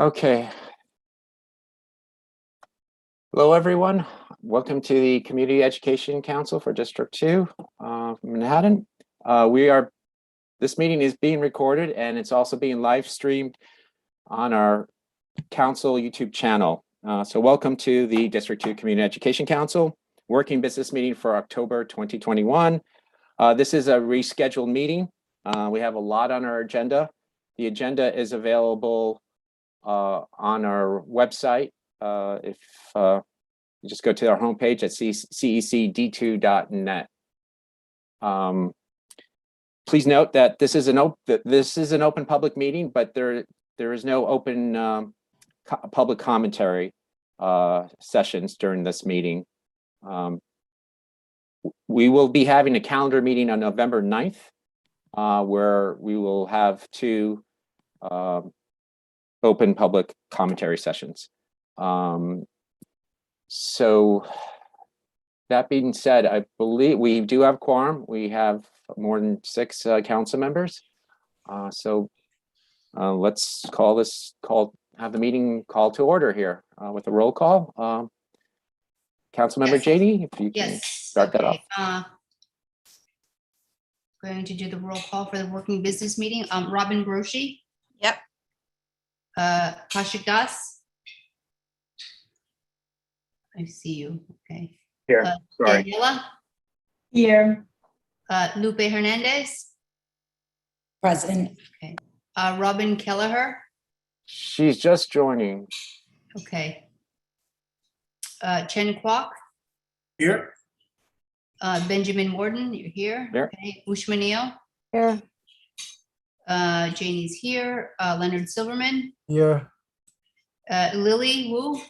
Okay. Hello, everyone. Welcome to the Community Education Council for District 2 Manhattan. This meeting is being recorded and it's also being live streamed on our council YouTube channel. So welcome to the District 2 Community Education Council working business meeting for October 2021. This is a rescheduled meeting. We have a lot on our agenda. The agenda is available on our website. If you just go to our homepage at CECD2.net. Please note that this is an open public meeting, but there is no open public commentary sessions during this meeting. We will be having a calendar meeting on November 9th, where we will have two open public commentary sessions. So that being said, I believe we do have quorum. We have more than 6 council members. So let's have the meeting called to order here with a roll call. Councilmember Janie, if you can start that off. Going to do the roll call for the working business meeting. Robin Broshi. Yep. Kasha Gus. I see you. Okay. Here. Sorry. Daniela. Here. Lupe Hernandez. Present. Okay. Robin Kelleher. She's just joining. Okay. Chen Kwok. Here. Benjamin Morden, you're here. Here. Okay. Ushma Neal. Here. Janie's here. Leonard Silverman. Here. Lily Wu.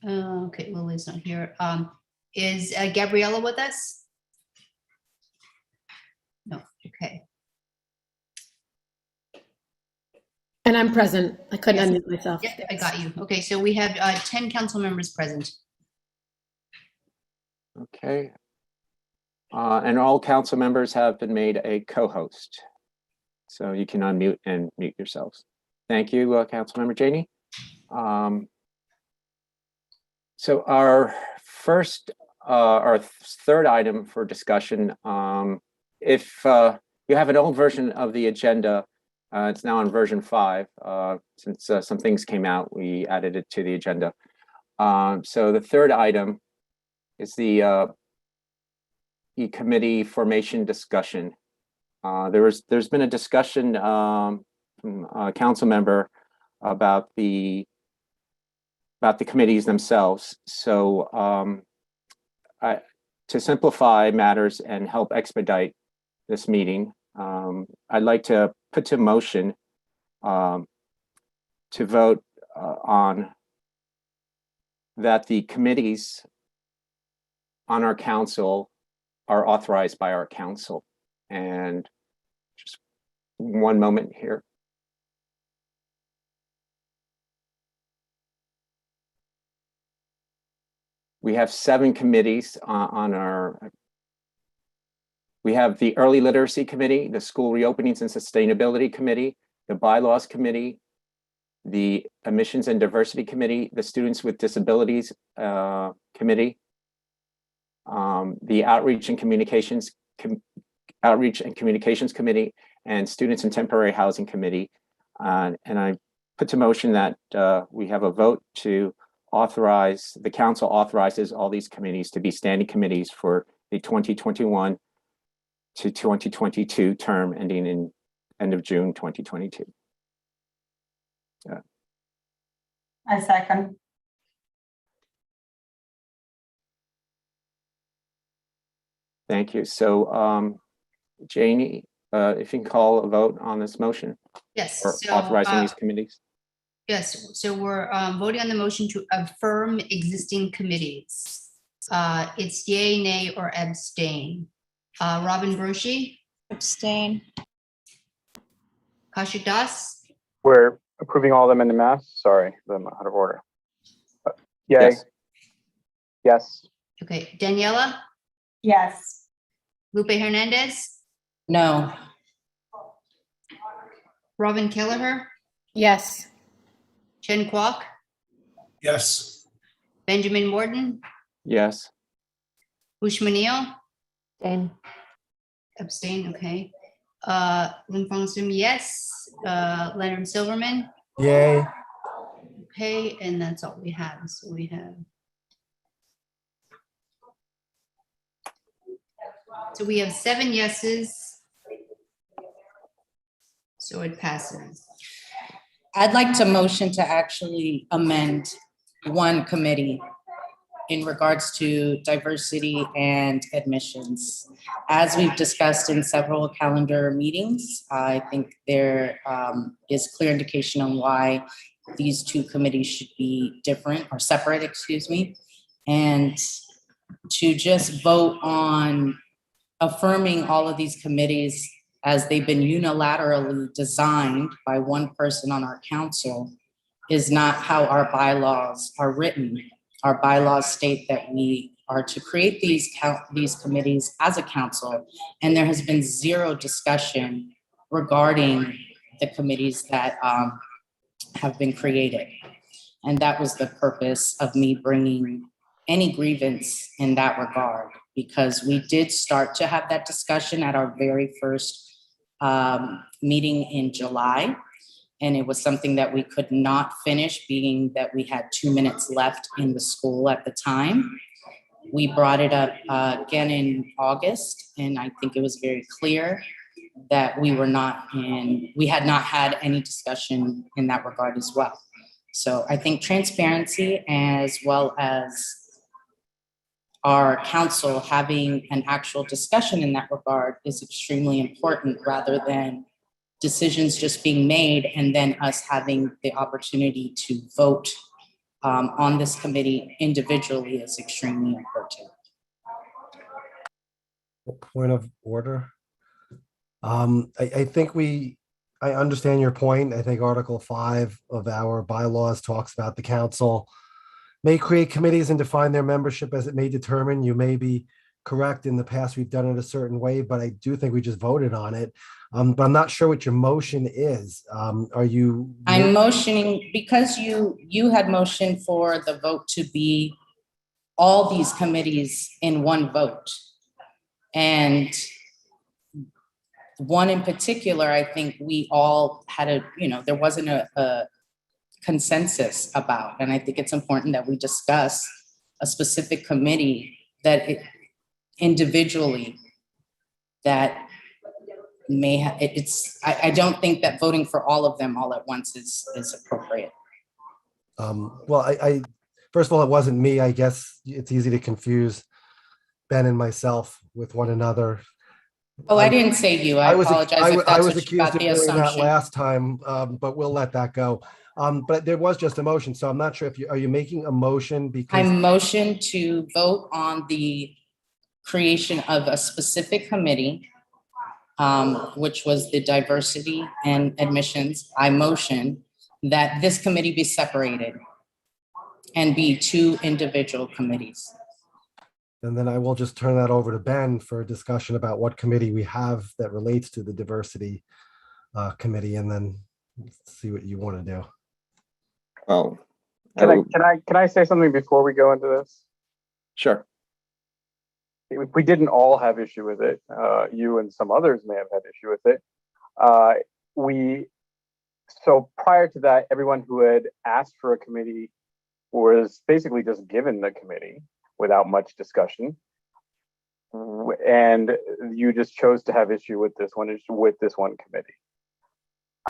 Okay, Lily's not here. Is Gabriella with us? No, okay. And I'm present. I couldn't Yes. unmute myself. Yep, I got you. Okay, so we have 10 council members present. Okay. And all council members have been made a co-host. So you can unmute and mute yourselves. Thank you, Councilmember Janie. So our third item for discussion, if you have an old version of the agenda, it's now on version 5. Since some things came out, we added it to the agenda. So the third item is the committee formation discussion. There's been a discussion from a council member about the committees themselves. So to simplify matters and help expedite this meeting, I'd like to put to motion to vote on that the committees on our council are authorized by our council. And just one moment here. We have 7 committees on our. We have the Early Literacy Committee, the School Reopenings and Sustainability Committee, the Bylaws Committee, the Admissions and Diversity Committee, the Students with Disabilities Committee, the Outreach and Communications Committee, and Students and Temporary Housing Committee. And I put to motion that we have a vote to the council authorizes all these committees to be standing committees for the 2021 to 2022 term ending in end of June 2022. I second. Thank you. So, Janie, if you can call a vote on this motion Yes. or So, authorizing these committees. yes, so we're voting on the motion to affirm existing committees. It's yay, nay, or abstain. Robin Broshi, Abstain. Kaushik Das, We're approving all of them in the mass. Sorry, I'm out of order. Yay. Yes. Yes. okay, Daniela, Yes. Lupe Hernandez, No. Robin Kelleher, Yes. Chen Kwok, Yes. Benjamin Morton, Yes. Ushma Neal, Abstain. abstain, okay. Lin Fong Sim, yes. Leonard Silverman, Yay. okay, and that's all we have. So we have. So we have 7 yeses. So it passes. I'd like to motion to actually amend one committee in regards to diversity and admissions. As we've discussed in several calendar meetings, I think there is clear indication on why these two committees should be different or separate, excuse me. And to just vote on affirming all of these committees as they've been unilaterally designed by one person on our council is not how our bylaws are written. Our bylaws state that we are to create these committees as a council, and there has been zero discussion regarding the committees that have been created. And that was the purpose of me bringing any grievance in that regard, because we did start to have that discussion at our very first meeting in July. And it was something that we could not finish, being that we had 2 minutes left in the school at the time. We brought it up again in August, and I think it was very clear that we had not had any discussion in that regard as well. So I think transparency, as well as our council having an actual discussion in that regard, is extremely important, rather than decisions just being made and then us having the opportunity to vote on this committee individually is extremely important. Point of order. I think I understand your point. I think Article 5 of our bylaws talks about the council may create committees and define their membership as it may determine. You may be correct. In the past, we've done it a certain way, but I do think we just voted on it. But I'm not sure what your motion is. Are you? I'm motioning, because you had motioned for the vote to be all these committees in one vote. And one in particular, I think we all had there wasn't a consensus about. And I think it's important that we discuss a specific committee that individually that may have, I don't think that voting for all of them all at once is appropriate. Well, I first of all, it wasn't me. I guess it's easy to confuse Ben and myself with one another. Oh, I didn't say you. I apologize if that's what you got the doing that assumption. last time, but we'll let that go. But there was just a motion, so I'm not sure if are you making a motion because I motion to vote on the creation of a specific committee, which was the diversity and admissions. I motion that this committee be separated and be 2 individual committees. And then I will just turn that over to Ben for a discussion about what committee we have that relates to the diversity committee, and then see what you want to do. Well, Can I say something before we go into this? sure. We didn't all have issue with it. You and some others may have had issue with it. So prior to that, everyone who had asked for a committee was basically just given the committee without much discussion. And you just chose to have issue with this one committee.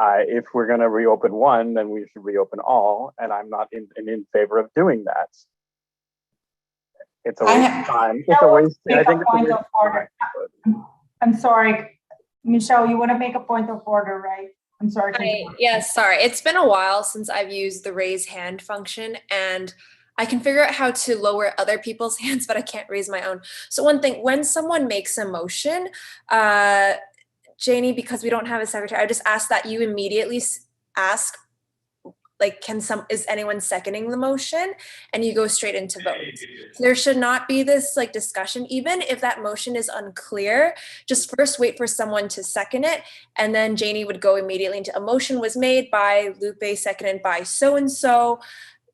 If we're going to reopen one, then we should reopen all, and I'm not in favor of doing that. It's a waste of time. It's a waste. I think it's a waste of order. I'm sorry, Michelle, you want to make a point of order, right? I'm sorry. Yes, sorry. It's been a while since I've used the raise hand function, and I can figure out how to lower other people's hands, but I can't raise my own. So one thing, when someone makes a motion, Janie, because we don't have a secretary, I just ask that you immediately ask, like, is anyone seconding the motion? And you go straight into votes. So there should not be this like discussion, even if that motion is unclear, just first wait for someone to second it. And then Janie would go immediately into a motion was made by Lupe, seconded by so-and-so,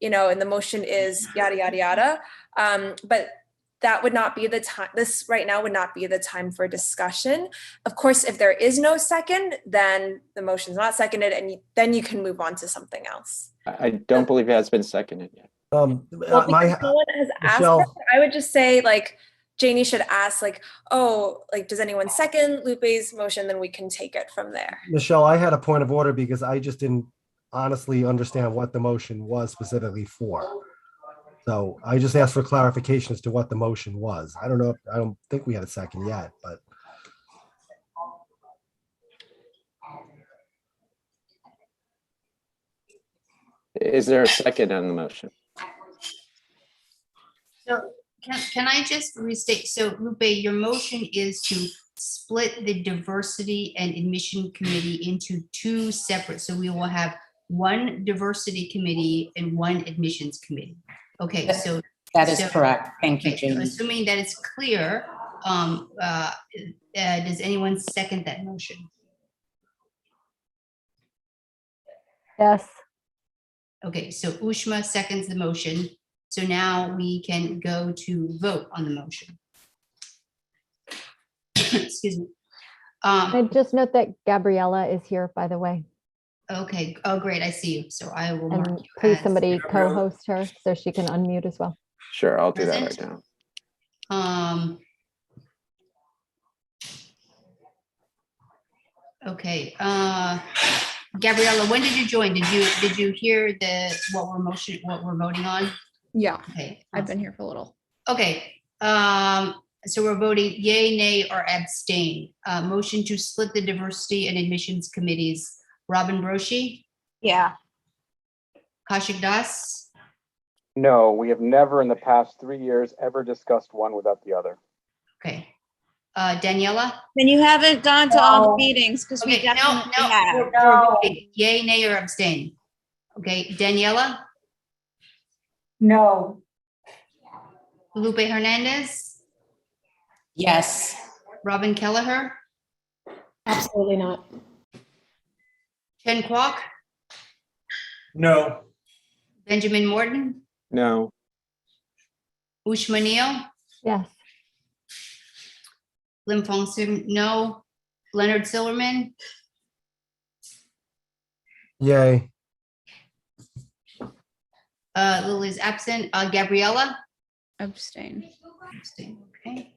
you know, and the motion is yada, yada, yada. But that would not be the time. This right now would not be the time for discussion. Of course, if there is no second, then the motion is not seconded, and then you can move on to something else. I don't believe it has been seconded yet. Well, because no one has asked Michelle. that, I would just say, like, Janie should ask, like, oh, like, does anyone second Lupe's motion? Then we can take it from there. Michelle, I had a point of order because I just didn't honestly understand what the motion was specifically for. So I just asked for clarification as to what the motion was. I don't think we had a second yet, but. Is there a second on the motion? So can I just restate? So Lupe, your motion is to split the diversity and admission committee into two separate. So we will have one diversity committee and one admissions committee. Okay, so That is correct. Thank you, okay, so Jamie. assuming that it's clear, does anyone second that motion? Yes. Okay, so Ushma seconds the motion. So now we can go to vote on the motion. Excuse me. I just note that Gabriella is here, by the way, Okay, oh, great, I see you. So I will mark and you please as- somebody co-host her so she can unmute as well. Sure, I'll do that right Present. now. Okay, Gabriella, when did you join? Did you hear what we're voting on? Yeah, Okay. I've been here for a little. Okay, so we're voting yay, nay, or abstain. Motion to split the diversity and admissions committees. Robin Broshi, Yeah. Kaushik Das, No, we have never in the past 3 years ever discussed one without the other. okay. Daniela? Then you haven't gone to all No. the meetings because we Okay, no, definitely no, have. we're voting yay, nay, or abstain. Okay, Daniela, No. Lupe Hernandez, Yes. Robin Kelleher, Absolutely not. Chen Kwok, No. Benjamin Morton, No, Ushma Neal, Yes. Lim Fong Sim, no. Leonard Silverman, Yay. Lily's absent. Gabriella? Abstain. Abstain, okay.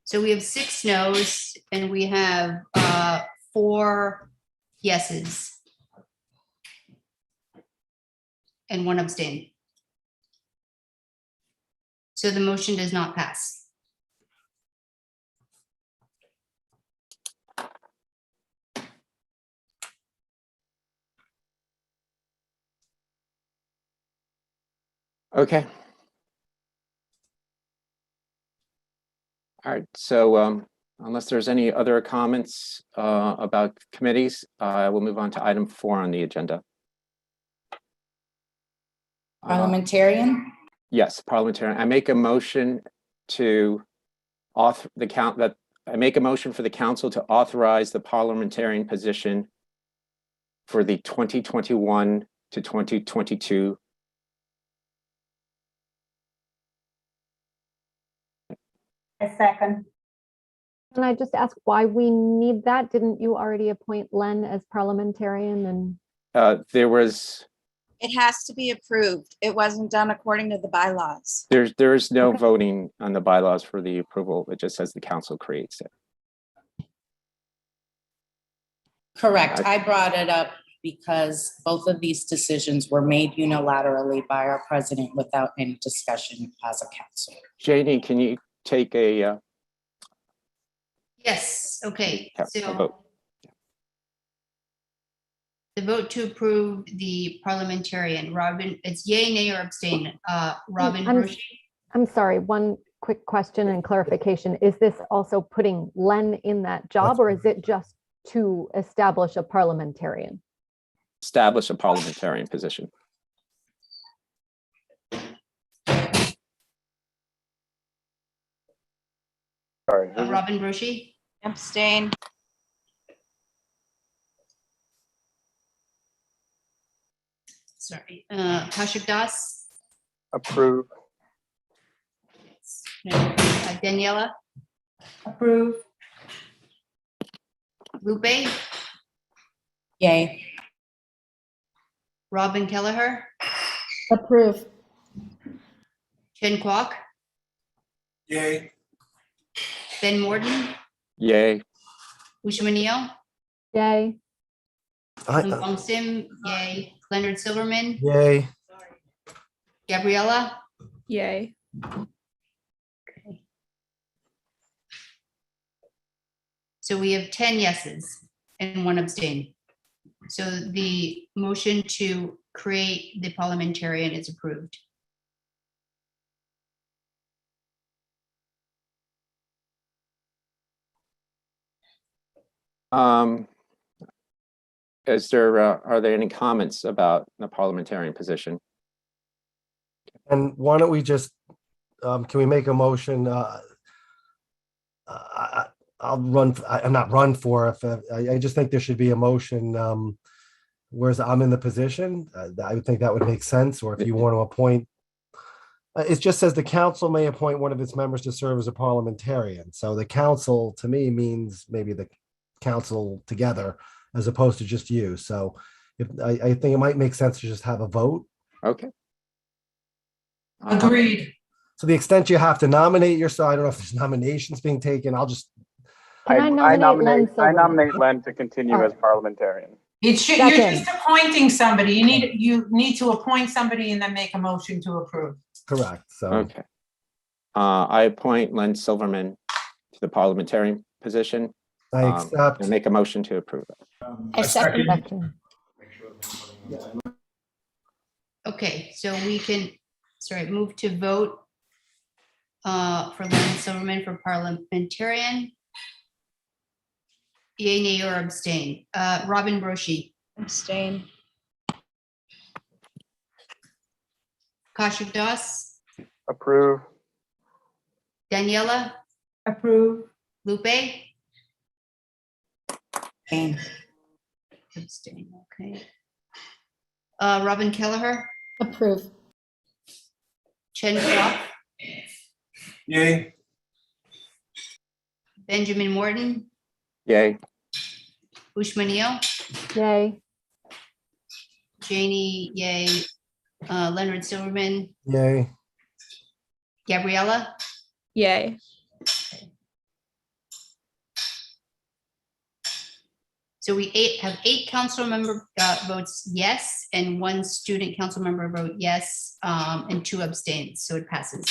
So we have 6 no's and we have 4 yeses. And 1 abstain. So the motion does not pass. okay. All right, so unless there's any other comments about committees, we'll move on to item 4 on the agenda. Parliamentarian? Yes, parliamentarian. I make a motion to I make a motion for the council to authorize the parliamentarian position for the 2021 to 2022. A second. Can I just ask why we need that? Didn't you already appoint Len as parliamentarian and? There was, It has to be approved. It wasn't done according to the bylaws. there is no Okay. voting on the bylaws for the approval. It just says the council creates it. Correct. I brought it up because both of these decisions were made unilaterally by our president without any discussion as a council. Janie, can you take a Yes, okay, a so vote? the vote to approve the parliamentarian, Robin, it's yay, nay, or abstain, Robin I'm- Brochi? I'm sorry, one quick question and clarification. Is this also putting Len in that job, That's or is it just to establish a parliamentarian? Establish a parliamentarian position. Sorry. Robin Brochi, Abstain. sorry, Kaushik Das, Approve. Daniela, Approve. Lupe, Yay. Robin Kelleher, Approve. Chen Kwok, Yay. Ben Morton, Yay. Ushma Neal, Yay. Bong Sim, yay, Leonard Silverman, Yay. Gabriella, Yay. so we have 10 yeses and 1 abstain. So the motion to create the parliamentarian is approved. Is there, are there any comments about the parliamentarian position? And why don't we just, can we make a motion? I'll run, I'm not run for it. I just think there should be a motion. Whereas I'm in the position, I would think that would make sense. Or if you want to appoint, it just says the council may appoint one of its members to serve as a parliamentarian. So the council to me means maybe the council together as opposed to just you. So if I think it might make sense to just have a vote. Okay. Agreed. To the extent you have to nominate yourself, I don't know if there's nominations being taken. I'll just, Can I nominate Len I Silverman? nominate Len to continue as parliamentarian. You're just appointing somebody. You need to appoint somebody and then make a motion to approve. correct. So, Okay. I appoint Len Silverman to the parliamentarian position. I accept. And make a motion to approve it. I second. Second. Okay, so we can, move to vote for Len Silverman for parliamentarian. Yay, nay, or abstain. Robin Brochi, Abstain. Kaushik Das, Approve. Daniela, Approve. Lupe, Abstain. abstain, okay. Robin Kelleher, Approve. Chen Kwok, Yay. Benjamin Morton, Yay. Ushma Neal, Yay. Janie, yay, Leonard Silverman, Yay. Gabriella, Yay. so we have 8 council member votes yes, and 1 student council member vote yes, and 2 abstains, so it passes.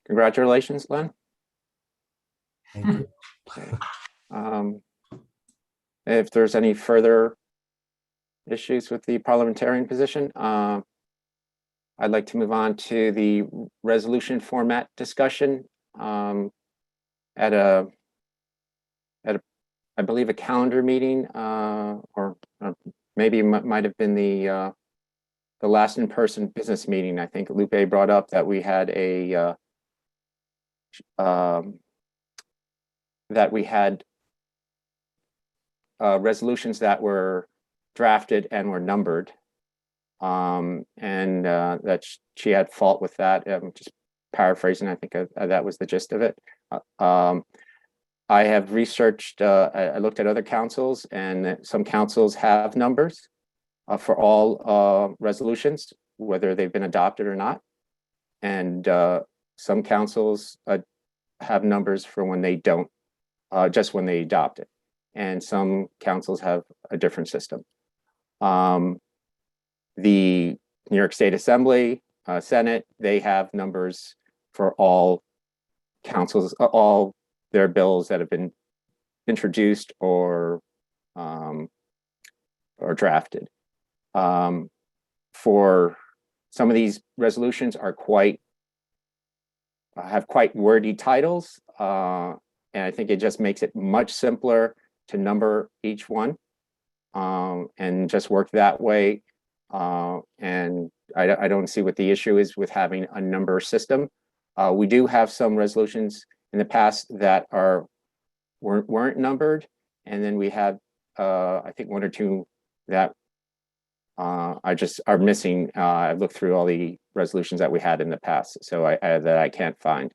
Congratulations, Len. Thank you. If there's any further issues with the parliamentarian position, I'd like to move on to the resolution format discussion at a, I believe, a calendar meeting, or maybe might have been the last in-person business meeting. I think Lupe brought up that we had resolutions that were drafted and were numbered. and that she had fault with that. Just paraphrasing, I think that was the gist of it. I have researched, I looked at other councils, and some councils have numbers for all resolutions, whether they've been adopted or not. And some councils have numbers for when they don't, just when they adopt it. And some councils have a different system. The New York State Assembly, Senate, they have numbers for all councils, all their bills that have been introduced or drafted. For some of these resolutions are have quite wordy titles, and I think it just makes it much simpler to number each one, and just work that way. And I don't see what the issue is with having a number system. We do have some resolutions in the past that weren't numbered, and then we had I think one or two that are missing. I looked through all the resolutions that we had in the past, so that I can't find.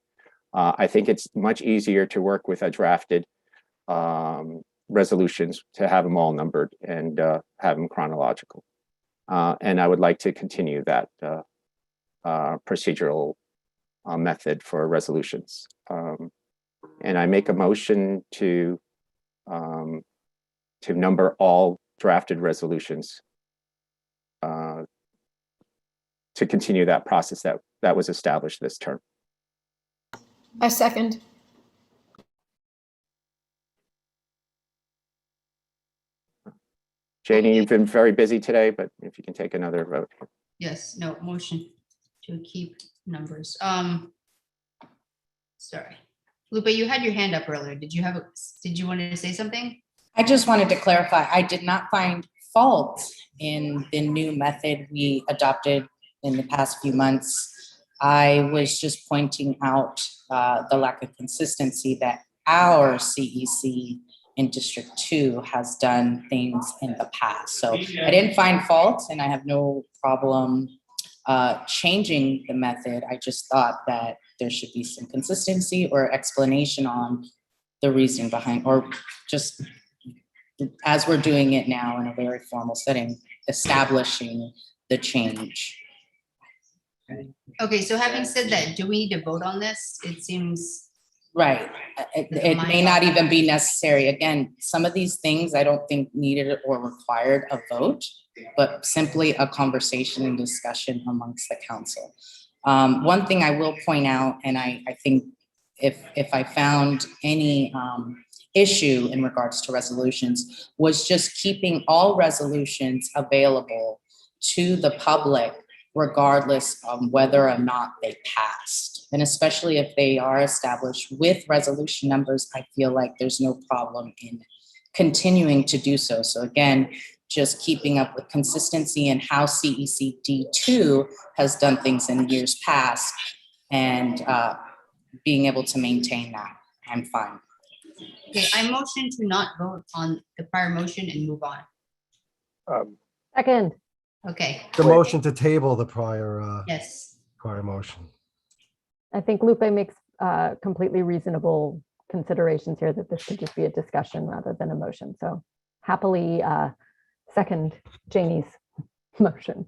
I think it's much easier to work with a drafted resolutions, to have them all numbered and have them chronological. And I would like to continue that procedural method for resolutions. And I make a motion to number all drafted resolutions, to continue that process that was established this term. I second. Janie, you've been very busy today, but if you can take another vote. Yes, no, motion to keep numbers. Sorry. Lupe, you had your hand up earlier. Did you want to say something? I just wanted to clarify, I did not find fault in the new method we adopted in the past few months. I was just pointing out the lack of consistency that our CEC in District 2 has done things in the past. So I didn't find fault, and I have no problem changing the method. I just thought that there should be some consistency or explanation on the reason behind, or just as we're doing it now in a very formal setting, establishing the change. Okay, so having said that, do we need to vote on this? It seems. Right. It may not even be necessary. Again, some of these things I don't think needed or required a vote, but simply a conversation and discussion amongst the council. One thing I will point out, and I think if I found any issue in regards to resolutions, was just keeping all resolutions available to the public regardless of whether or not they passed. And especially if they are established with resolution numbers, I feel like there's no problem in continuing to do so. So again, just keeping up with consistency in how CECD2 has done things in years past, and being able to maintain that, I'm fine. Okay, I motion to not vote on the prior motion and move on. Second. Okay, The motion to table the prior yes. motion. I think Lupe makes completely reasonable considerations here, that this could just be a discussion rather than a motion. So happily second Janie's motion.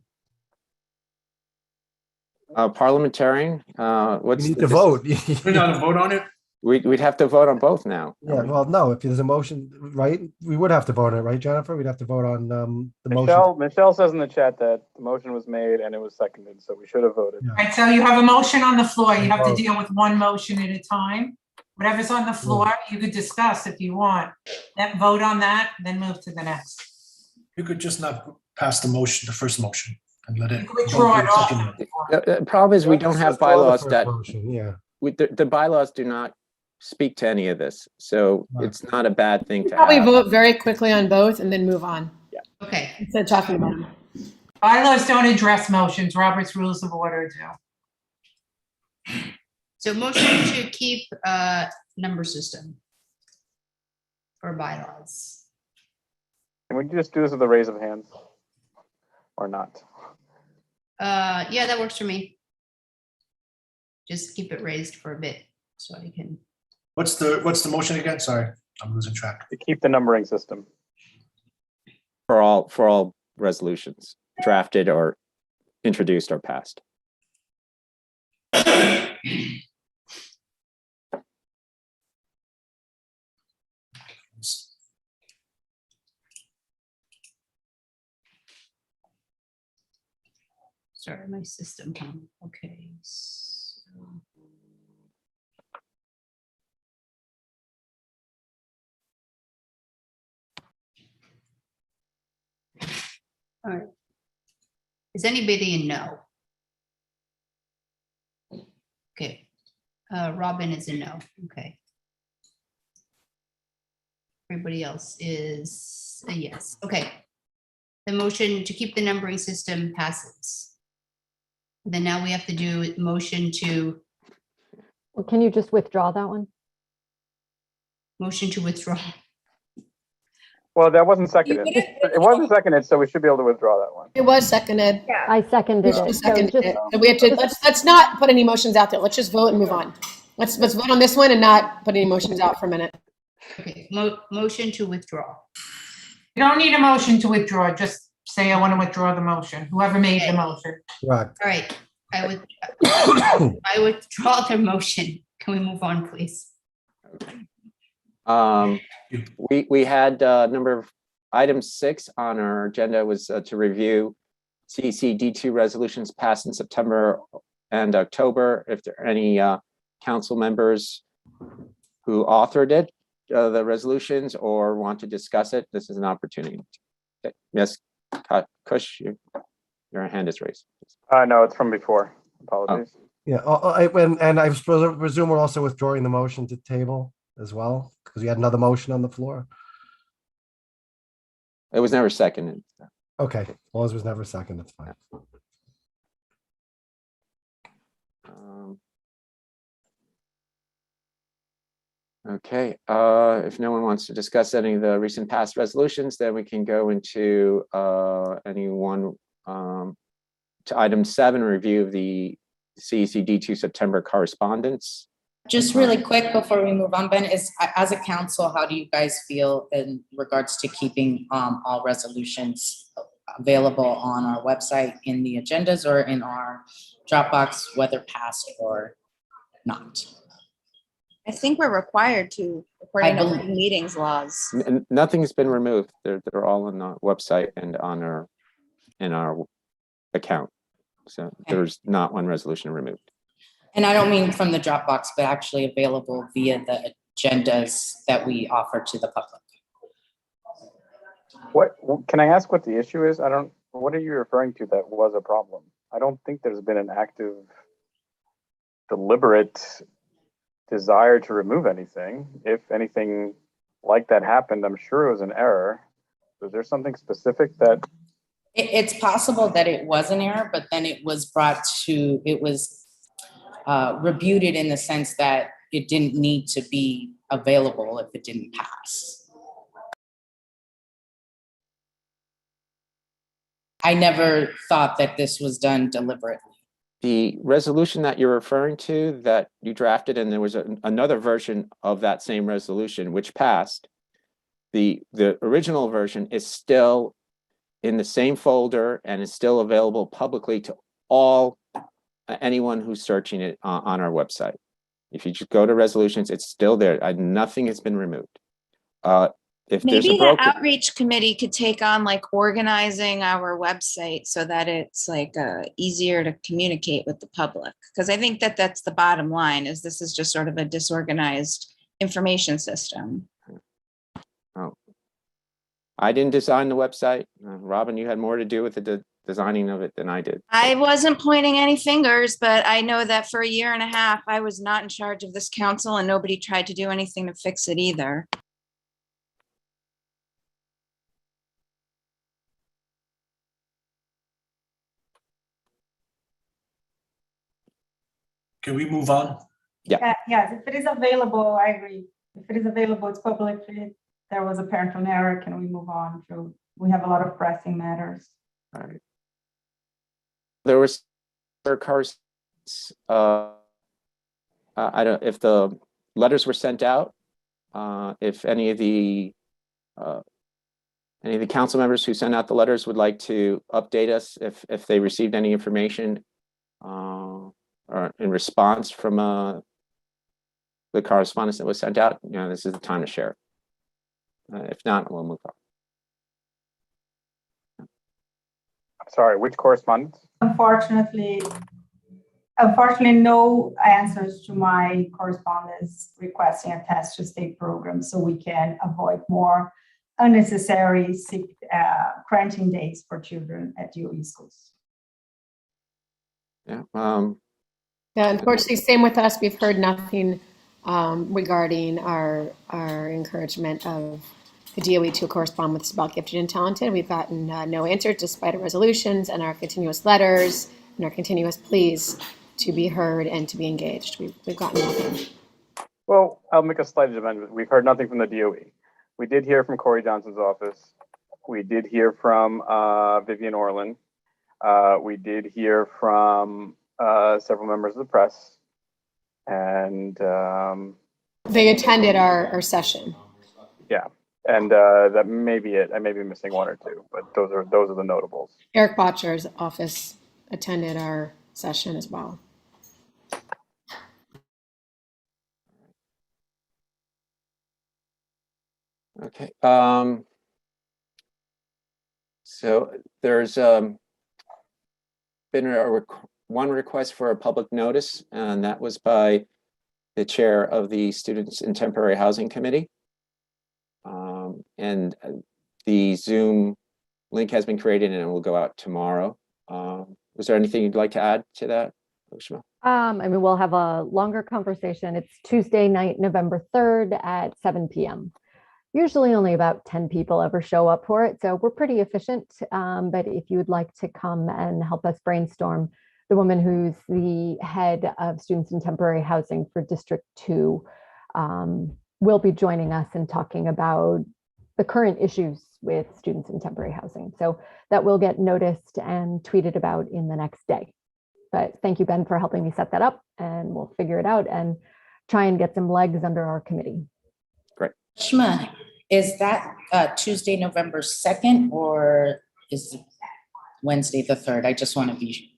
Parliamentarian, what's You need to vote. We're not to vote on it? We'd have to vote on both now. Yeah, well, no, if there's a motion, right, we would have to vote on it, right, Jennifer? We'd have to vote on the motion. Michelle says in the chat that the motion was made and it was seconded, so we should have voted. Yeah. All right, so you have a motion on the floor. You have to deal with one motion at a time. Whatever's on the floor, you could discuss if you want. Then vote on that, then move to the next. You could just not pass the motion, the first motion, and let it. You could withdraw it off. The problem is we don't have bylaws that, Yeah. the bylaws do not speak to any of this. So it's not a bad thing to Probably have. vote very quickly on both and then move on Okay, instead of talking about them. Bylaws don't address motions. Robert's Rules of Order do. so motion to keep number system for bylaws. Can we just do this with a raise of hands? Or not? Yeah, that works for me. Just keep it raised for a bit so I can. What's the motion again? Sorry, I'm losing track. To keep the numbering system. For all resolutions drafted or introduced or passed. Sorry, my system. Okay. So. All right. Is anybody a no? Okay. Robin is a no. Okay. Everybody else is a yes. Okay. The motion to keep the numbering system passes. Then now we have to do a motion to Well, can you just withdraw that one? withdraw. Well, that wasn't seconded. didn't It wasn't seconded, so we should be able to withdraw that one. It was seconded. Yeah. I seconded She it. So seconded just, it. So we have to, let's not put any motions out there. Let's just vote and move on. Let's vote on this one and not put any motions out for a minute. Okay, motion to withdraw. You don't need a motion to withdraw, just say I want to withdraw the motion, whoever made the motion. Correct. All right, I withdraw the motion. Can we move on, please? We had number item 6 on our agenda was to review CECD2 resolutions passed in September and October. If there are any council members who authored it, the resolutions, or want to discuss it, this is an opportunity. Okay. Yes, Kush, your hand is raised. No, it's from before. Apologies. Yeah, and I presume we're also withdrawing the motion to table as well, because we had another motion on the floor. It was never seconded. Okay, as long as it was never second, that's fine. Okay, if no one wants to discuss any of the recent past resolutions, then we can go into anyone to item 7, review of the CECD2 September correspondence. Just really quick before we move on, Ben, is as a council, how do you guys feel in regards to keeping all resolutions available on our website in the agendas or in our Dropbox, whether passed or not? I think we're required to, according to believe- open meetings laws. Nothing's been removed. They're all on the website and on our account. So there's not one resolution removed. And I don't mean from the Dropbox, but actually available via the agendas that we offer to the public. What can I ask what the issue is? What are you referring to that was a problem? I don't think there's been an active, deliberate desire to remove anything. If anything like that happened, I'm sure it was an error. Was there something specific that? It's possible that it was an error, but then it was rebuted in the sense that it didn't need to be available if it didn't pass. I never thought that this was done deliberately. The resolution that you're referring to that you drafted, and there was another version of that same resolution which passed, the original version is still in the same folder and is still available publicly to anyone who's searching it on our website. If you just go to resolutions, it's still there. Nothing has been removed. If there's Maybe a the broken, outreach committee could take on like organizing our website so that it's like easier to communicate with the public. Because I think that that's the bottom line, is this is just sort of a disorganized information system. oh, I didn't design the website. Robin, you had more to do with the designing of it than I did. I wasn't pointing any fingers, but I know that for a year and a half, I was not in charge of this council and nobody tried to do anything to fix it either. Can we move on? Yeah. Yes, if it is available, I agree. If it is available, it's public. If there was apparent an error, can we move on to, we have a lot of pressing matters. All right. there was cars. I don't if the letters were sent out. If any of the council members who sent out the letters would like to update us if they received any information or in response from the correspondence that was sent out, this is the time to share. If not, we'll move on. I'm sorry, which correspondence? Unfortunately, no answers to my correspondence requesting a test to state program, so we can avoid more unnecessary crunching days for children at DOE schools. Yeah. Yeah, unfortunately, same with us. We've heard nothing regarding our encouragement of the DOE to correspond with us about gifted and talented. We've gotten no answer despite our resolutions and our continuous letters and our continuous pleas to be heard and to be engaged. We've gotten nothing. Well, I'll make a slight amendment. We've heard nothing from the DOE. We did hear from Corey Johnson's office. We did hear from Vivian Orland. We did hear from several members of the press. And they attended our session. Yeah. And that may be it. I may be missing one or two, but those are the notables. Eric Botcher's office attended our session as well. Okay. So there's been one request for a public notice, and that was by the chair of the Students in Temporary Housing Committee. And the Zoom link has been created and it will go out tomorrow. Was there anything you'd like to add to that, Ushma? I mean, we'll have a longer conversation. It's Tuesday night, November 3rd at 7 p.m. Usually only about 10 people ever show up for it, so we're pretty efficient. But if you would like to come and help us brainstorm, the woman who's the head of Students in Temporary Housing for District 2 will be joining us and talking about the current issues with students in temporary housing. So that will get noticed and tweeted about in the next day. But thank you, Ben, for helping me set that up, and we'll figure it out and try and get some legs under our committee. Great. Shma, is that Tuesday, November 2nd, or is it Wednesday the 3rd? I just want to be.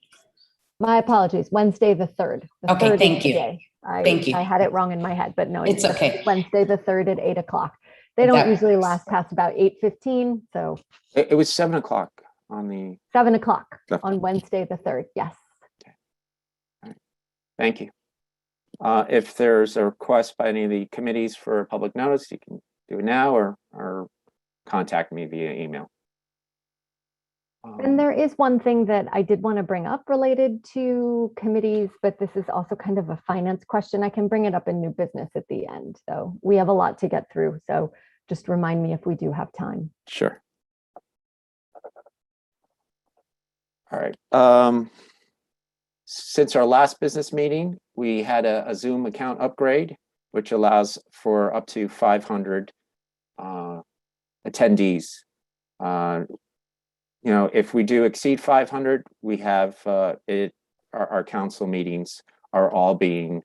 My apologies, Wednesday the 3rd. Okay, thank you. Thank you. I had it wrong in my head, but no, it's okay. Wednesday the 3rd at 8 o'clock. They don't usually last past about 8:15, so. It was 7 o'clock on the. 7 o'clock on Wednesday the 3rd, yes. Okay. All right. Thank you. If there's a request by any of the committees for a public notice, you can do it now or contact me via email. And there is one thing that I did want to bring up related to committees, but this is also kind of a finance question. I can bring it up in new business at the end. So we have a lot to get through. So just remind me if we do have time. Sure. All right. Since our last business meeting, we had a Zoom account upgrade, which allows for up to 500 attendees. If we do exceed 500, we have our council meetings are all being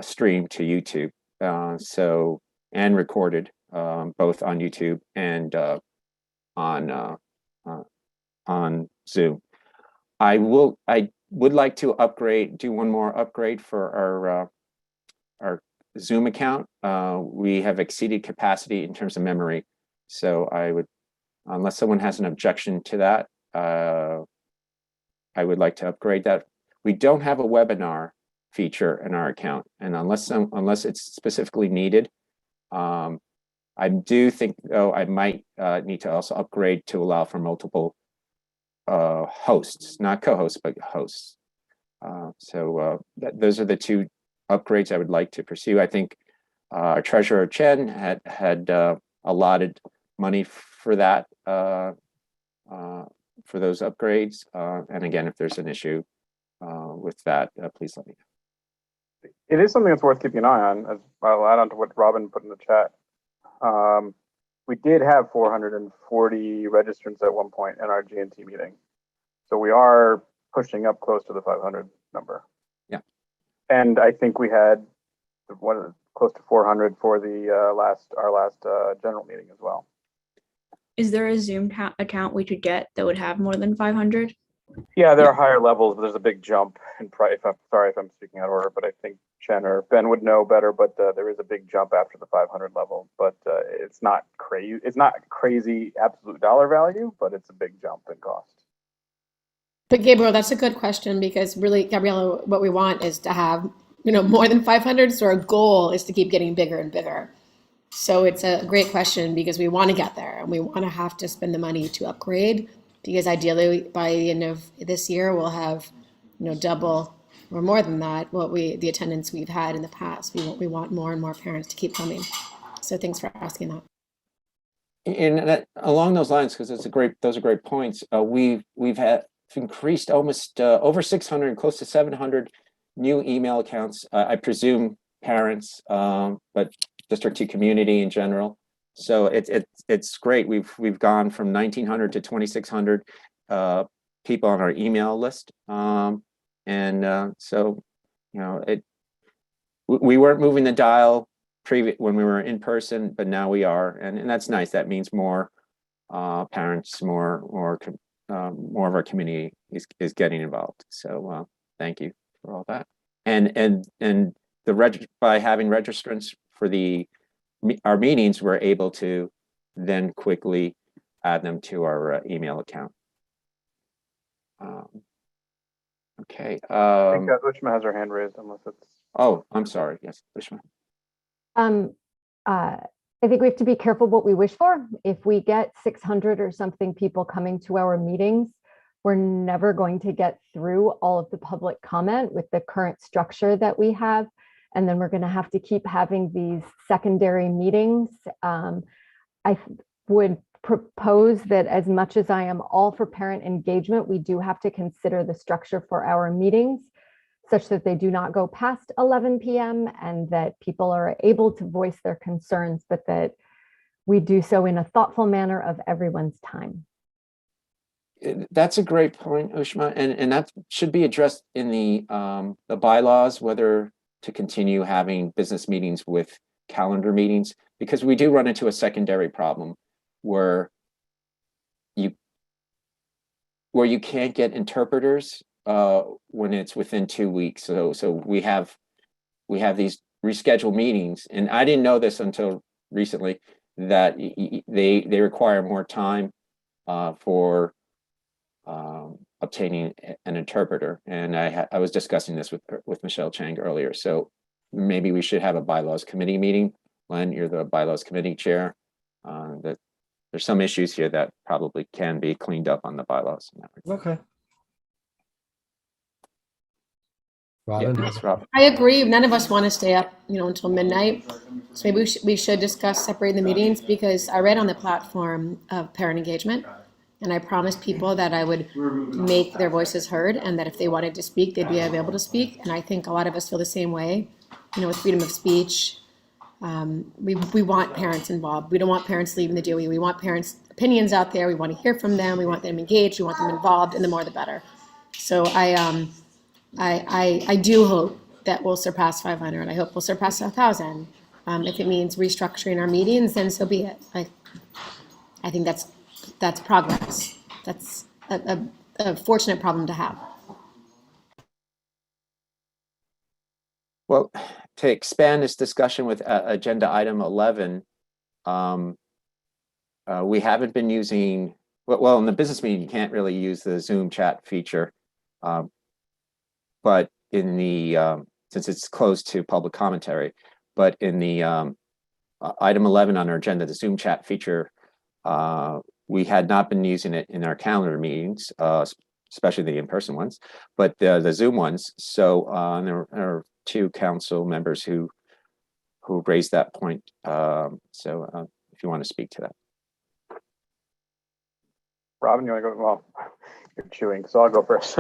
streamed to YouTube, and recorded both on YouTube and on Zoom. I would like to do one more upgrade for our Zoom account. We have exceeded capacity in terms of memory, so I would. Unless someone has an objection to that, I would like to upgrade that. We don't have a webinar feature in our account, and unless it's specifically needed, I do think though I might need to also upgrade to allow for multiple hosts, not co-hosts, but hosts. Those are the two upgrades I would like to pursue. I think our treasurer Chen had allotted money for that, for those upgrades. And again, if there's an issue with that, please let me know. It is something that's worth keeping an eye on. As I'll add on to what Robin put in the chat. We did have 440 registrants at one point in our GNT meeting. So we are pushing up close to the 500 number. Yeah. And I think we had close to 400 for the our last general meeting as well. Is there a Zoom account we could get that would have more than 500? Yeah, there are higher levels, but there's a big jump in price. I'm sorry if I'm speaking out of order, but I think Chen or Ben would know better. But there is a big jump after the 500 level. But it's not crazy. It's not crazy absolute dollar value, but it's a big jump in cost. But Gabriel, that's a good question because really, Gabriella, what we want is to have, more than 500. So our goal is to keep getting bigger and bigger. So it's a great question because we want to get there and we want to have to spend the money to upgrade because ideally by the end of this year, we'll have, double or more than that, the attendance we've had in the past. We want more and more parents to keep coming. So thanks for asking that. And that, along those lines, because those are great points. We've increased almost over 600, close to 700 new email accounts. I presume parents, but District 2 community in general. So it's great. We've gone from 1,900 to 2,600 people on our email list, so we weren't moving the dial when we were in person, but now we are, and that's nice. That means more parents, more of our community is getting involved. So thank you for all that. And by having registrants for our meetings, we're able to then quickly add them to our email account. Okay. I think Ushma has her hand raised, unless it's. Oh, I'm sorry. Yes, Ushma. I think we have to be careful what we wish for. If we get 600 or something people coming to our meetings, we're never going to get through all of the public comment with the current structure that we have. And then we're going to have to keep having these secondary meetings. I would propose that as much as I am all for parent engagement, we do have to consider the structure for our meetings such that they do not go past 11 p.m. and that people are able to voice their concerns, but that we do so in a thoughtful manner of everyone's time. That's a great point, Ushma, and that should be addressed in the bylaws, whether to continue having business meetings with calendar meetings, because we do run into a secondary problem where you can't get interpreters when it's within 2 weeks. So we have these rescheduled meetings, and I didn't know this until recently that they require more time for obtaining an interpreter, and I was discussing this with Michelle Chang earlier. So maybe we should have a bylaws committee meeting. Len, you're the bylaws committee chair. That there's some issues here that probably can be cleaned up on the bylaws. Okay. Robin? Yeah, yes, Robin. I agree. None of us want to stay up, until midnight. So maybe we should discuss separating the meetings because I read on the platform of parent engagement and I promised people that I would make their voices heard and that if they wanted to speak, they'd be able to speak. And I think a lot of us feel the same way, with freedom of speech. We want parents involved. We don't want parents leaving the DOE. We want parents' opinions out there. We want to hear from them. We want them engaged. We want them involved, and the more the better. So I do hope that we'll surpass 500. I hope we'll surpass 1,000. If it means restructuring our meetings, then so be it. I think that's progress. That's a fortunate problem to have. Well, to expand this discussion with agenda item 11, we haven't been using, well, in the business meeting, you can't really use the Zoom chat feature, but in the, since it's closed to public commentary, but in the item 11 on our agenda, the Zoom chat feature, we had not been using it in our calendar meetings, especially the in-person ones, but the Zoom ones. So there are 2 council members who raised that point. So if you want to speak to that. Robin, you want to go? Well, you're chewing, so I'll go first.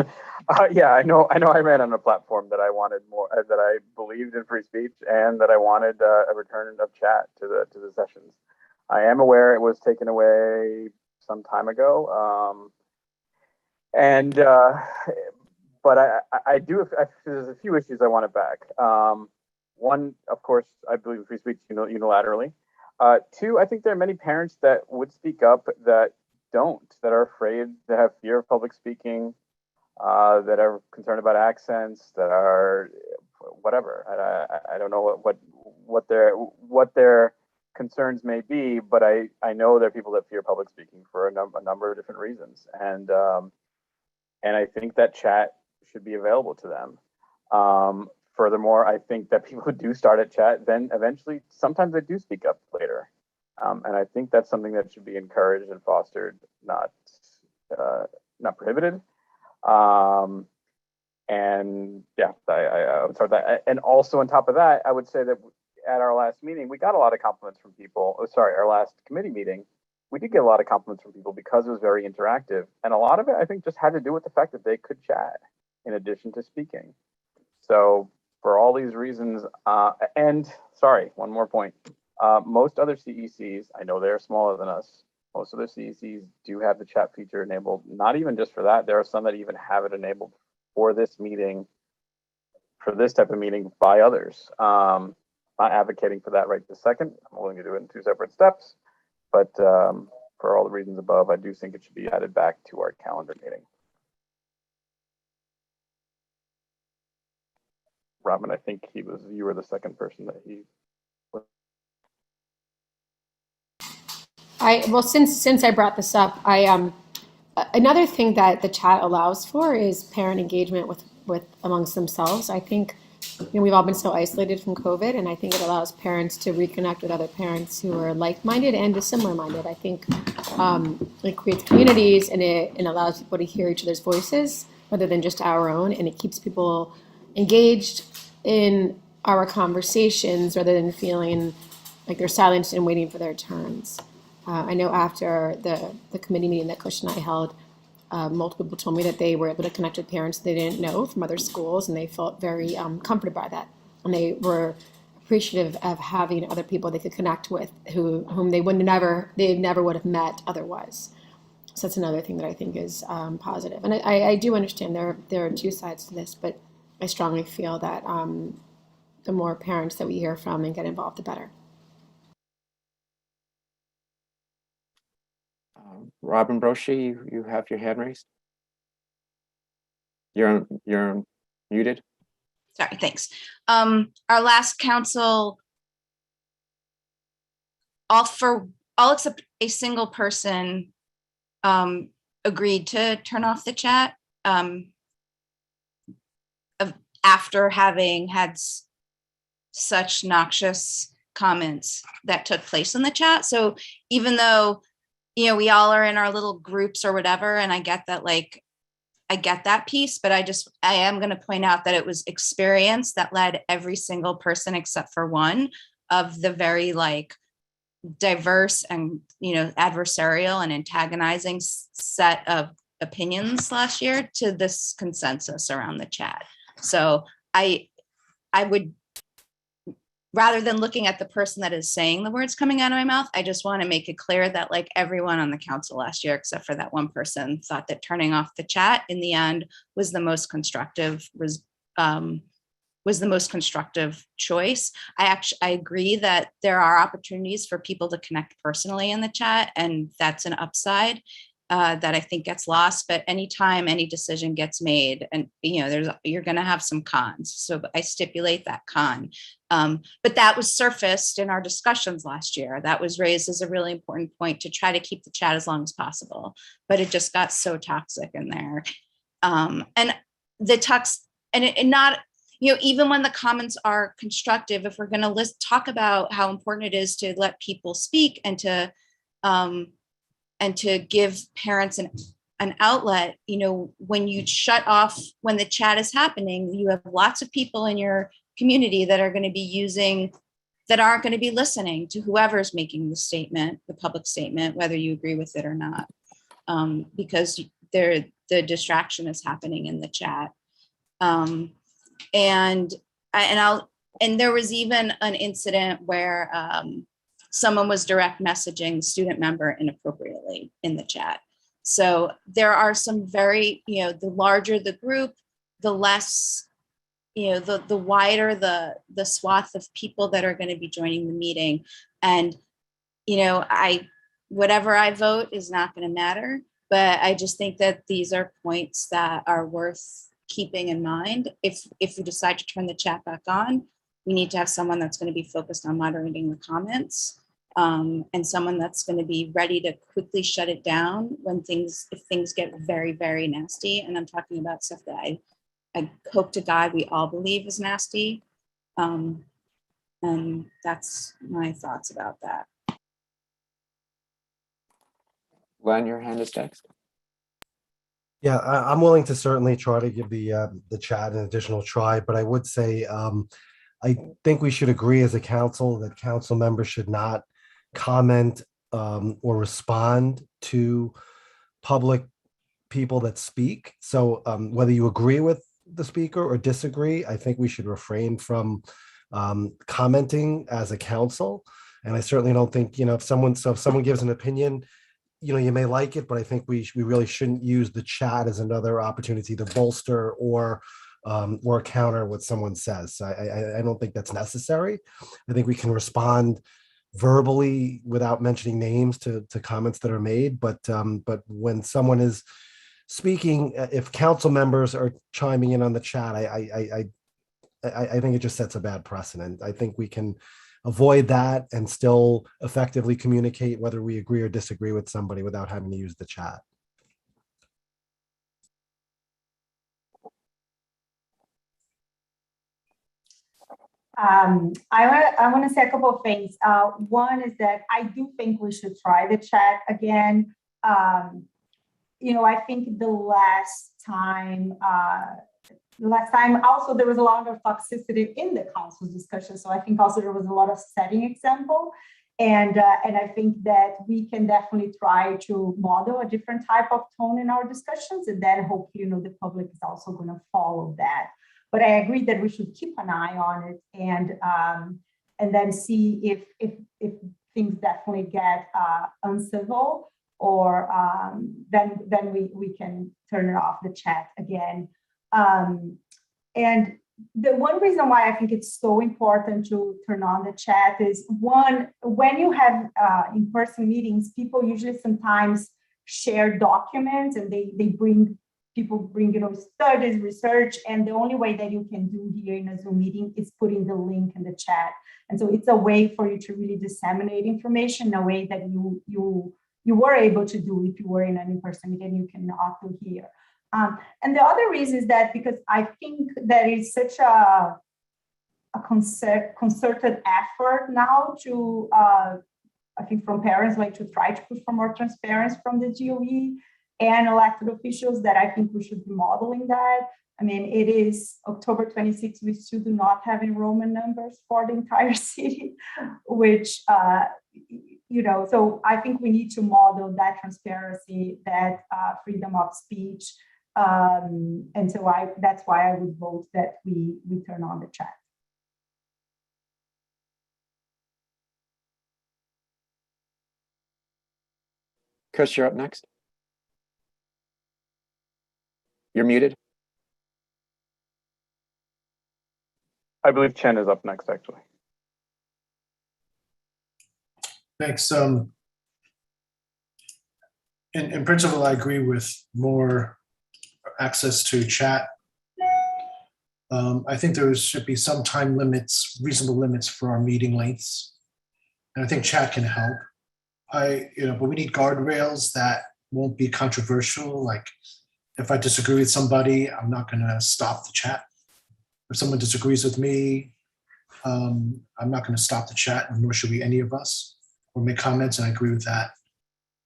Yeah, I know. I ran on a platform that I wanted more, that I believed in free speech, and that I wanted a return of chat to the sessions. I am aware it was taken away some time ago, but I do, there's a few issues I want to back. One, of course, I believe free speech unilaterally. Two, I think there are many parents that would speak up that don't, that are afraid, that have fear of public speaking, that are concerned about accents, that are whatever. I don't know what their concerns may be, but I know there are people that fear public speaking for a number of different reasons, and I think that chat should be available to them. Furthermore, I think that people who do start at chat, then eventually, sometimes they do speak up later, and I think that's something that should be encouraged and fostered, not prohibited. And yeah, I would start that. And also on top of that, I would say that at our last meeting, we got a lot of compliments from people. Oh, sorry, our last committee meeting, we did get a lot of compliments from people because it was very interactive. And a lot of it, I think, just had to do with the fact that they could chat in addition to speaking. So for all these reasons, and sorry, one more point. Most other CECs, I know they're smaller than us, most other CECs do have the chat feature enabled. Not even just for that, there are some that even have it enabled for this meeting, for this type of meeting by others. Not advocating for that right this second. I'm willing to do it in 2 separate steps, but for all the reasons above, I do think it should be added back to our calendar meeting. Robin, I think you were the second person that he. Well, since I brought this up, another thing that the chat allows for is parent engagement with amongst themselves. I think we've all been so isolated from COVID, and I think it allows parents to reconnect with other parents who are like-minded and dissimilar-minded. I think it creates communities, and it allows people to hear each other's voices rather than just our own, and it keeps people engaged in our conversations rather than feeling like they're silenced and waiting for their turns. I know after the committee meeting that Kush and I held, multiple people told me that they were able to connect with parents they didn't know from other schools, and they felt very comforted by that. And they were appreciative of having other people they could connect with whom they never would have met otherwise. So that's another thing that I think is positive. And I do understand there are two sides to this, but I strongly feel that the more parents that we hear from and get involved, the better. Robin Broshi, you have your hand raised. You're muted. Sorry, thanks. Our last council, all except a single person agreed to turn off the chat after having had such noxious comments that took place in the chat. So even though, we all are in our little groups or whatever, and I get that, I get that piece, but I am going to point out that it was experience that led every single person except for one of the very diverse and, adversarial and antagonizing set of opinions last year to this consensus around the chat. So I would, rather than looking at the person that is saying the words coming out of my mouth, I just want to make it clear that everyone on the council last year, except for that one person, thought that turning off the chat in the end was the most constructive choice. I agree that there are opportunities for people to connect personally in the chat, and that's an upside that I think gets lost. But anytime any decision gets made, and you're going to have some cons. So I stipulate that con. But that was surfaced in our discussions last year. That was raised as a really important point to try to keep the chat as long as possible. But it just got so toxic in there. And not, even when the comments are constructive, if we're going to talk about how important it is to let people speak and to give parents an outlet, when you shut off, when the chat is happening, you have lots of people in your community that are going to be that aren't going to be listening to whoever's making the statement, the public statement, whether you agree with it or not, because the distraction is happening in the chat. And there was even an incident where someone was direct messaging student member inappropriately in the chat. So there are some very, the larger the group, the less, the wider the swath of people that are going to be joining the meeting. And, whatever I vote is not going to matter, but I just think that these are points that are worth keeping in mind. If we decide to turn the chat back on, we need to have someone that's going to be focused on moderating the comments, and someone that's going to be ready to quickly shut it down if things get very, very nasty. And I'm talking about stuff that I hope to God we all believe is nasty. And that's my thoughts about that. Glenn, your hand is next. Yeah, I'm willing to certainly try to give the chat an additional try, but I would say I think we should agree as a council that council members should not comment or respond to public people that speak. So whether you agree with the speaker or disagree, I think we should refrain from commenting as a council. And I certainly don't think, if someone gives an opinion, you may like it, but I think we really shouldn't use the chat as another opportunity to bolster or counter what someone says. I don't think that's necessary. I think we can respond verbally without mentioning names to comments that are made. But when someone is speaking, if council members are chiming in on the chat, I think it just sets a bad precedent. I think we can avoid that and still effectively communicate whether we agree or disagree with somebody without having to use the chat. I want to say a couple of things. One is that I do think we should try the chat again. I think the last time also there was a lot of toxicity in the council discussion. So I think also there was a lot of setting example. And I think that we can definitely try to model a different type of tone in our discussions, and then hopefully, the public is also going to follow that. But I agree that we should keep an eye on it and then see if things definitely get uncivil, or then we can turn it off the chat again. And the one reason why I think it's so important to turn on the chat is, one, when you have in-person meetings, people usually sometimes share documents, and people bring studies, research, and the only way that you can do here in a Zoom meeting is putting the link in the chat. And so it's a way for you to really disseminate information in a way that you were able to do if you were in an in-person meeting. You cannot do here. And the other reason is that because I think there is such a concerted effort now to, I think from parents, to try to push for more transparency from the DOE and elected officials, that I think we should be modeling that. I mean, it is October 26th, we still do not have enrollment numbers for the entire city, which, so I think we need to model that transparency, that freedom of speech. And so that's why I would vote that we turn on the chat. Chris, you're up next. You're muted. I believe Chen is up next, actually. Thanks. In principle, I agree with more access to chat. I think there should be some time limits, reasonable limits for our meeting lengths. And I think chat can help. But we need guardrails that won't be controversial. Like if I disagree with somebody, I'm not going to stop the chat. If someone disagrees with me, I'm not going to stop the chat, nor should we, any of us, or make comments. And I agree with that.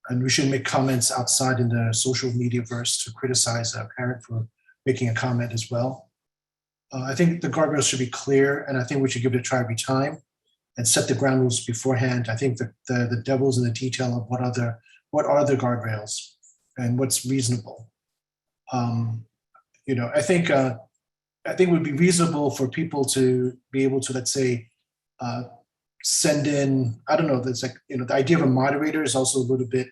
And we shouldn't make comments outside in the social media verse to criticize a parent for making a comment as well. I think the guardrails should be clear, and I think we should give it a try every time and set the ground rules beforehand. I think the devil's in the detail of what are the guardrails and what's reasonable. I think it would be reasonable for people to be able to, let's say, send in, I don't know, there's the idea of a moderator is also a little bit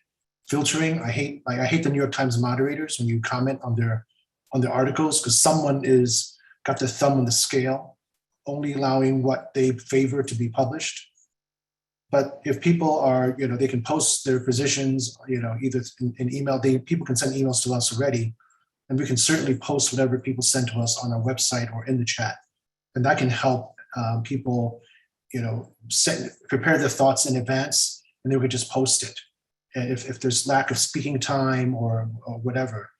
filtering. I hate the New York Times moderators when you comment on their on the articles, because someone is got their thumb on the scale, only allowing what they favor to be published. But if people are, they can post their positions, either in email, people can send emails to us already, and we can certainly post whatever people send to us on our website or in the chat. And that can help people, prepare their thoughts in advance, and they would just post it. And if there's lack of speaking time or whatever,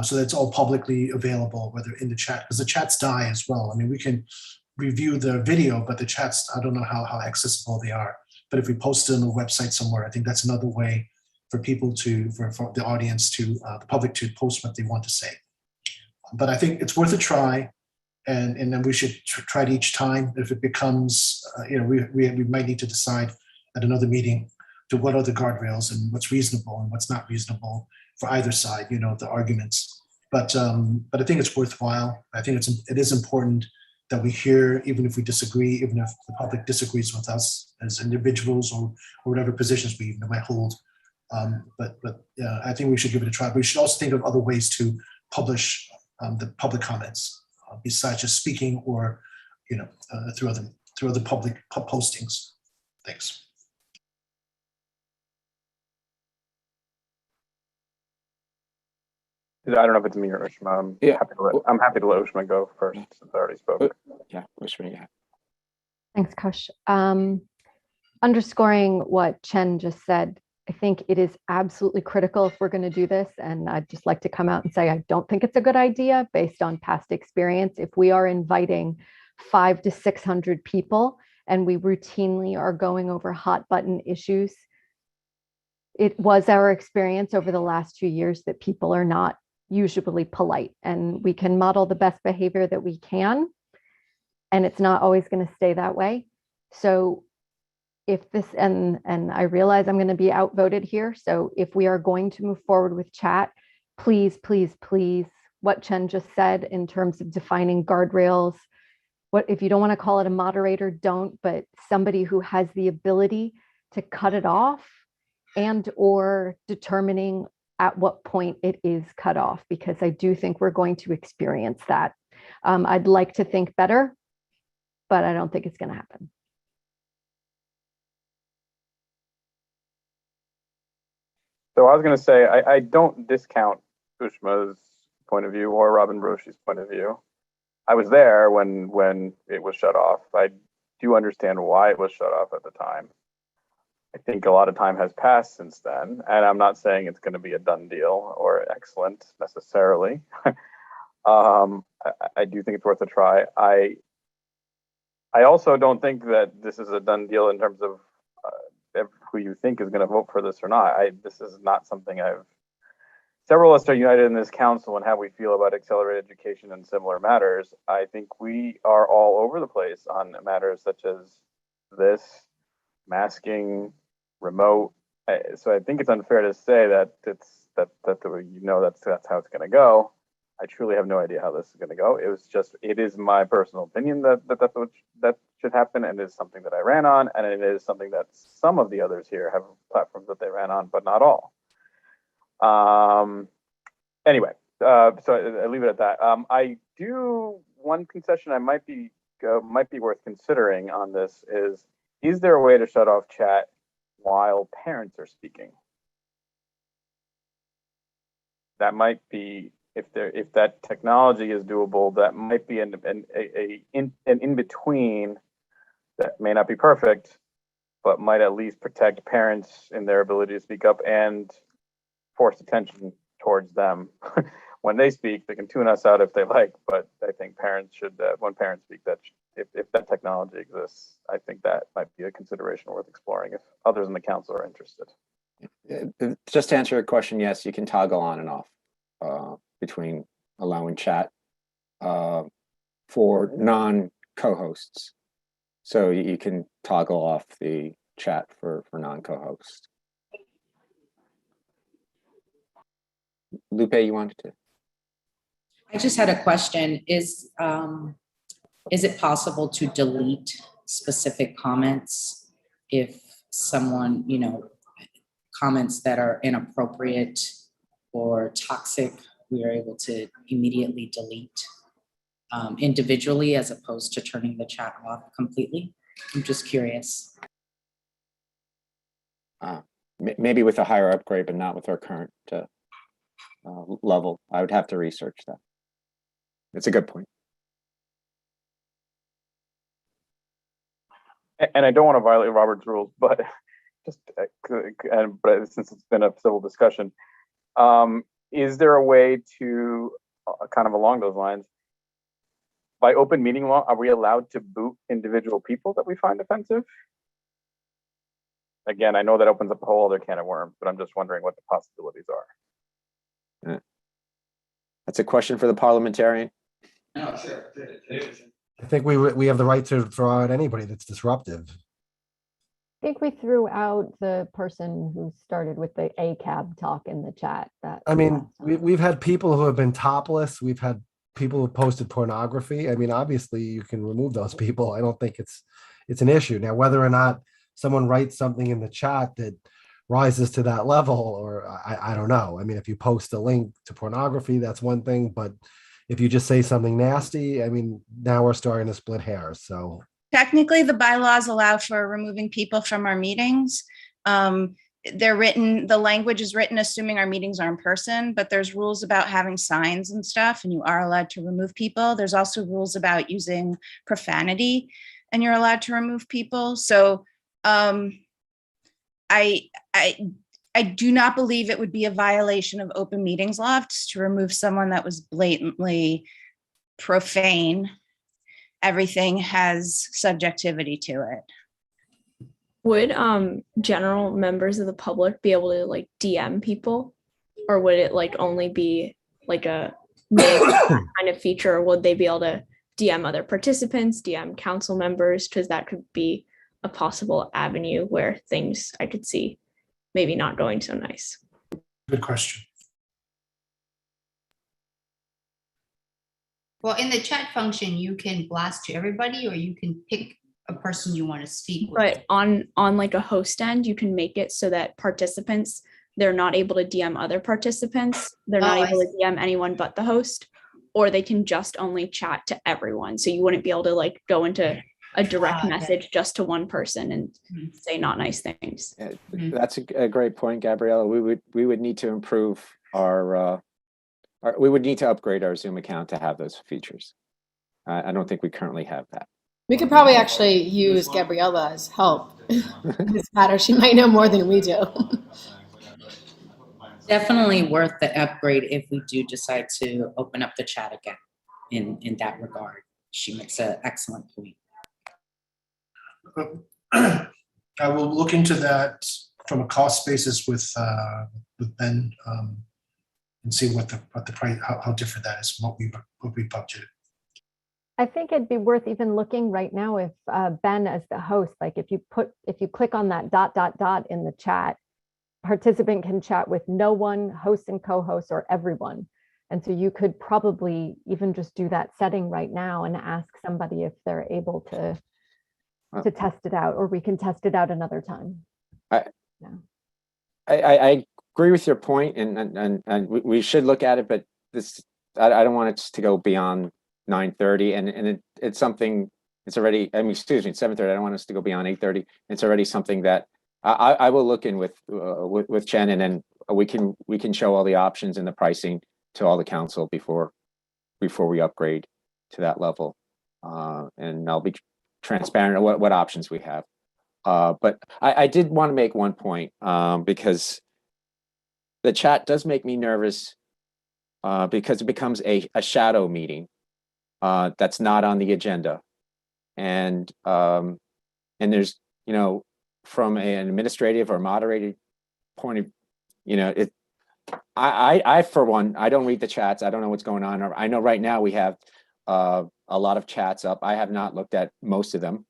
so that's all publicly available, whether in the chat, because the chats die as well. I mean, we can review the video, but the chats, I don't know how accessible they are. But if we post it on the website somewhere, I think that's another way for people for the audience the public to post what they want to say. But I think it's worth a try. And then we should try it each time. If it becomes, we might need to decide at another meeting to what are the guardrails and what's reasonable and what's not reasonable for either side, the arguments. But I think it's worthwhile. I think it is important that we hear, even if we disagree, even if the public disagrees with us as individuals or whatever positions we might hold. But I think we should give it a try. We should also think of other ways to publish the public comments besides just speaking or, through other public postings. Thanks. I don't know if it's me or Ushma. I'm happy to let Ushma go first since I already spoke. Yeah, Ushma, yeah. Thanks, Kush. Underscoring what Chen just said, I think it is absolutely critical if we're going to do this. And I'd just like to come out and say, I don't think it's a good idea based on past experience. If we are inviting 500 to 600 people and we routinely are going over hot button issues, it was our experience over the last few years that people are not usually polite, and we can model the best behavior that we can, and it's not always going to stay that way. So if this, and I realize I'm going to be outvoted here, so if we are going to move forward with chat, please, please, please, what Chen just said in terms of defining guardrails, what if you don't want to call it a moderator, don't, but somebody who has the ability to cut it off and or determining at what point it is cut off, because I do think we're going to experience that. I'd like to think better, but I don't think it's going to happen. So I was going to say, I don't discount Ushma's point of view or Robin Broshi's point of view. I was there when it was shut off. I do understand why it was shut off at the time. I think a lot of time has passed since then, and I'm not saying it's going to be a done deal or excellent necessarily. I do think it's worth a try. I also don't think that this is a done deal in terms of who you think is going to vote for this or not. This is not something several of us are united in this council and how we feel about accelerated education and similar matters. I think we are all over the place on matters such as this, masking, remote. So I think it's unfair to say that that's how it's going to go. I truly have no idea how this is going to go. It is my personal opinion that should happen, and is something that I ran on, and it is something that some of the others here have platforms that they ran on, but not all. Anyway, so I leave it at that. One concession I might be worth considering on this is there a way to shut off chat while parents are speaking? That might be, if that technology is doable, that might be an in between that may not be perfect, but might at least protect parents in their ability to speak up and force attention towards them. When they speak, they can tune us out if they like, but I think parents should, when parents speak, if that technology exists, I think that might be a consideration worth exploring if others in the council are interested. Just to answer your question, yes, you can toggle on and off between allowing chat for non-co-hosts. So you can toggle off the chat for non-co-hosts. Lupe, you wanted to? I just had a question. Is it possible to delete specific comments if someone, comments that are inappropriate or toxic we are able to immediately delete individually as opposed to turning the chat off completely. I'm just curious. Maybe with a higher upgrade, but not with our current level. I would have to research that. It's a good point. And I don't want to violate Robert's rules, but just but since it's been a civil discussion, is there a way to kind of along those lines, by open meeting law, are we allowed to boot individual people that we find offensive? Again, I know that opens up a whole other can of worms, but I'm just wondering what the possibilities are. That's a question for the parliamentarian. No, sure. I think we have the right to throw out anybody that's disruptive. I think we threw out the person who started with the ACAB talk in the chat. I mean, we've had people who have been topless. We've had people who posted pornography. I mean, obviously you can remove those people. I don't think it's an issue. Now, whether or not someone writes something in the chat that rises to that level, or I don't know. I mean, if you post a link to pornography, that's one thing, but if you just say something nasty, I mean, now we're starting to split hairs. So Technically, the bylaws allow for removing people from our meetings. They're written, the language is written assuming our meetings are in person, but there's rules about having signs and stuff, and you are allowed to remove people. There's also rules about using profanity, and you're allowed to remove people. So I do not believe it would be a violation of open meetings law to remove someone that was blatantly profane. Everything has subjectivity to it. Would general members of the public be able to like DM people, or would it like only be like a kind of feature, or would they be able to DM other participants, DM council members? Because that could be a possible avenue where things I could see maybe not going so nice. Good question. Well, in the chat function, you can blast to everybody, or you can pick a person you want to speak with. But on like a host end, you can make it so that participants, they're not able to DM other participants. They're not able to DM anyone but the host, or they can just only chat to everyone. So you wouldn't be able to like go into a direct message just to one person and say not nice things. That's a great point, Gabriella. We would need to improve we would need to upgrade our Zoom account to have those features. I don't think we currently have that. We could probably actually use Gabriella as help in this matter. She might know more than we do. Definitely worth the upgrade if we do decide to open up the chat again in that regard. She makes an excellent point. I will look into that from a cost basis with Ben and see what the price, how different that is from what we budgeted. I think it'd be worth even looking right now if Ben as the host, like if you click on that ... in the chat, participant can chat with no one, host and co-host, or everyone. And so you could probably even just do that setting right now and ask somebody if they're able to test it out, or we can test it out another time. I agree with your point, and we should look at it, but I don't want it to go beyond 9:30, and it's something. It's already. I mean, excuse me, 7:30. I don't want us to go beyond 8:30. It's already something that I will look in with Jen, and then we can show all the options and the pricing to all the council before we upgrade to that level, and I'll be transparent on what options we have. But I did want to make one point because the chat does make me nervous because it becomes a shadow meeting that's not on the agenda, and there's from an administrative or moderated point of I for one, I don't read the chats. I don't know what's going on. I know right now we have a lot of chats up. I have not looked at most of them,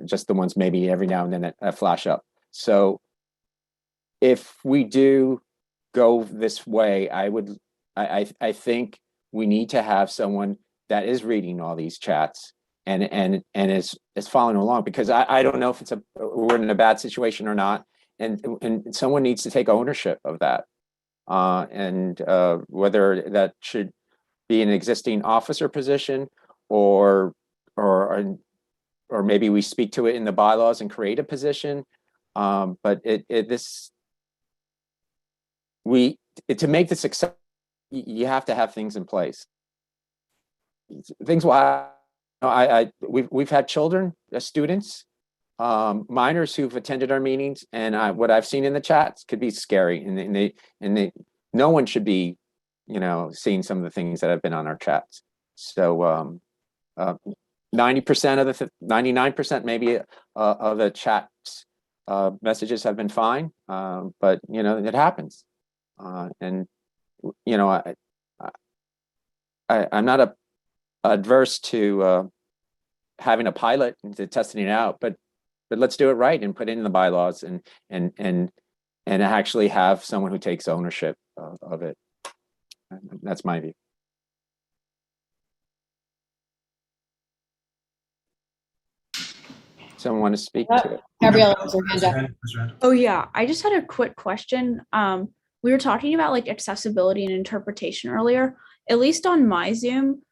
just the ones maybe every now and then that flash up. So if we do go this way, I think we need to have someone that is reading all these chats and is following along, because I don't know if we're in a bad situation or not, and someone needs to take ownership of that. and whether that should be an existing officer position or maybe we speak to it in the bylaws and create a position. But to make the success, you have to have things in place. Things will we've had children, students, minors who've attended our meetings, and what I've seen in the chats could be scary, and no one should be, seeing some of the things that have been on our chats. So 90% of the 99% maybe of the chats messages have been fine, but it happens, and I'm not adverse to having a pilot and to testing it out, but let's do it right and put it in the bylaws and actually have someone who takes ownership of it. That's my view. Someone want to speak to it? Gabriella has her hand up. Oh yeah, I just had a quick question. We were talking about like accessibility and interpretation earlier. At least on my Zoom,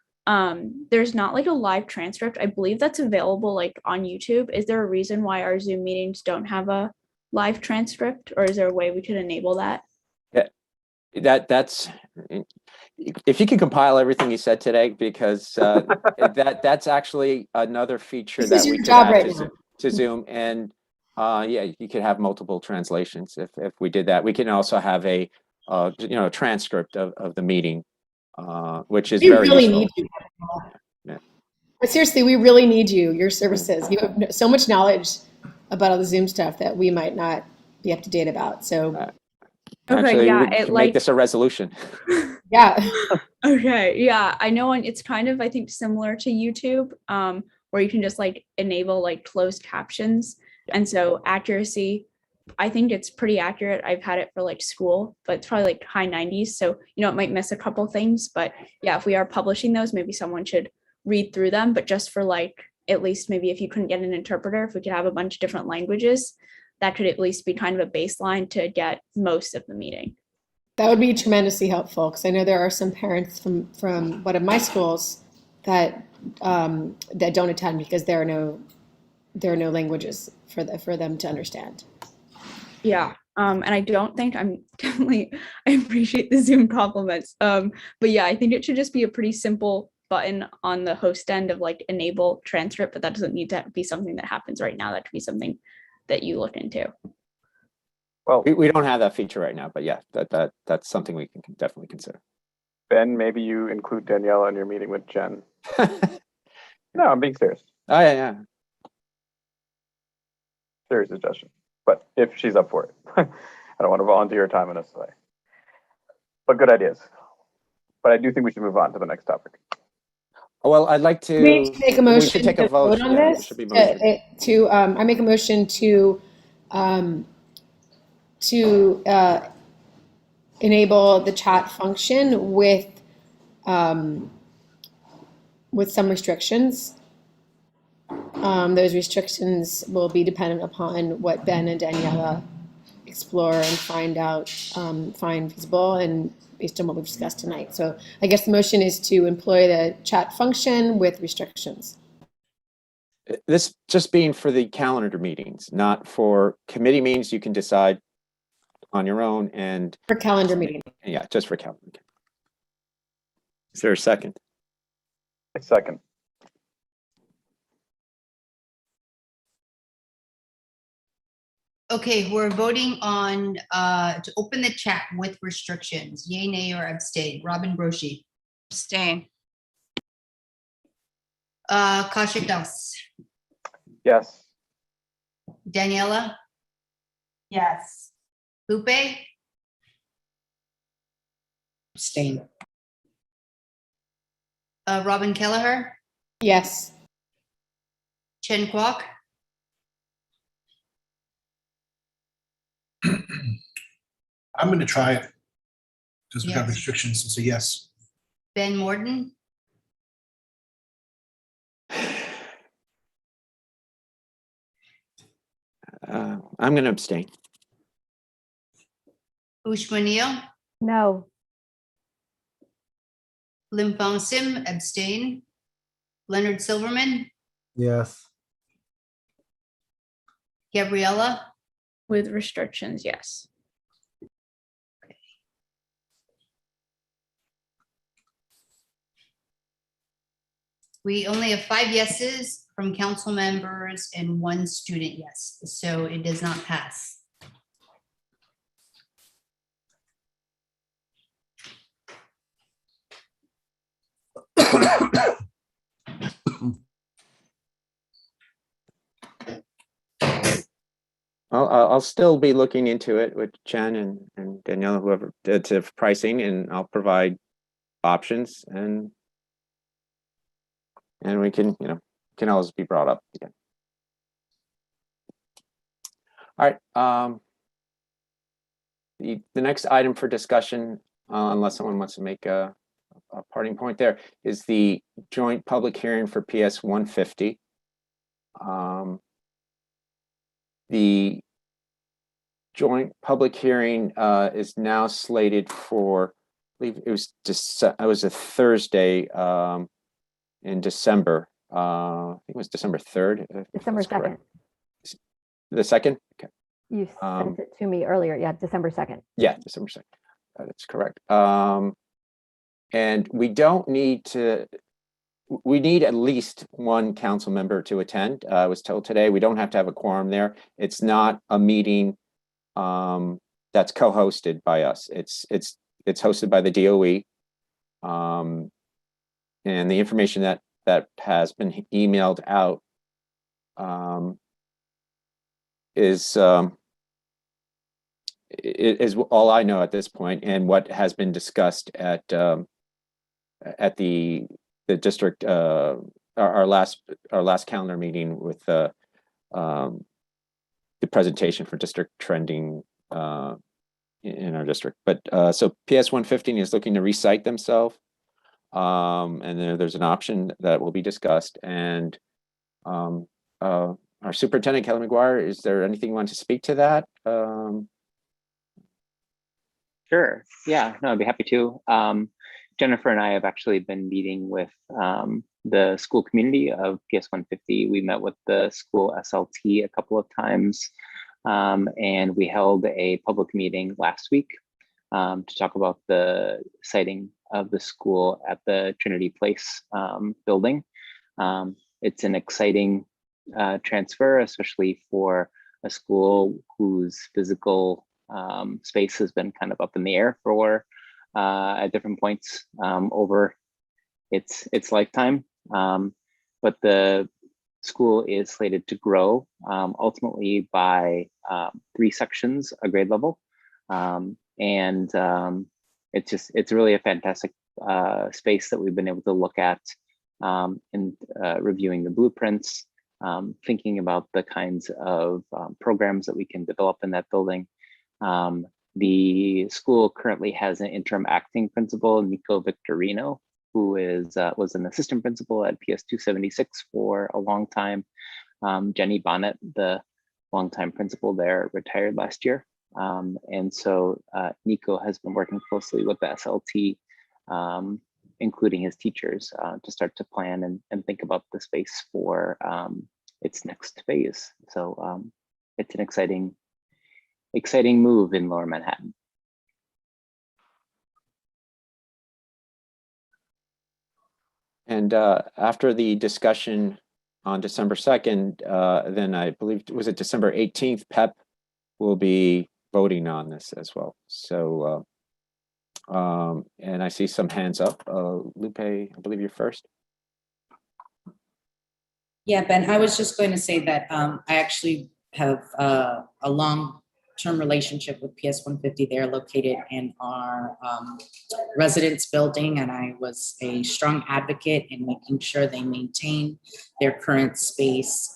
there's not like a live transcript. I believe that's available like on YouTube. Is there a reason why our Zoom meetings don't have a live transcript, or is there a way we could enable that? Yeah, that's if you can compile everything you said today, because that's actually another feature that we could add to Zoom, and yeah, you could have multiple translations if we did that. We can also have a transcript of the meeting, which is very really useful. Need you. Yeah. But seriously, we really need your services. You have so much knowledge about all the Zoom stuff that we might not be up to date about. So actually, yeah, we can make this a resolution. Yeah. Okay, yeah, I know, and it's kind of, I think, similar to YouTube, where you can just like enable like closed captions. Yeah. And so accuracy, I think it's pretty accurate. I've had it for like school, but it's probably like high 90s. So, it might miss a couple things, but yeah, if we are publishing those, maybe someone should read through them, but just for like, at least maybe if you couldn't get an interpreter, if we could have a bunch of different languages, that could at least be kind of a baseline to get most of the meeting. That would be tremendously helpful, because I know there are some parents from one of my schools that that don't attend because there are no languages for them to understand. Yeah, and I don't think I appreciate the Zoom compliments. But yeah, I think it should just be a pretty simple button on the host end of like enable transcript, but that doesn't need to be something that happens right now. That could be something that you look into. Well, we don't have that feature right now, but yeah, that's something we can definitely consider. Ben, maybe you include Daniela in your meeting with Jen. No, I'm being serious. Oh yeah. Serious suggestion, but if she's up for it, I don't want to volunteer her time in this way. But good ideas. But I do think we should move on to the next topic. Well, I'd like to. We should take a motion. We should take a vote on this. I make a motion to enable the chat function with some restrictions. Those restrictions will be dependent upon what Ben and Daniela explore and find feasible, and based on what we've discussed tonight. So I guess the motion is to employ the chat function with restrictions. This just being for the calendar meetings, not for committee meetings. You can decide on your own, and for calendar meeting. Yeah, just for calendar. Is there a second? A second. Okay, we're voting on to open the chat with restrictions. Yay, nay, or abstain. Robin Broshi. Abstain. Kaushik Das. Yes. Daniela. Yes. Lupe. Abstain. Robin Kelleher. Yes. Chen Kwok. I'm going to try it because we have Yes. restrictions, and say yes. Ben Morden. I'm going to abstain. Ushma Neal. No. Lim Fong Sim, abstain. Leonard Silverman, Yes. Gabriella, With restrictions, yes. we only have 5 yeses from council members and 1 student yes, so it does not pass. I'll still be looking into it with Chen and Daniela, whoever, to pricing, and I'll provide options, and we can, can always be brought up again. All right. The next item for discussion, unless someone wants to make a parting point there, is the joint public hearing for PS 150. The joint public hearing is now slated for, I believe it was a Thursday in December. I think it was December 3rd. December 2nd. The 2nd? Okay. You sent it to me earlier. Yeah, December 2nd. Yeah, December 2nd. That's correct. And we don't need to, we need at least 1 council member to attend. I was told today we don't have to have a quorum there. It's not a meeting that's co-hosted by us. It's hosted by the DOE. And the information that has been emailed out is all I know at this point, and what has been discussed at the district, our last calendar meeting with the presentation for district trending in our district. But so PS 115 is looking to recite themselves, and there's an option that will be discussed. And our superintendent, Kelly McGuire, is there anything you want to speak to that? Sure. Yeah, no, I'd be happy to. Jennifer and I have actually been meeting with the school community of PS 150. We met with the school SLT a couple of times, and we held a public meeting last week to talk about the siting of the school at the Trinity Place building. It's an exciting transfer, especially for a school whose physical space has been kind of up in the air for at different points over its lifetime. But the school is slated to grow ultimately by 3 sections a grade level. And it's really a fantastic space that we've been able to look at in reviewing the blueprints, thinking about the kinds of programs that we can develop in that building. The school currently has an interim acting principal, Nico Victorino, who was an assistant principal at PS 276 for a long time. Jenny Bonnet, the longtime principal there, retired last year. And so Nico has been working closely with the SLT, including his teachers, to start to plan and think about the space for its next phase. So it's an exciting move in Lower Manhattan. And after the discussion on December 2nd, then I believe, was it December 18th, PEP will be voting on this as well. So, and I see some hands up. Lupe, I believe you're first. Yeah, Ben, I was just going to say that I actually have a long-term relationship with PS 150. They're located in our residence building, and I was a strong advocate in making sure they maintain their current space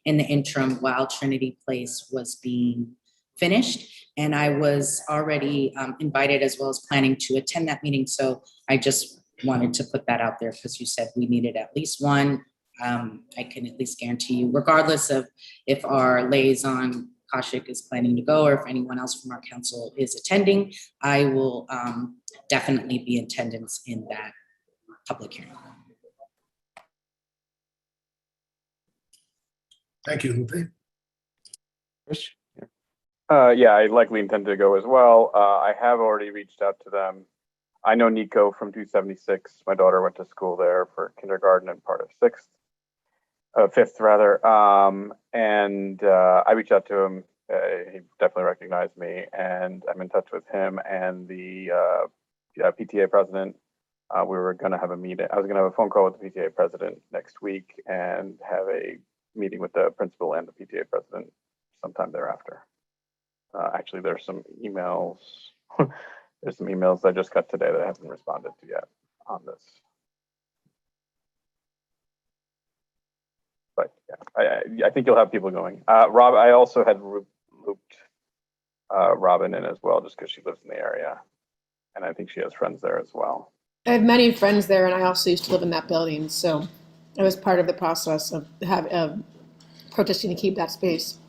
in the interim while Trinity Place was being finished. And I was already invited, as well as planning to attend that meeting. So I just wanted to put that out there because you said we needed at least 1. I can at least guarantee you, regardless of if our liaison Kaushik is planning to go, or if anyone else from our council is attending, I will definitely be in attendance in that public hearing. Thank you, Lupe. Rich? Yeah, I likely intend to go as well. I have already reached out to them. I know Nico from 276. My daughter went to school there for kindergarten and part of fifth rather. I reached out to him. He definitely recognized me, and I'm in touch with him and the PTA president. We were going to have a meeting. I was going to have a phone call with the PTA president next week and have a meeting with the principal and the PTA president sometime thereafter. Actually, there's some emails. There's some emails I just got today that I haven't responded to yet on this. But yeah, I think you'll have people going. Rob, I also had looped Robin in as well, just because she lives in the area, and I think she has friends there as well. I have many friends there, and I also used to live in that building, so I was part of the process of protesting to keep that space.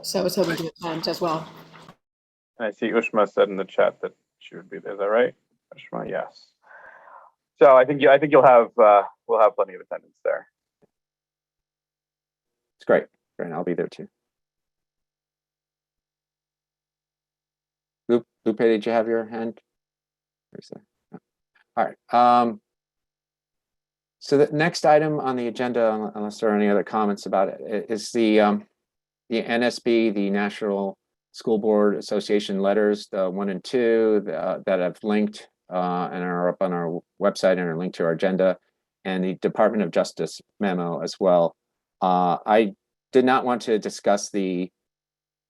So I was hoping to attend as well. And I see Ushma said in the chat that she would be there. Is that right, Ushma? Yes. So I think you'll have we'll have plenty of attendance there. It's great. Great. I'll be there too. Lupe, did you have your hand? All right. So the next item on the agenda, unless there are any other comments about it, is the NSB, the National School Board Association letters, the 1 and 2 that have linked and are up on our website and are linked to our agenda, and the Department of Justice memo as well. I did not want to discuss the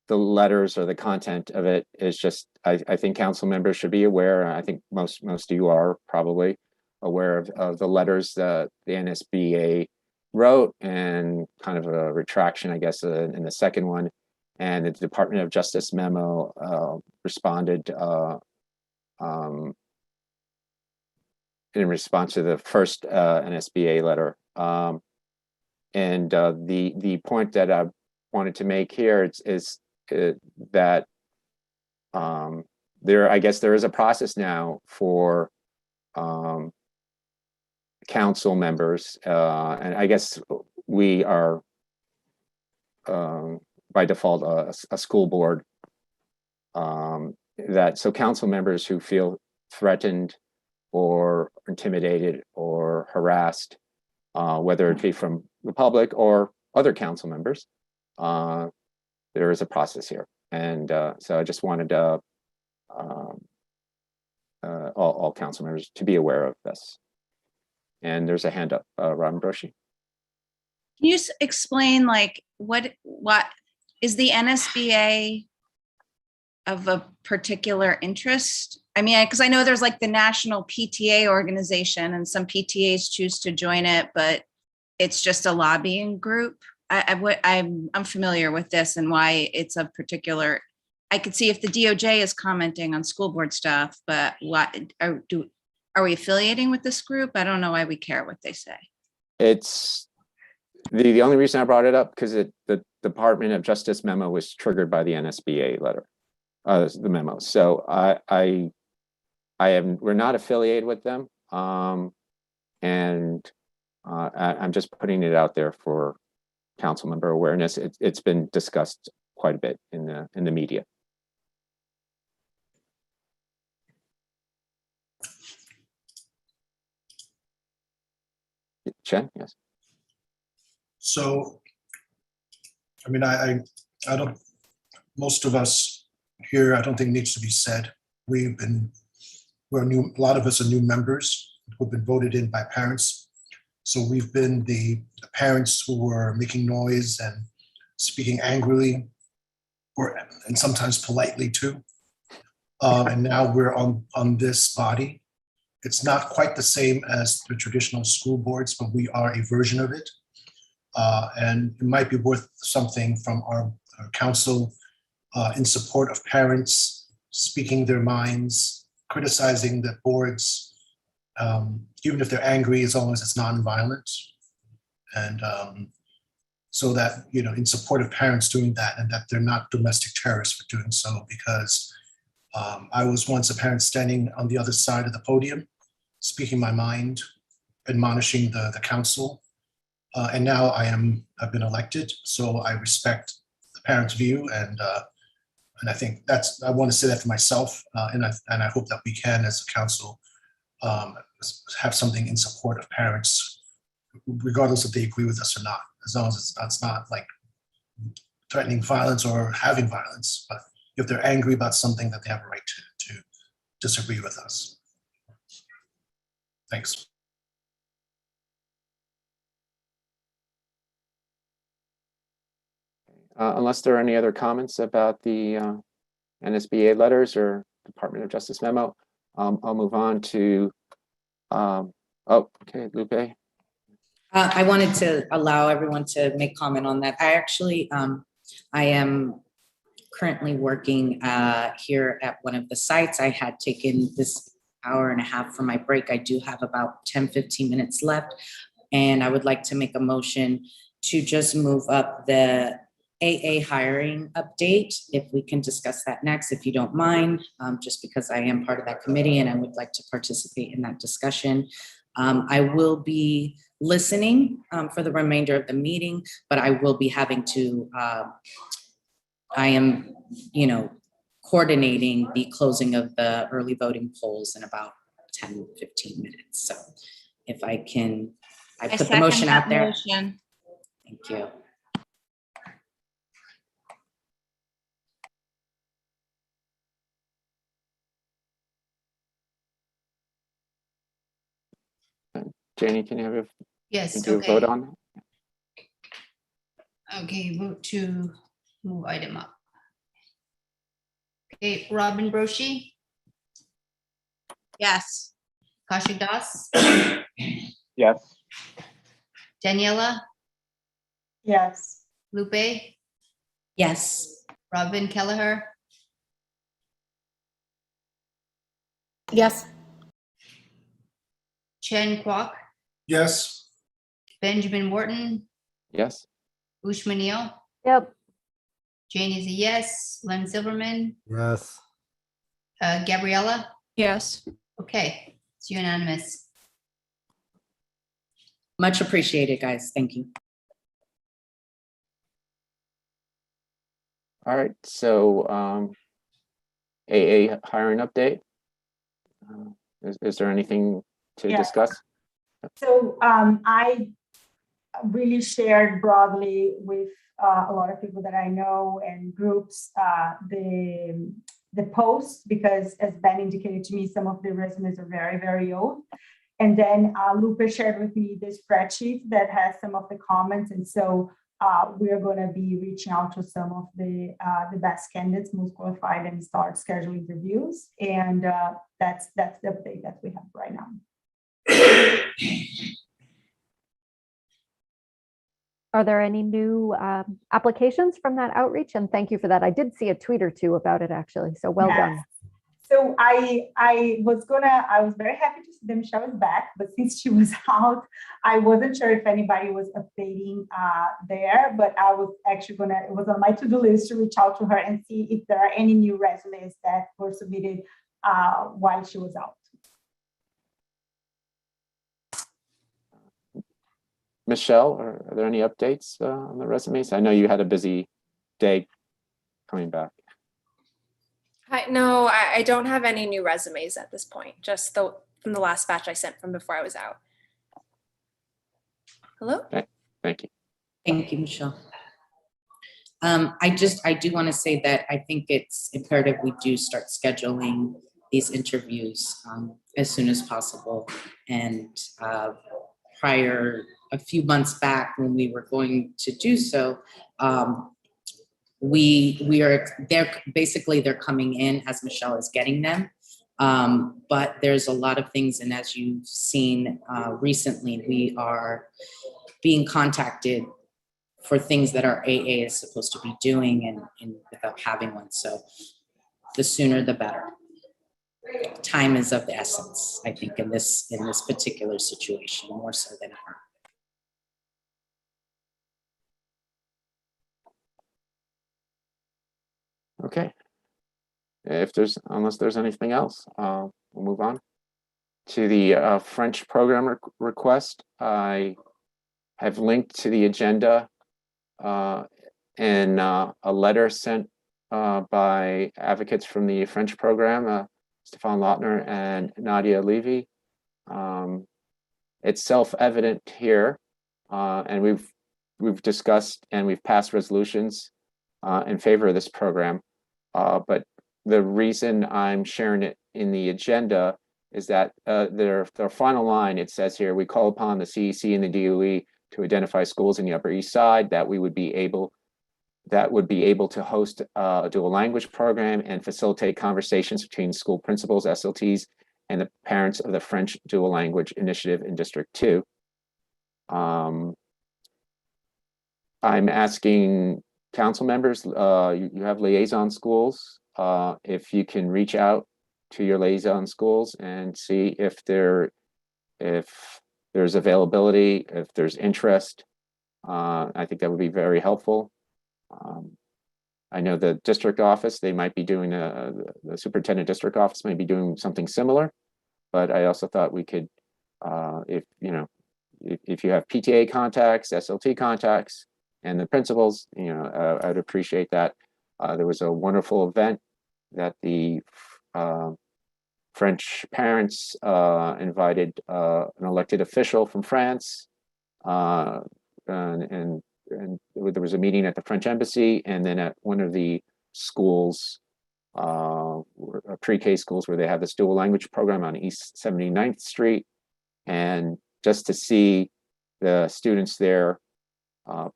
letters or the content of it. It's just I think council members should be aware. I think most of you are probably aware of the letters that the NSBA wrote, and kind of a retraction, I guess, in the second one. And the Department of Justice memo responded in response to the first NSBA letter. And the point that I wanted to make here is that I guess there is a process now for council members, and I guess we are by default a school board, so council members who feel threatened or intimidated or harassed, whether it be from the public or other council members, there is a process here. And so I just wanted all council members to be aware of this. And there's a hand up, Robin Broshi. Can you explain, like, what is the NSBA of a particular interest? I mean, because I know there's like the National PTA organization, and some PTAs choose to join it, but it's just a lobbying group. I'm familiar with this and why it's a particular. I could see if the DOJ is commenting on school board stuff, but what are we affiliating with this group? I don't know why we care what they say. It's the only reason I brought it up because the Department of Justice memo was triggered by the NSBA letter, the memo. So we're not affiliated with them, and I'm just putting it out there for council member awareness. It's been discussed quite a bit in the media. Chen, yes. So, I mean, I don't, most of us here, I don't think needs to be said. A lot of us are new members who've been voted in by parents. So we've been the parents who were making noise and speaking angrily, and sometimes politely too. And now we're on this body. It's not quite the same as the traditional school boards, but we are a version of it. And it might be worth something from our council in support of parents speaking their minds, criticizing the boards, even if they're angry, as long as it's nonviolent. And so that, in support of parents doing that, and that they're not domestic terrorists for doing so, because I was once a parent standing on the other side of the podium, speaking my mind, admonishing the council. And now I've been elected, so I respect the parents' view, and I think I want to say that for myself, and I hope that we can, as a council, have something in support of parents, regardless if they agree with us or not, as long as it's not like threatening violence or having violence. But if they're angry about something, that they have a right to disagree with us. Thanks. Unless there are any other comments about the NSBA letters or Department of Justice memo, I'll move on to, okay, Lupe. I wanted to allow everyone to make comment on that. I am currently working here at one of the sites. I had taken this hour and a half for my break. I do have about 10, 15 minutes left. And I would like to make a motion to just move up the AA hiring update, if we can discuss that next, if you don't mind, just because I am part of that committee and I would like to participate in that discussion. I will be listening for the remainder of the meeting, but I will be having to, I am, coordinating the closing of the early voting polls in about 10, 15 minutes. So if I can, I put the motion out there. Motion. Thank you. Janie, can you have a, Yes, do a okay. vote on that? Okay, vote to move item up. Okay, Robin Broshi, Yes. Kaushik Das, Yes. Daniela, Yes. Lupe, Yes. Robin Kelleher, Yes. Chen Kwok, Yes. Benjamin Morton, Yes. Ushma Neal, Yep. Janie's a yes, Len Silverman, Yes. Gabriella. Yes. Okay, it's unanimous. Much appreciated, guys. Thank you. All right, so AA hiring update. Is there anything to Yeah. discuss? So I really shared broadly with a lot of people that I know and groups the post, because as Ben indicated to me, some of the resumes are very, very old. And then Lupe shared with me this spreadsheet that has some of the comments. And so we're going to be reaching out to some of the best candidates, most qualified, and start scheduling interviews. And that's the update that we have right now. Are there any new applications from that outreach? And thank you for that. I did see a tweet or two about it, actually. So well done. So I was very happy to see that Michelle is back, but since she was out, I wasn't sure if anybody was updating there, but I was actually it was on my to-do list to reach out to her and see if there are any new resumes that were submitted while she was out. Michelle, are there any updates on the resumes? I know you had a busy day coming back. No, I don't have any new resumes at this point, just from the last batch I sent from before I was out. Hello? Okay. Thank you. Thank you, Michelle. I do want to say that I think it's imperative we do start scheduling these interviews as soon as possible. And a few months back when we were going to do so, they're coming in as Michelle is getting them. But there's a lot of things, and as you've seen recently, we are being contacted for things that our AA is supposed to be doing and without having one. So the sooner the better. Time is of the essence, I think, in this particular situation, more so than ever. Okay. Unless there's anything else, we'll move on to the French program request. I have linked to the agenda and a letter sent by advocates from the French program, Stefan Lautner and Nadia Levy. It's self-evident here, and we've discussed and we've passed resolutions in favor of this program. But the reason I'm sharing it in the agenda is that their final line, it says here, we call upon the CEC and the DOE to identify schools in the Upper East Side that would be able to host a dual language program and facilitate conversations between school principals, SLTs, and the parents of the French dual language initiative in District 2. I'm asking council members, you have liaison schools, if you can reach out to your liaison schools and see if there's availability, if there's interest. I think that would be very helpful. I know the district office, they might be doing the superintendent district office might be doing something similar, but I also thought we could, if you have PTA contacts, SLT contacts, and the principals, I'd appreciate that. There was a wonderful event that the French parents invited an elected official from France, and there was a meeting at the French embassy, and then at one of the schools, pre-K schools, where they have this dual language program on East 79th Street. And just to see the students there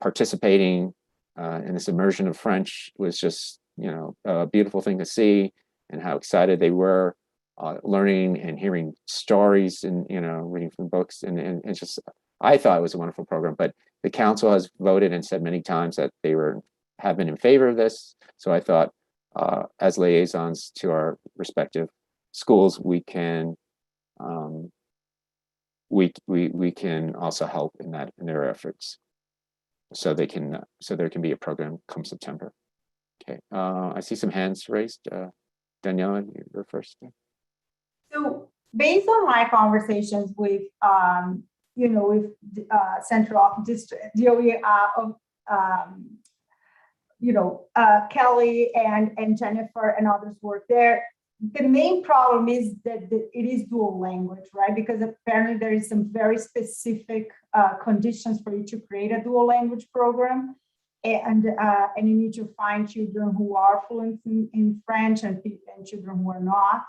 participating in this immersion of French was just, a beautiful thing to see, and how excited they were learning and hearing stories and, reading from books. And it's just, I thought it was a wonderful program, but the council has voted and said many times that they have been in favor of this. So I thought, as liaisons to our respective schools, we can we can also help in their efforts, so there can be a program come September. Okay, I see some hands raised. Daniela, you're first. So based on my conversations with central district DOE, Kelly and Jennifer and others work there. The main problem is that it is dual language, right? Because apparently there is some very specific conditions for you to create a dual language program, and you need to find children who are fluent in French and children who are not.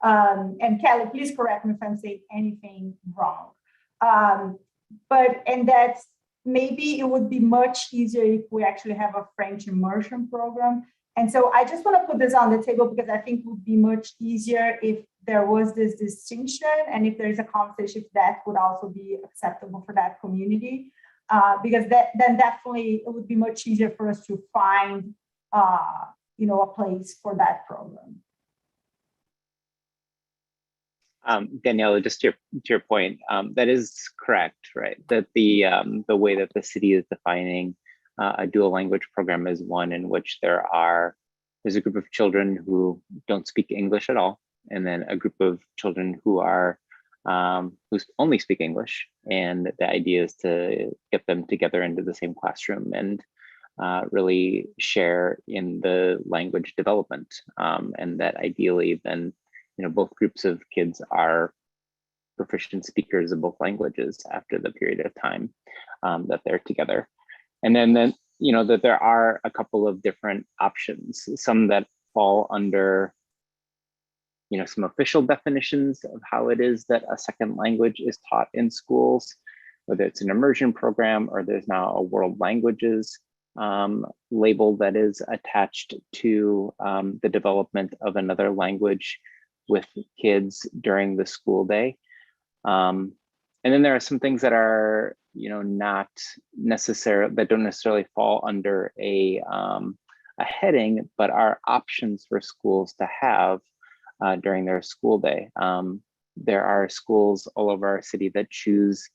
And Kelly, please correct me if I'm saying anything wrong. And that's, maybe it would be much easier if we actually have a French immersion program. And so I just want to put this on the table because I think it would be much easier if there was this distinction, and if there's a conversation, if that would also be acceptable for that community, because then definitely it would be much easier for us to find, a place for that program. Daniela, just to your point, that is correct, right? That the way that the city is defining a dual language program is one in which there's a group of children who don't speak English at all, and then a group of children who only speak English. And the idea is to get them together into the same classroom and really share in the language development, and that ideally then both groups of kids are proficient speakers of both languages after the period of time that they're together. And then that there are a couple of different options, some that fall under some official definitions of how it is that a second language is taught in schools, whether it's an immersion program or there's now a world languages label that is attached to the development of another language with kids during the school day. And then there are some things that are, not necessarily, that don't necessarily fall under a heading, but are options for schools to have during their school day. There are schools all over our city that choose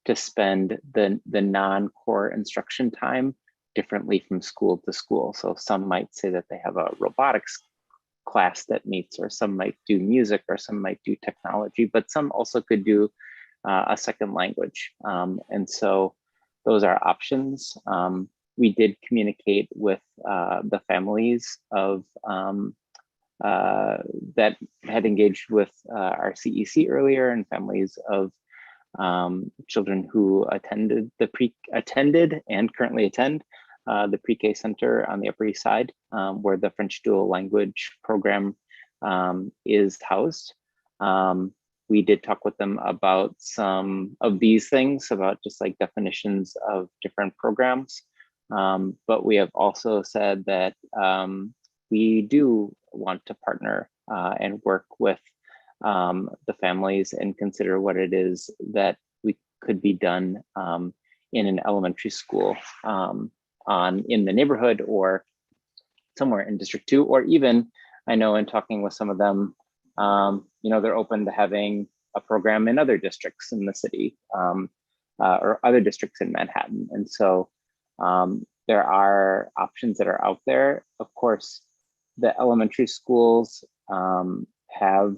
to spend the non-core instruction time differently from school to school. So some might say that they have a robotics class that meets, or some might do music, or some might do technology, but some also could do a second language. And so those are options. We did communicate with the families of that had engaged with our CEC earlier, and families of children who attended and currently attend the pre-K center on the Upper East Side, where the French dual language program is housed. We did talk with them about some of these things, about just like definitions of different programs. But we have also said that we do want to partner and work with the families and consider what it is that we could be done in an elementary school in the neighborhood, or somewhere in District 2, or even, I know in talking with some of them, they're open to having a program in other districts in the city, or other districts in Manhattan. And so there are options that are out there. Of course, the elementary schools have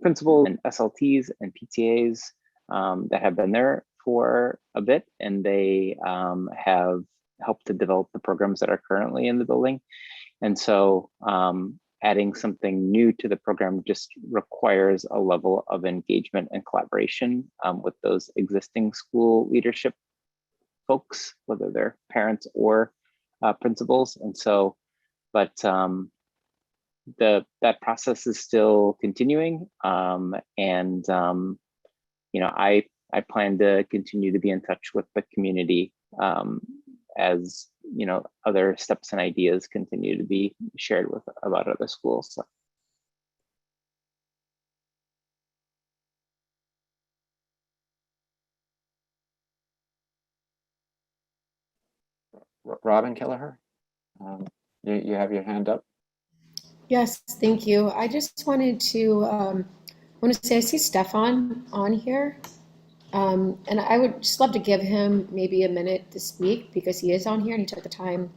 principals and SLTs and PTAs that have been there for a bit, and they have helped to develop the programs that are currently in the building. And so adding something new to the program just requires a level of engagement and collaboration with those existing school leadership folks, whether they're parents or principals. And so, but that process is still continuing. I plan to continue to be in touch with the community as other steps and ideas continue to be shared with about other schools. So. Robin Kelleher, you have your hand up. Yes, thank you. I just wanted to say I see Stefan on here. And I would just love to give him maybe a minute to speak, because he is on here and he took the time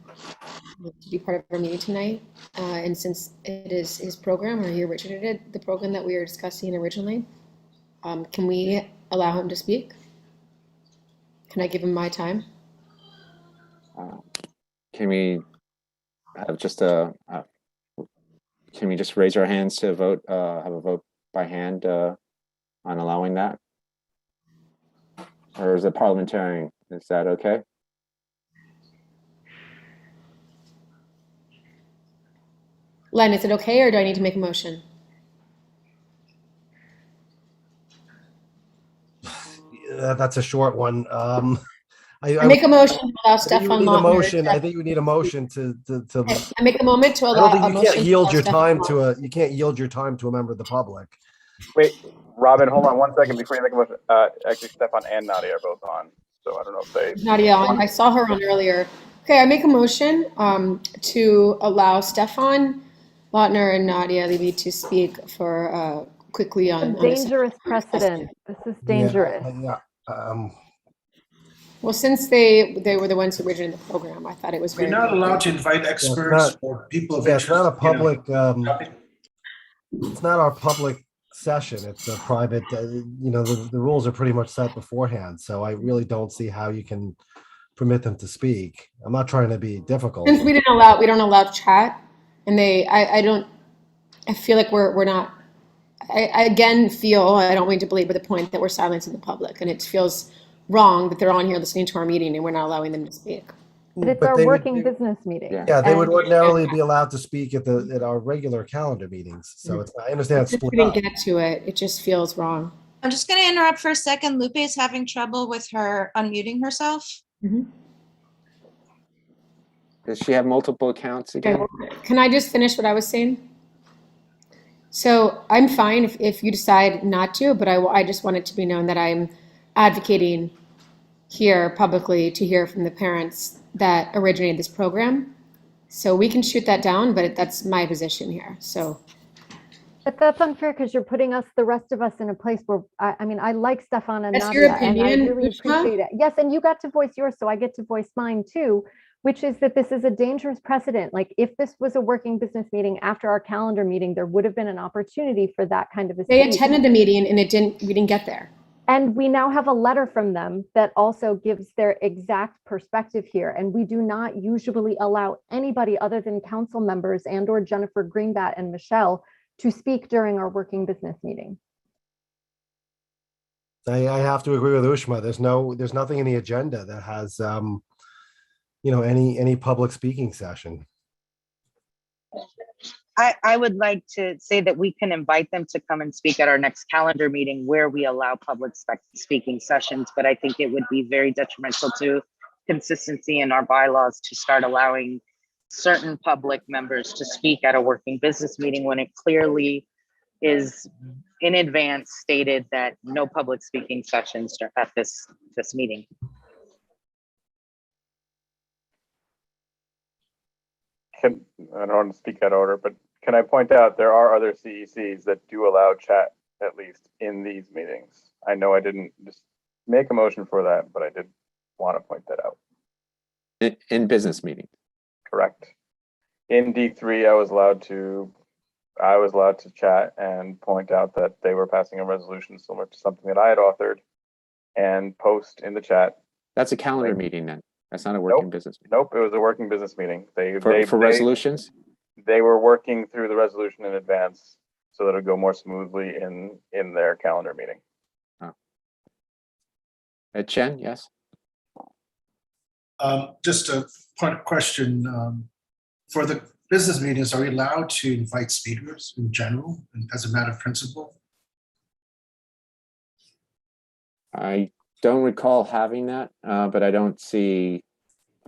to be part of our meeting tonight. And since it is his program, or he originated the program that we were discussing originally, can we allow him to speak? Can I give him my time? Can we have just can we just raise our hands to vote, have a vote by hand on allowing that? Or is it parliamentarian? Is that okay? Len, is it okay, or do I need to make a motion? That's a short one. I make a motion to allow Stefan Lautner. I think you need a motion to. I make a moment to allow. I don't think you can't yield your time to you can't yield your time to a member of the public. Wait, Robin, hold on 1 second before you make a motion. Actually, Stefan and Nadia are both on, so I don't know if they. Nadia, I saw her on earlier. Okay, I make a motion to allow Stefan, Lautner, and Nadia Levy to speak for quickly on. Dangerous precedent. This is dangerous. Well, since they were the ones who originated the program, I thought it was very. We're not allowed to invite experts or people of interest. It's not a public. It's not our public session. It's a private. The rules are pretty much set beforehand, so I really don't see how you can permit them to speak. I'm not trying to be difficult. Since we don't allow chat, and I feel like we're not. I again feel, I don't mean to belabor the point, that we're silencing the public, and it feels wrong that they're on here listening to our meeting and we're not allowing them to speak. But it's our working business meeting. Yeah, they would ordinarily be allowed to speak at our regular calendar meetings. So I understand it's split up. We didn't get to it. It just feels wrong. I'm just going to interrupt for a second. Lupe is having trouble with her unmuting herself. Mm-hmm. Does she have multiple accounts again? Can I just finish what I was saying? So I'm fine if you decide not to, but I just want it to be known that I'm advocating here publicly to hear from the parents that originated this program. So we can shoot that down, but that's my position here. So But that's unfair because you're putting us, the rest of us, in a place where, I mean, I like Stefan and That's your Nadia, and I opinion, really Ushma? appreciate it. Yes, and you got to voice yours, so I get to voice mine too, which is that this is a dangerous precedent. Like, if this was a working business meeting after our calendar meeting, there would have been an opportunity for that kind of a They speech. attended the meeting and we didn't get there. And we now have a letter from them that also gives their exact perspective here. And we do not usually allow anybody other than council members and or Jennifer Greenbat and Michelle to speak during our working business meeting. I have to agree with Ushma. There's nothing in the agenda that has, any public speaking session. I would like to say that we can invite them to come and speak at our next calendar meeting where we allow public speaking sessions, but I think it would be very detrimental to consistency in our bylaws to start allowing certain public members to speak at a working business meeting when it clearly is in advance stated that no public speaking sessions are at this meeting. I don't want to speak out of order, but can I point out there are other CECs that do allow chat, at least in these meetings? I know I didn't just make a motion for that, but I did want to point that out. In business meetings. Correct. In D3, I was allowed to chat and point out that they were passing a resolution similar to something that I had authored and post in the chat. That's a calendar meeting then. That's not a working business meeting. Nope, it was a working business meeting. For resolutions? They were working through the resolution in advance so that it would go more smoothly in their calendar meeting. Oh. Chen, yes? Just a point of question. For the business meetings, are we allowed to invite speakers in general and as a matter of principle? I don't recall having that, but I don't see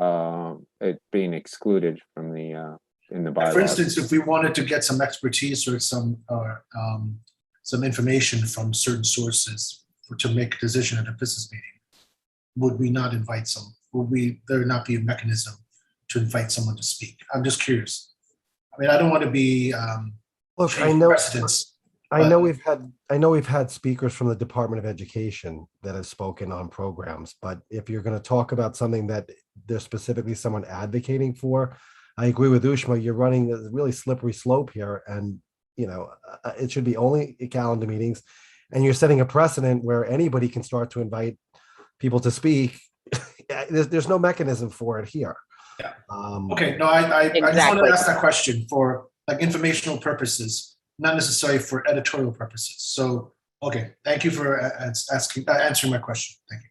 it being excluded from the in the bylaws. For instance, if we wanted to get some expertise or some information from certain sources to make a decision at a business meeting, would we not invite some? Would there not be a mechanism to invite someone to speak? I'm just curious. I mean, I don't want to be Look, precedents. I know we've had speakers from the Department of Education that have spoken on programs, but if you're going to talk about something that there's specifically someone advocating for, I agree with Ushma. You're running a really slippery slope here, and it should be only calendar meetings, and you're setting a precedent where anybody can start to invite people to speak. There's no mechanism for it here. Yeah. Okay. No, I just want Exactly. to ask that question for like informational purposes, not necessarily for editorial purposes. So, okay. Thank you for answering my question. Thank you.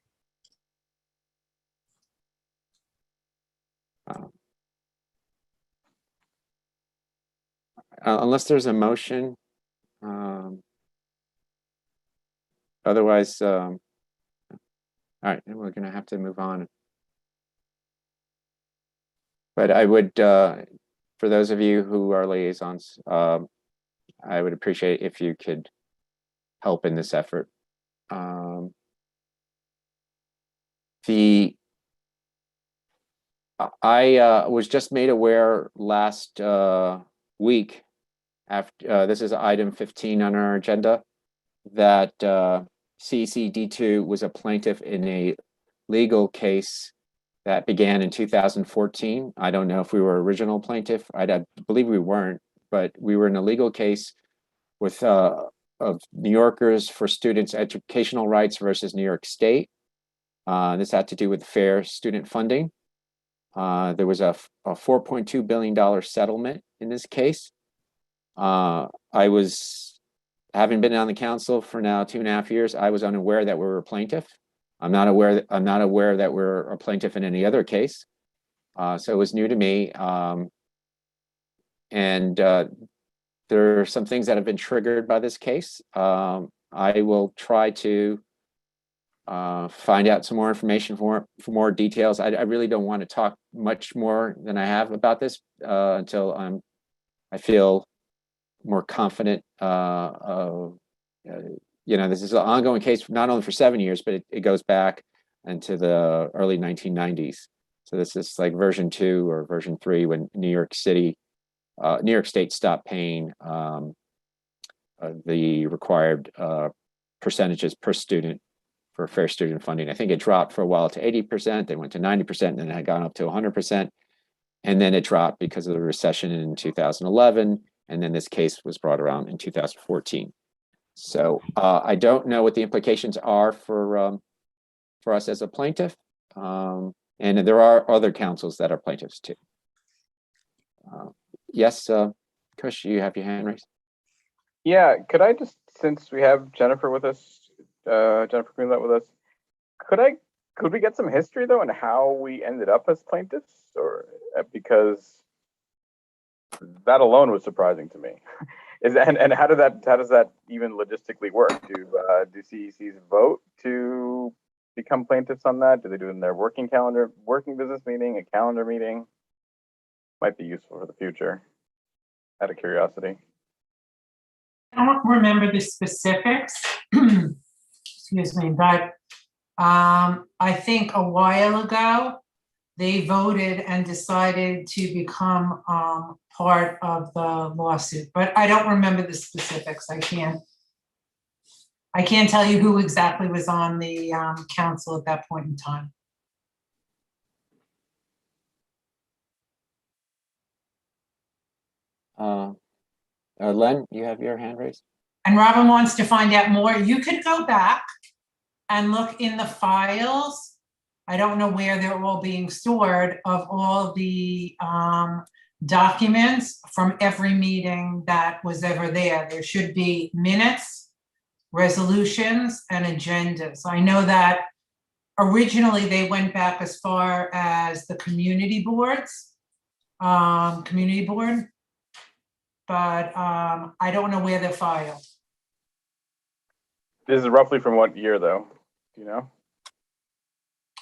Unless there's a motion, otherwise, all right, we're going to have to move on. But I would, for those of you who are liaisons, I would appreciate if you could help in this effort. I was just made aware last week, after this is item 15 on our agenda, that CECD2 was a plaintiff in a legal case that began in 2014. I don't know if we were original plaintiff. I believe we weren't, but we were in a legal case with of New Yorkers for students' educational rights versus New York State. This had to do with fair student funding. There was a $4.2 billion settlement in this case. Having been on the council for now 2.5 years, I was unaware that we were a plaintiff. I'm not aware that we're a plaintiff in any other case. So it was new to me. And there are some things that have been triggered by this case. I will try to find out some more information for more details. I really don't want to talk much more than I have about this until I feel more confident. This is an ongoing case, not only for 7 years, but it goes back into the early 1990s. So this is like version 2 or version 3 when New York State stopped paying the required percentages per student for fair student funding. I think it dropped for a while to 80%, then went to 90%, and then it had gone up to 100%. And then it dropped because of the recession in 2011. And then this case was brought around in 2014. So I don't know what the implications are for us as a plaintiff. And there are other councils that are plaintiffs too. Yes, Kush, you have your hand raised. Yeah, could I just, since we have Jennifer with us, Jennifer Greenlet with us, could we get some history though on how we ended up as plaintiffs, or because that alone was surprising to me. And how does that even logistically work? Do CECs vote to become plaintiffs on that? Do they do it in their working business meeting, a calendar meeting? Might be useful for the future, out of curiosity. I don't remember the specifics, excuse me, but I think a while ago, they voted and decided to become part of the lawsuit, but I don't remember the specifics. I can't tell you who exactly was on the council at that point in time. Len, you have your hand raised. And Robin wants to find out more. You could go back and look in the files. I don't know where they're all being stored, of all the documents from every meeting that was ever there. There should be minutes, resolutions, and agendas. I know that originally they went back as far as the community boards, community board, but I don't know where they're filed. This is roughly from what year though? Do you know?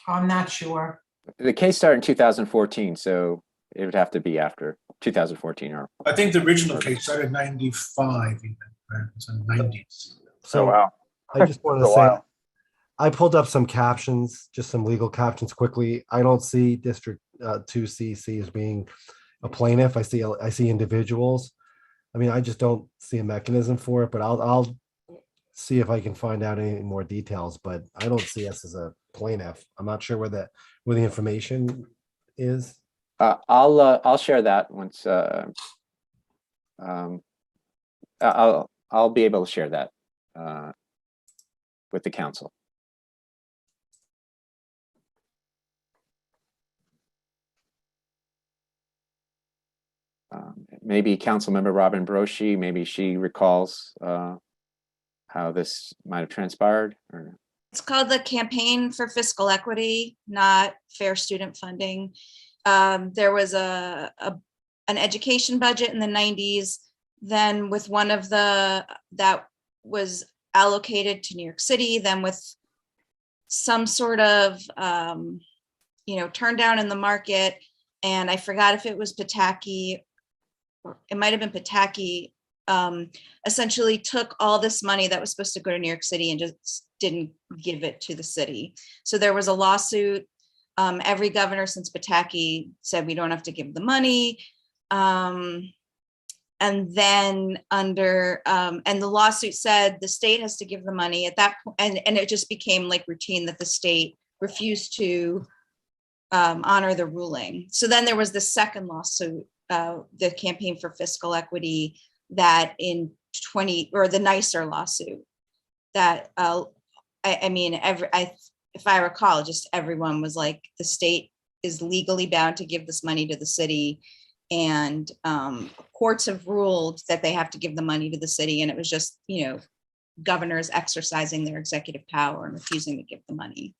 I'm not sure. The case started in 2014, so it would have to be after 2014 or. I think the original case started in 95 even, right? It's in the 90s. So wow. I just want to It's a say, while. I pulled up some captions, just some legal captions quickly. I don't see District 2 CEC as being a plaintiff. I see individuals. I mean, I just don't see a mechanism for it, but I'll see if I can find out any more details, but I don't see us as a plaintiff. I'm not sure where the information is. I'll share that once. I'll be able to share that with the council. Maybe Councilmember Robin Broshi, maybe she recalls how this might have transpired. Or... It's called the Campaign for Fiscal Equity, not Fair Student Funding. There was an education budget in the 90s. Then with one of that was allocated to New York City, then with some sort of, turn down in the market. And I forgot if it was Pataki, it might've been Pataki, essentially took all this money that was supposed to go to New York City and just didn't give it to the city. So there was a lawsuit. Every governor since Pataki said we don't have to give the money. And then and the lawsuit said the state has to give the money at that point. And it just became like routine that the state refused to honor the ruling. So then there was the second lawsuit, the Campaign for Fiscal Equity, that in the nicer lawsuit that if I recall, just everyone was like, the state is legally bound to give this money to the city, and courts have ruled that they have to give the money to the city, and it was just governors exercising their executive power and refusing to give the money.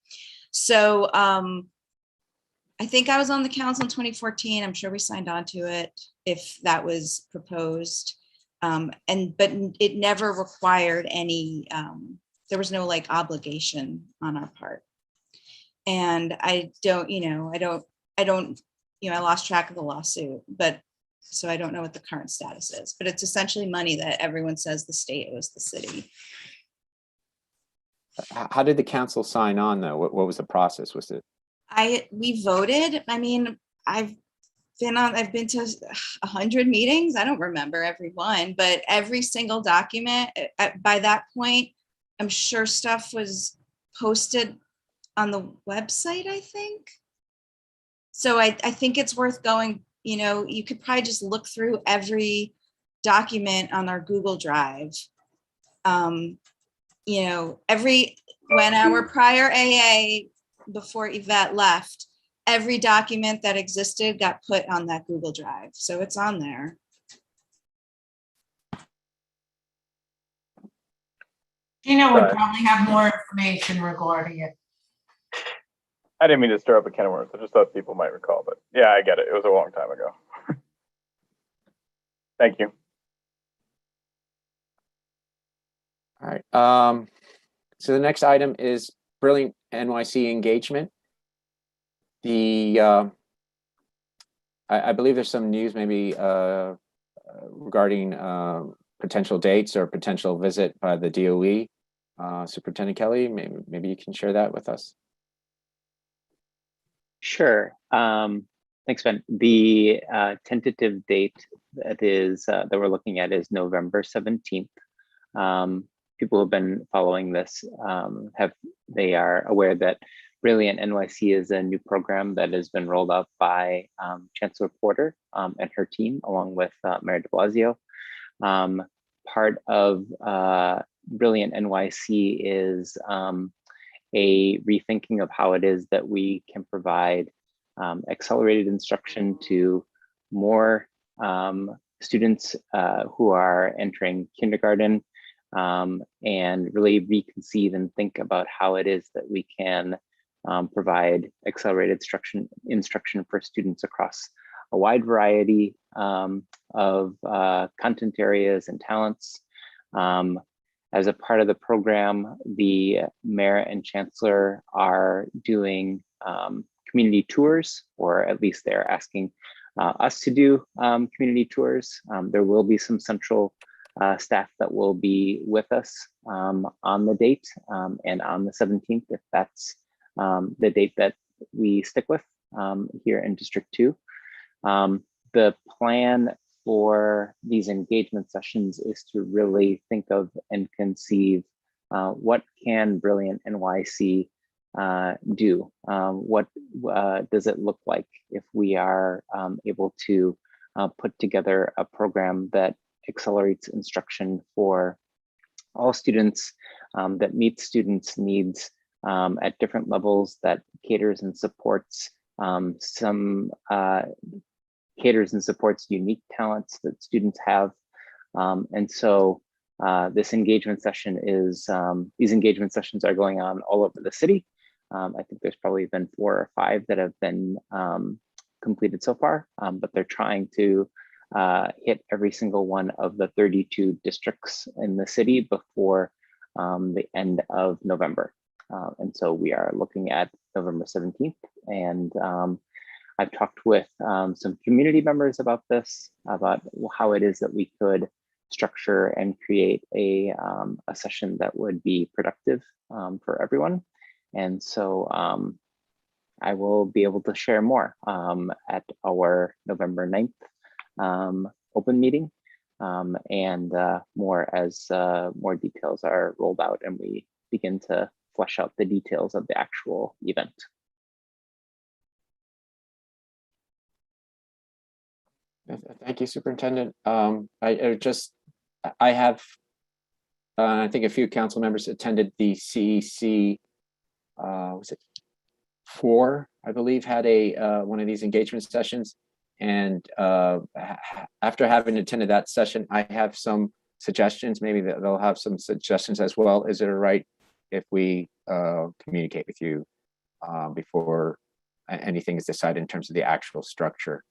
So I think I was on the council in 2014. I'm sure we signed on to it if that was proposed. But it never required any, there was no obligation on our part. And I lost track of the lawsuit, so I don't know what the current status is, but it's essentially money that everyone says the state owes the city. How did the council sign on though? What was the process? Was it? We voted. I mean, I've been to 100 meetings. I don't remember every one, but every single document by that point, I'm sure stuff was posted on the website, I think. So I think it's worth going, you could probably just look through every document on our Google Drive. When our prior AA, before Yvette left, every document that existed got put on that Google Drive. So it's on there. Gina would probably have more information regarding it. I didn't mean to stir up a can of worms. I just thought people might recall, but yeah, I get it. It was a long time ago. Thank you. All right. So the next item is Brilliant NYC engagement. I believe there's some news maybe regarding potential dates or potential visit by the DOE. Superintendent Kelly, maybe you can share that with us. Sure. Thanks, Ben. The tentative date that we're looking at is November 17th. People who've been following this they are aware that Brilliant NYC is a new program that has been rolled out by Chancellor Porter and her team, along with Mayor de Blasio. Part of Brilliant NYC is a rethinking of how it is that we can provide accelerated instruction to more students who are entering kindergarten, and really reconceive and think about how it is that we can provide accelerated instruction for students across a wide variety of content areas and talents. As a part of the program, the mayor and chancellor are doing community tours, or at least they're asking us to do community tours. There will be some central staff that will be with us on the date and on the 17th, if that's the date that we stick with here in District 2. The plan for these engagement sessions is to really think of and conceive what can Brilliant NYC do? What does it look like if we are able to put together a program that accelerates instruction for all students, that meets students' needs at different levels, that caters and supports caters and supports unique talents that students have. And so this engagement session is, these engagement sessions are going on all over the city. I think there's probably been 4 or 5 that have been completed so far, but they're trying to hit every single one of the 32 districts in the city before the end of November. And so we are looking at November 17th, and I've talked with some community members about this, about how it is that we could structure and create a session that would be productive for everyone. And so I will be able to share more at our November 9th open meeting, and more as more details are rolled out and we begin to flesh out the details of the actual event. Thank you, Superintendent. I have, I think a few council members attended the CEC, was it 4, I believe, had a one of these engagement sessions. And after having attended that session, I have some suggestions. Maybe they'll have some suggestions as well. Is it all right if we communicate with you before anything is decided in terms of the actual structure?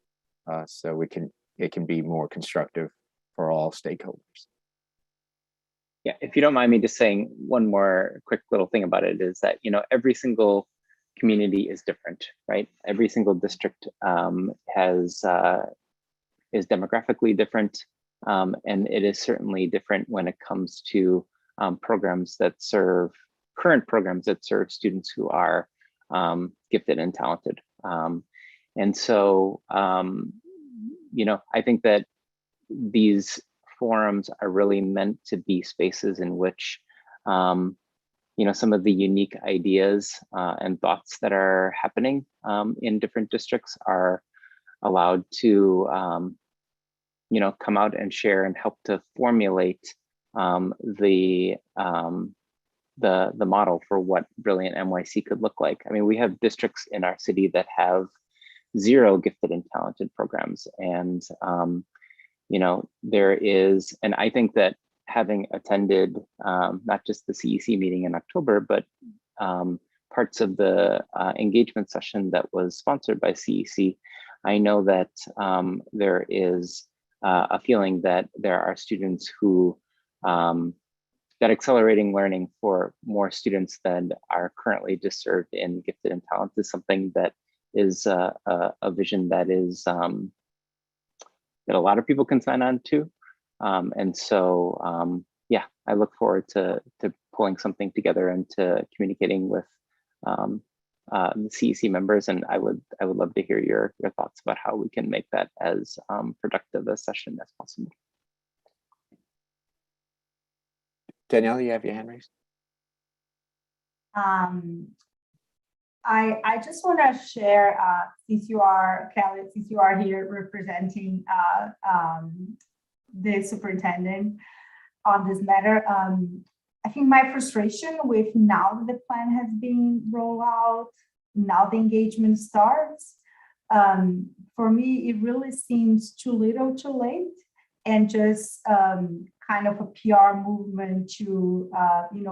So it can be more constructive for all stakeholders. Yeah, if you don't mind me just saying one more quick little thing about it, is that, you know, every single community is different, right? Every single district is demographically different, and it is certainly different when it comes to programs that serve, current programs that serve students who are gifted and talented. And so, I think that these forums are really meant to be spaces in which, some of the unique ideas and thoughts that are happening in different districts are allowed to, come out and share and help to formulate the model for what brilliant NYC could look like. I mean, we have districts in our city that have 0 gifted and talented programs, and there is, and I think that having attended not just the CEC meeting in October, but parts of the engagement session that was sponsored by CEC, I know that there is a feeling that there are students who, that accelerating learning for more students than are currently just served in gifted and talented is something that is a vision that is that a lot of people can sign on to. And so, I look forward to pulling something together and to communicating with the CEC members. And I would love to hear your thoughts about how we can make that as productive a session as possible. Danielle, you have your hand raised. I just want to share, since you are, Kelly, since you are here representing the superintendent on this matter, I think my frustration with now that the plan has been rolled out, now the engagement starts, for me, it really seems too little too late, and just kind of a PR movement to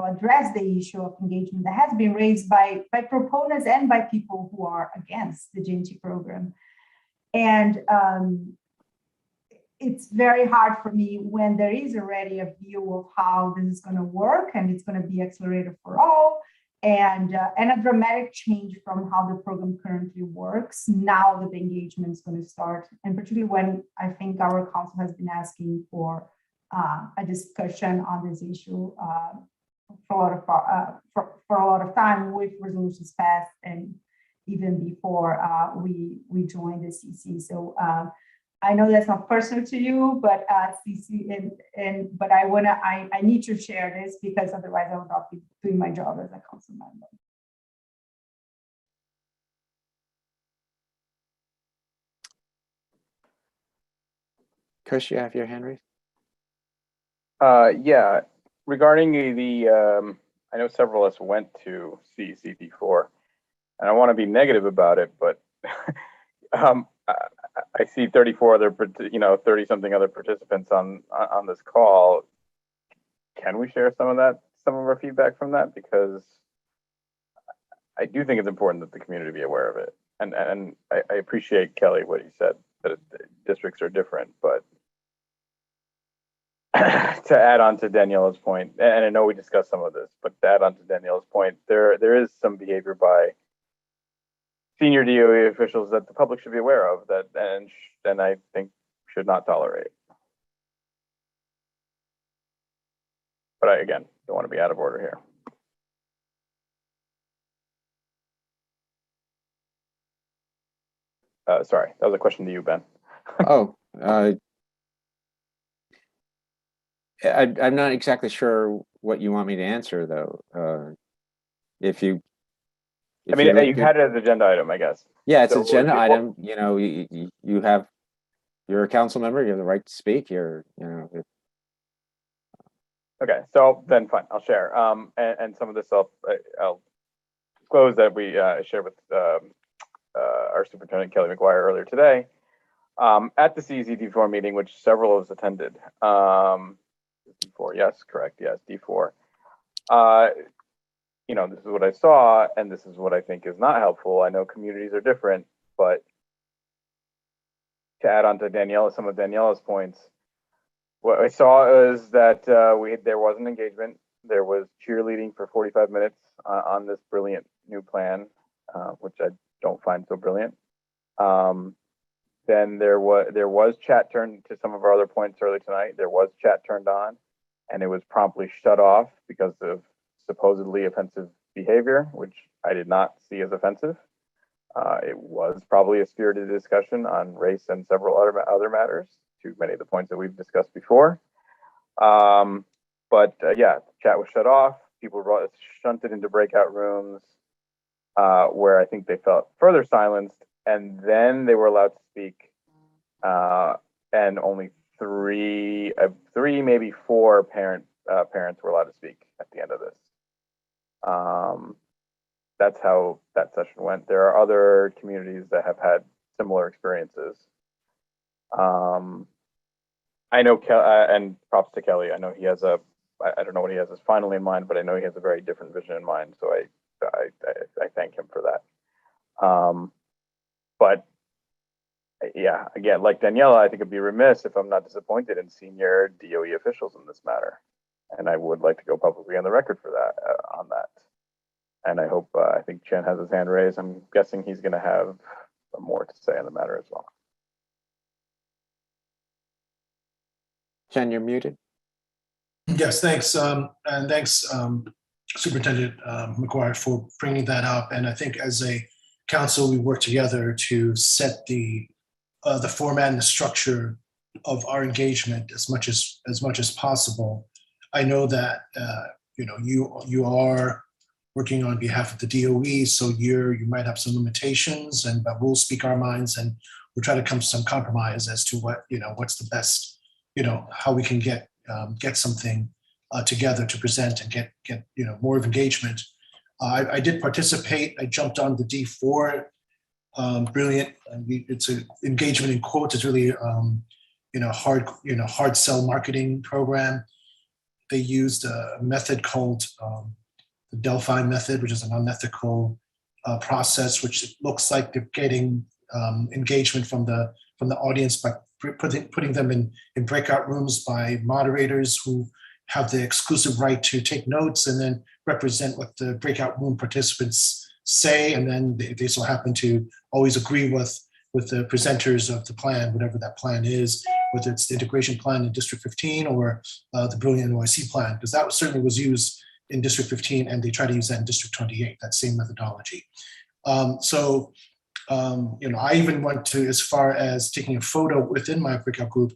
address the issue of engagement that has been raised by proponents and by people who are against the GNT program. And it's very hard for me when there is already a view of how this is going to work, and it's going to be accelerated for all, and a dramatic change from how the program currently works now that the engagement is going to start, and particularly when I think our council has been asking for a discussion on this issue for a lot of time, with resolutions passed and even before we joined the CC. So I know that's not personal to you, but CC, but I need to share this, because otherwise I will not be doing my job as a council member. Kush, you have your hand raised. Yeah, regarding the I know several of us went to CECD4, and I want to be negative about it, but I see 34 other, 30 something other participants on this call. Can we share some of our feedback from that? Because I do think it's important that the community be aware of it. And I appreciate, Kelly, what you said, that districts are different, but to add on to Daniela's point, and I know we discussed some of this, but to add on to Daniela's point, there is some behavior by senior DOE officials that the public should be aware of, that and I think should not tolerate. But I, again, don't want to be out of order here. Sorry, that was a question to you, Ben. Oh, I'm not exactly sure what you want me to answer, though. If you had it as an agenda item, I guess. Yeah, it's an agenda item. You have, you're a council member. You have the right to speak. Okay, so then fine, I'll share. And some of this I'll disclose that we shared with our superintendent Kelly McGuire earlier today at the CECD4 meeting, which several of us attended. D4, yes, correct, yes, D4. This is what I saw, and this is what I think is not helpful. I know communities are different, but to add on to some of Daniela's points, what I saw is that there was an engagement. There was cheerleading for 45 minutes on this brilliant new plan, which I don't find so brilliant. Then there was chat turned to some of our other points early tonight. There was chat turned on, and it was promptly shut off because of supposedly offensive behavior, which I did not see as offensive. It was probably a spirited discussion on race and several other matters, to many of the points that we've discussed before. Yeah, chat was shut off. People were shunted into breakout rooms where I think they felt further silenced, and then they were allowed to speak. And only three, maybe four parents were allowed to speak at the end of this. That's how that session went. There are other communities that have had similar experiences. I know, and props to Kelly. I know he has I don't know what he has finally in mind, but I know he has a very different vision in mind. So I thank him for that. But yeah, again, like Daniela, I think it'd be remiss if I'm not disappointed in senior DOE officials in this matter. And I would like to go publicly on the record for that, on that. And I hope, I think Chen has his hand raised. I'm guessing he's going to have more to say on the matter as well. Chen, you're muted. Yes, thanks. And thanks, Superintendent McGuire, for bringing that up. And I think as a council, we work together to set the format and the structure of our engagement as much as possible. I know that you are working on behalf of the DOE, so you might have some limitations, but we'll speak our minds and we'll try to come to some compromise as to what's the best, how we can get something together to present and get more of engagement. I did participate. I jumped on the D4. Brilliant. It's an engagement in quotes. It's really hard sell marketing program. They used a method called the Delphi method, which is an unethical process, which looks like they're getting engagement from the audience by putting them in breakout rooms by moderators who have the exclusive right to take notes and then represent what the breakout room participants say, and then they so happen to always agree with the presenters of the plan, whatever that plan is, whether it's the integration plan in District 15 or the Brilliant NYC plan, because that certainly was used in District 15, and they try to use that in District 28, that same methodology. I even went to as far as taking a photo within my breakout group,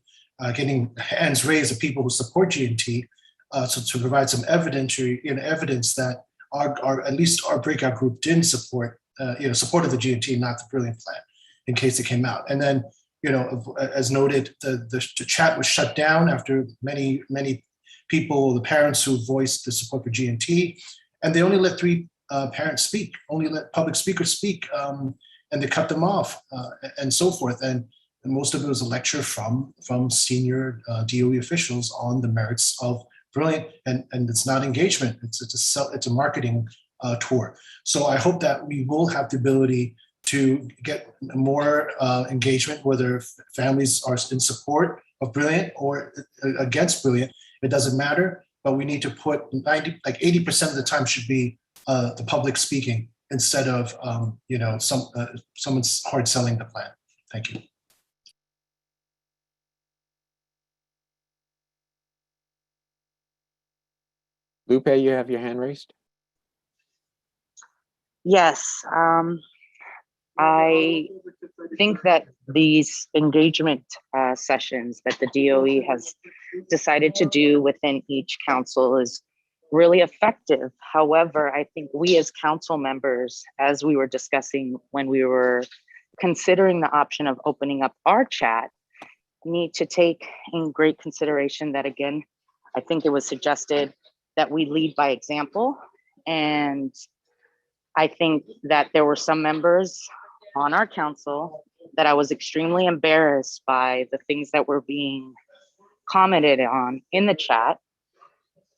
getting hands raised of people who support GNT, so to provide some evidence that at least our breakout group didn't supported the GNT, not the Brilliant plan, in case it came out. And then, as noted, the chat was shut down after many people, the parents who voiced the support for GNT, and they only let 3 parents speak, only let public speakers speak, and they cut them off and so forth. And most of it was a lecture from senior DOE officials on the merits of Brilliant, and it's not engagement. It's a marketing tour. So I hope that we will have the ability to get more engagement, whether families are in support of Brilliant or against Brilliant. It doesn't matter, but we need to put 80% of the time should be the public speaking instead of someone's hard selling the plan. Thank you. Lupe, you have your hand raised. Yes, I think that these engagement sessions that the DOE has decided to do within each council is really effective. However, I think we as council members, as we were discussing when we were considering the option of opening up our chat, need to take in great consideration that, again, I think it was suggested that we lead by example. And I think that there were some members on our council that I was extremely embarrassed by the things that were being commented on in the chat.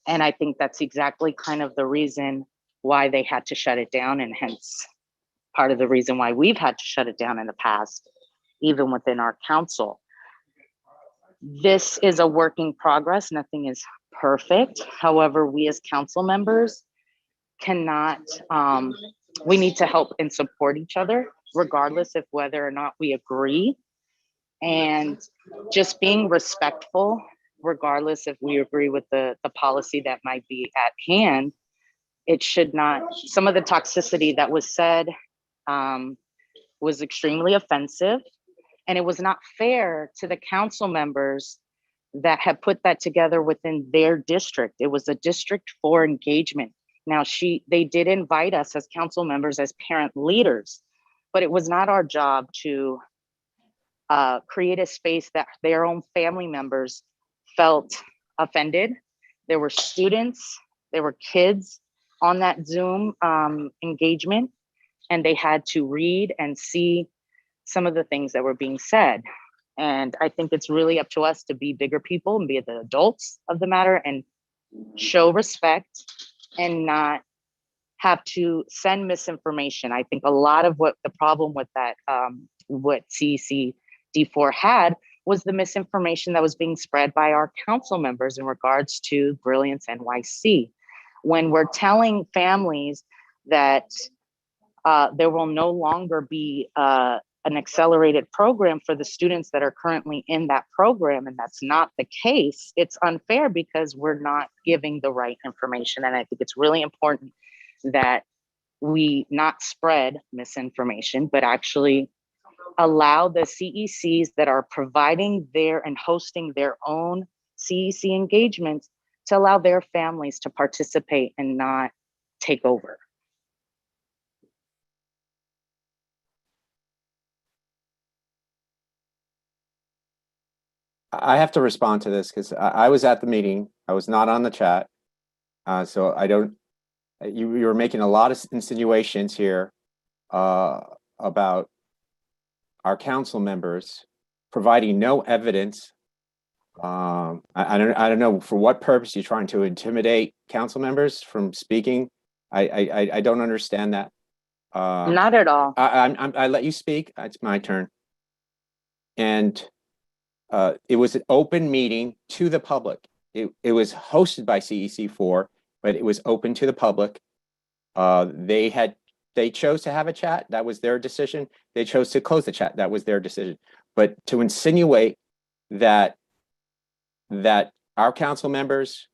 And I think that's exactly kind of the reason why they had to shut it down, and hence part of the reason why we've had to shut it down in the past, even within our council. This is a work in progress. Nothing is perfect. However, we as council members cannot, we need to help and support each other, regardless of whether or not we agree. And just being respectful, regardless if we agree with the policy that might be at hand. It should not, some of the toxicity that was said was extremely offensive, and it was not fair to the council members that had put that together within their district. It was a District 4 engagement. Now, they did invite us as council members, as parent leaders, but it was not our job to create a space that their own family members felt offended. There were students, there were kids on that Zoom engagement, and they had to read and see some of the things that were being said. And I think it's really up to us to be bigger people and be the adults of the matter and show respect and not have to send misinformation. I think a lot of what the problem with that, what CECD4 had, was the misinformation that was being spread by our council members in regards to Brilliance NYC. When we're telling families that there will no longer be an accelerated program for the students that are currently in that program, and that's not the case, it's unfair because we're not giving the right information. And I think it's really important that we not spread misinformation, but actually allow the CECs that are providing their and hosting their own CEC engagements to allow their families to participate and not take over. I have to respond to this because I was at the meeting. I was not on the chat. So I don't, you were making a lot of insinuations here about our council members providing no evidence. I don't know for what purpose you're trying to intimidate council members from speaking. I don't understand that. Not at all. I let you speak. It's my turn. And it was an open meeting to the public. It was hosted by CEC4, but it was open to the public. They chose to have a chat. That was their decision. They chose to close the chat. That was their decision. But to insinuate that our council members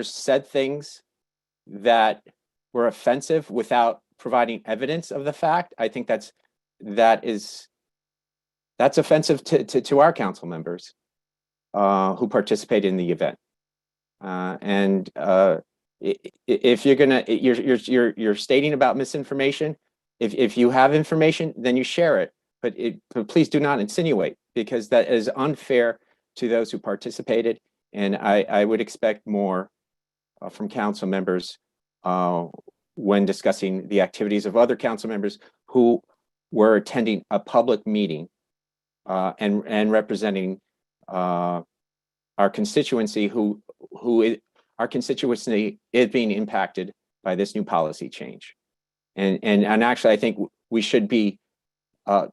said things that were offensive without providing evidence of the fact, I think that's offensive to our council members who participated in the event. If you're stating about misinformation, if you have information, then you share it, but please do not insinuate, because that is unfair to those who participated. And I would expect more from council members when discussing the activities of other council members who were attending a public meeting and representing our constituency, our constituency is being impacted by this new policy change. And actually, I think we should be,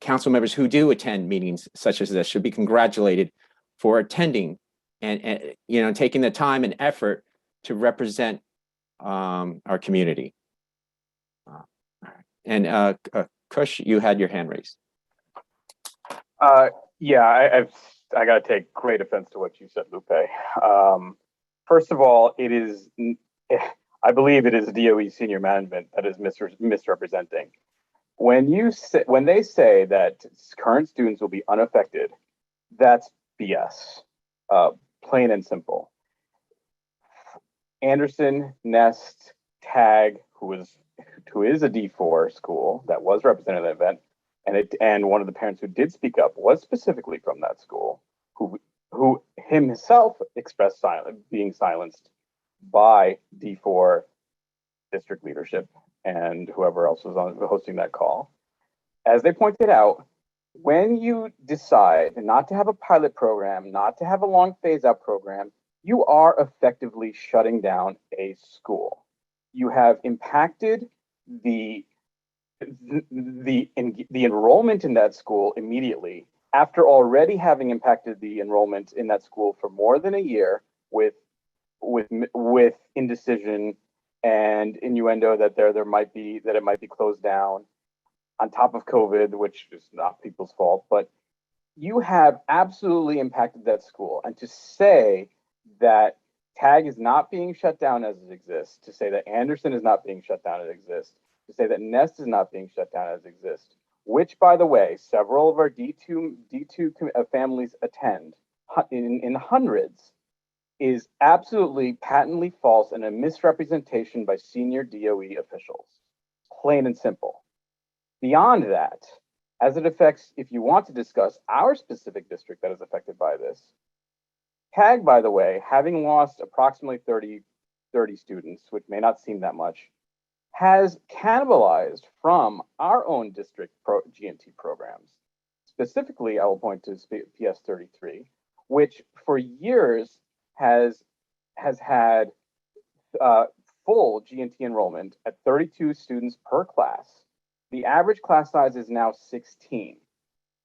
council members who do attend meetings such as this should be congratulated for attending and taking the time and effort to represent our community. And Kush, you had your hand raised. Yeah, I got to take great offense to what you said, Lupe. First of all, I believe it is DOE senior management that is misrepresenting. When they say that current students will be unaffected, that's BS, plain and simple. Anderson, Nest, Tag, who is a D4 school that was represented at the event, and one of the parents who did speak up was specifically from that school, who himself expressed being silenced by D4 district leadership and whoever else was hosting that call. As they pointed out, when you decide not to have a pilot program, not to have a long phase-out program, you are effectively shutting down a school. You have impacted the enrollment in that school immediately, after already having impacted the enrollment in that school for more than a year with indecision and innuendo that it might be closed down, on top of COVID, which is not people's fault, but you have absolutely impacted that school. And to say that TAG is not being shut down as it exists, to say that Anderson is not being shut down as it exists, to say that Nest is not being shut down as it exists, which, by the way, several of our D2 families attend in hundreds, is absolutely patently false and a misrepresentation by senior DOE officials. Plain and simple. Beyond that, as it affects, if you want to discuss our specific district that is affected by this, TAG, by the way, having lost approximately 30 students, which may not seem that much, has cannibalized from our own district G&T programs. Specifically, I will point to PS 33, which for years has had full G&T enrollment at 32 students per class. The average class size is now 16.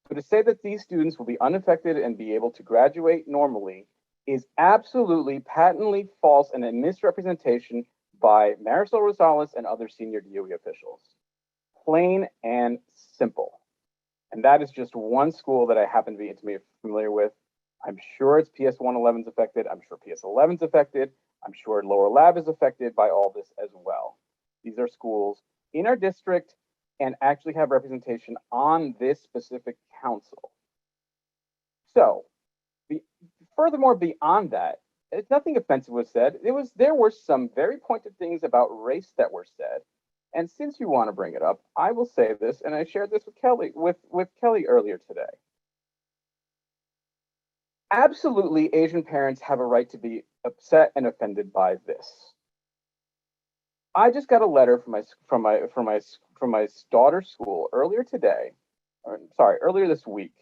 So to say that these students will be unaffected and be able to graduate normally is absolutely patently false and a misrepresentation by Marisol Rosales and other senior DOE officials. Plain and simple. And that is just one school that I happen to be intimately familiar with. I'm sure it's PS 111 is affected. I'm sure PS 11 is affected. I'm sure Lower Lab is affected by all this as well. These are schools in our district and actually have representation on this specific council. So, furthermore, beyond that, nothing offensive was said. There were some very pointed things about race that were said. And since you want to bring it up, I will say this, and I shared this with Kelly earlier today. Absolutely, Asian parents have a right to be upset and offended by this. I just got a letter from my daughter's school earlier this week,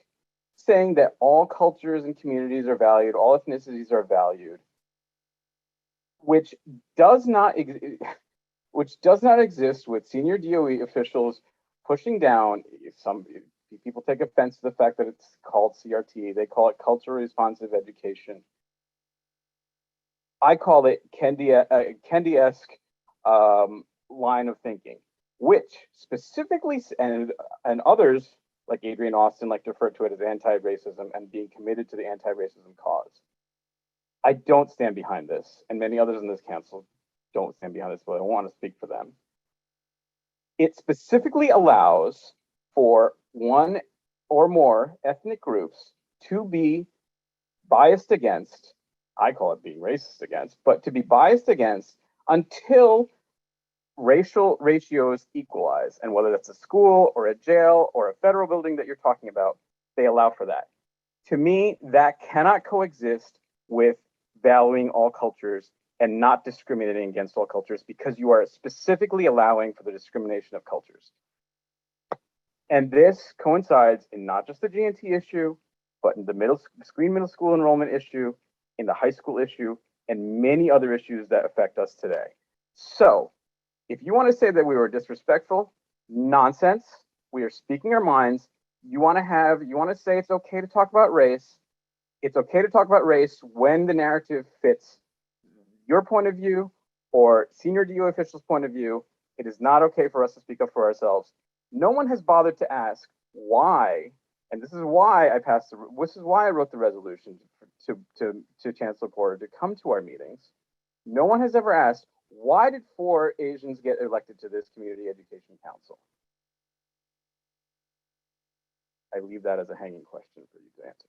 saying that all cultures and communities are valued, all ethnicities are valued, which does not exist with senior DOE officials pushing down. Some people take offense to the fact that it's called CRT. They call it culturally responsive education. I call it Kendi-esque line of thinking, which specifically, and others like Adrian Austin like to refer to it as anti-racism and being committed to the anti-racism cause. I don't stand behind this, and many others in this council don't stand behind this, but I don't want to speak for them. It specifically allows for one or more ethnic groups to be biased against, I call it being racist against, but to be biased against until racial ratios equalize. And whether that's a school or a jail or a federal building that you're talking about, they allow for that. To me, that cannot coexist with valuing all cultures and not discriminating against all cultures, because you are specifically allowing for the discrimination of cultures. And this coincides in not just the G&T issue, but in the screen middle school enrollment issue, in the high school issue, and many other issues that affect us today. So if you want to say that we were disrespectful, nonsense. We are speaking our minds. You want to say it's okay to talk about race. It's okay to talk about race when the narrative fits your point of view or senior DO officials' point of view. It is not okay for us to speak up for ourselves. No one has bothered to ask why, and this is why I wrote the resolution to Chancellor Porter to come to our meetings. No one has ever asked, why did 4 Asians get elected to this Community Education Council? I leave that as a hanging question for you to answer.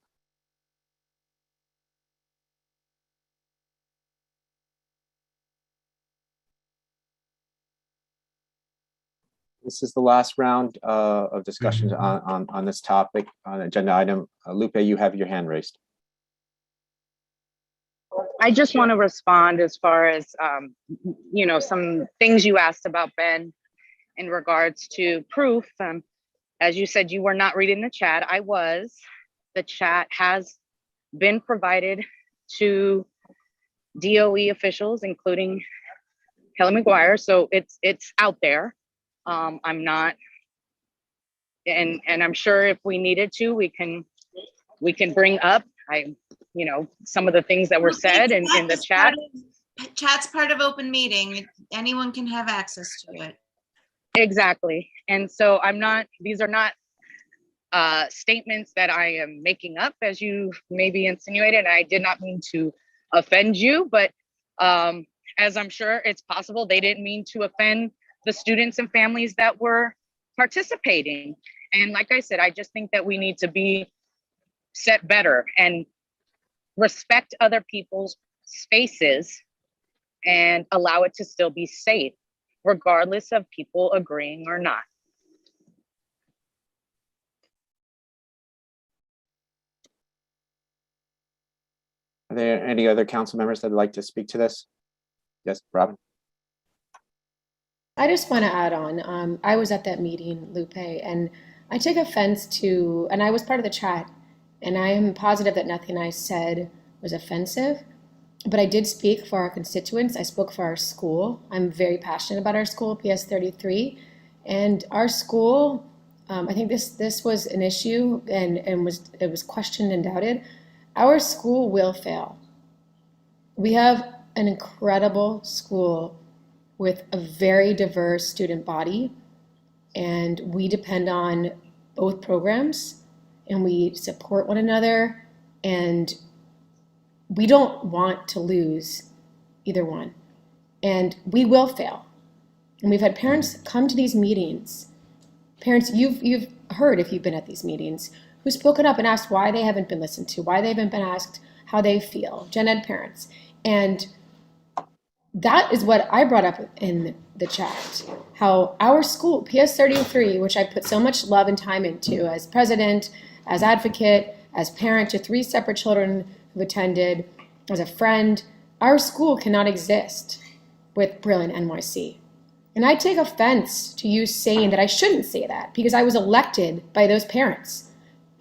This is the last round of discussions on this topic, on agenda item. Lupe, you have your hand raised. I just want to respond as far as, some things you asked about, Ben, in regards to proof. As you said, you were not reading the chat. I was. The chat has been provided to DOE officials, including Kelly McGuire. So it's out there. I'm not, and I'm sure if we needed to, we can bring up some of the things that were said in the chat. Chat's part of open meeting. Anyone can have access to it. Exactly. And so these are not statements that I am making up, as you maybe insinuated. I did not mean to offend you, but As I'm sure it's possible they didn't mean to offend the students and families that were participating. And like I said, I just think that we need to be set better and respect other people's spaces and allow it to still be safe, regardless of people agreeing or not. Are there any other council members that'd like to speak to this? Yes, Robin. I just want to add on, I was at that meeting, Lupe, and I take offense to, and I was part of the chat, and I am positive that nothing I said was offensive, but I did speak for our constituents. I spoke for our school. I'm very passionate about our school, PS 33, and our school, I think this was an issue and it was questioned and doubted. Our school will fail. We have an incredible school with a very diverse student body, and we depend on both programs, and we support one another, and we don't want to lose either one, and we will fail. And we've had parents come to these meetings, parents you've heard if you've been at these meetings, who've spoken up and asked why they haven't been listened to, why they haven't been asked how they feel, gen ed parents. And that is what I brought up in the chat, how our school, PS 33, which I put so much love and time into as president, as advocate, as parent to 3 separate children who've attended, as a friend, our school cannot exist with Brilliant NYC. And I take offense to you saying that I shouldn't say that because I was elected by those parents.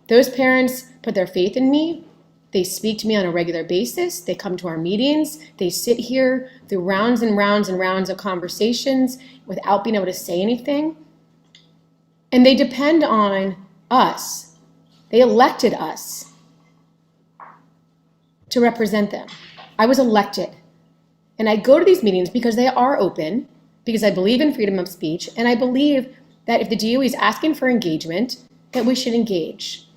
Those parents put their faith in me. They speak to me on a regular basis. They come to our meetings. They sit here through rounds and rounds and rounds of conversations without being able to say anything. And they depend on us. They elected us to represent them. I was elected. And I go to these meetings because they are open, because I believe in freedom of speech, and I believe that if the DOE is asking for engagement, that we should engage.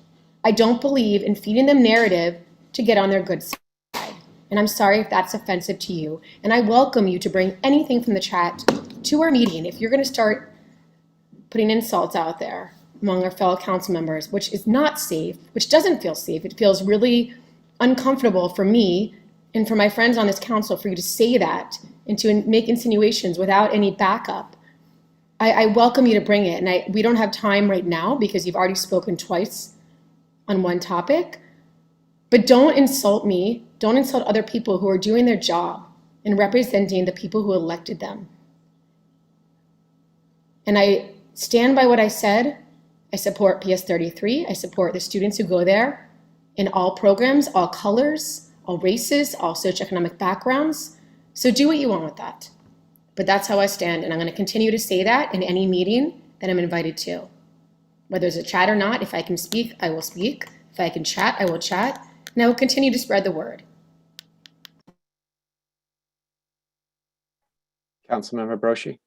I don't believe in feeding them narrative to get on their good side. And I'm sorry if that's offensive to you. And I welcome you to bring anything from the chat to our meeting. If you're going to start putting insults out there among our fellow council members, which is not safe, which doesn't feel safe, it feels really uncomfortable for me and for my friends on this council for you to say that and to make insinuations without any backup. I welcome you to bring it. And we don't have time right now because you've already spoken twice on one topic. But don't insult me. Don't insult other people who are doing their job and representing the people who elected them. And I stand by what I said. I support PS 33. I support the students who go there in all programs, all colors, all races, all socioeconomic backgrounds. So do what you want with that. But that's how I stand. And I'm going to continue to say that in any meeting that I'm invited to. Whether it's a chat or not, if I can speak, I will speak. If I can chat, I will chat. And I will continue to spread the word. Councilmember Broshi.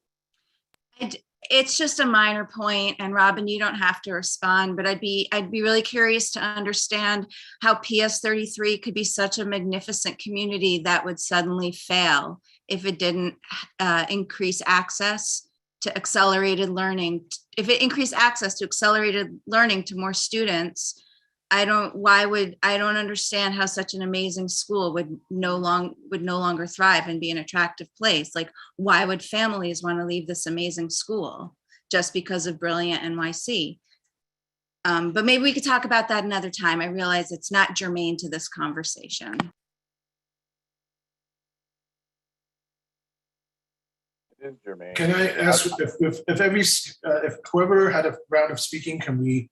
It's just a minor point, and Robin, you don't have to respond, but I'd be really curious to understand how PS 33 could be such a magnificent community that would suddenly fail if it didn't increase access to accelerated learning. If it increased access to accelerated learning to more students, I don't understand how such an amazing school would no longer thrive and be an attractive place. Like, why would families want to leave this amazing school just because of Brilliant NYC? But maybe we could talk about that another time. I realize it's not germane to this conversation. It is germane. Can I ask if whoever had a round of speaking, can we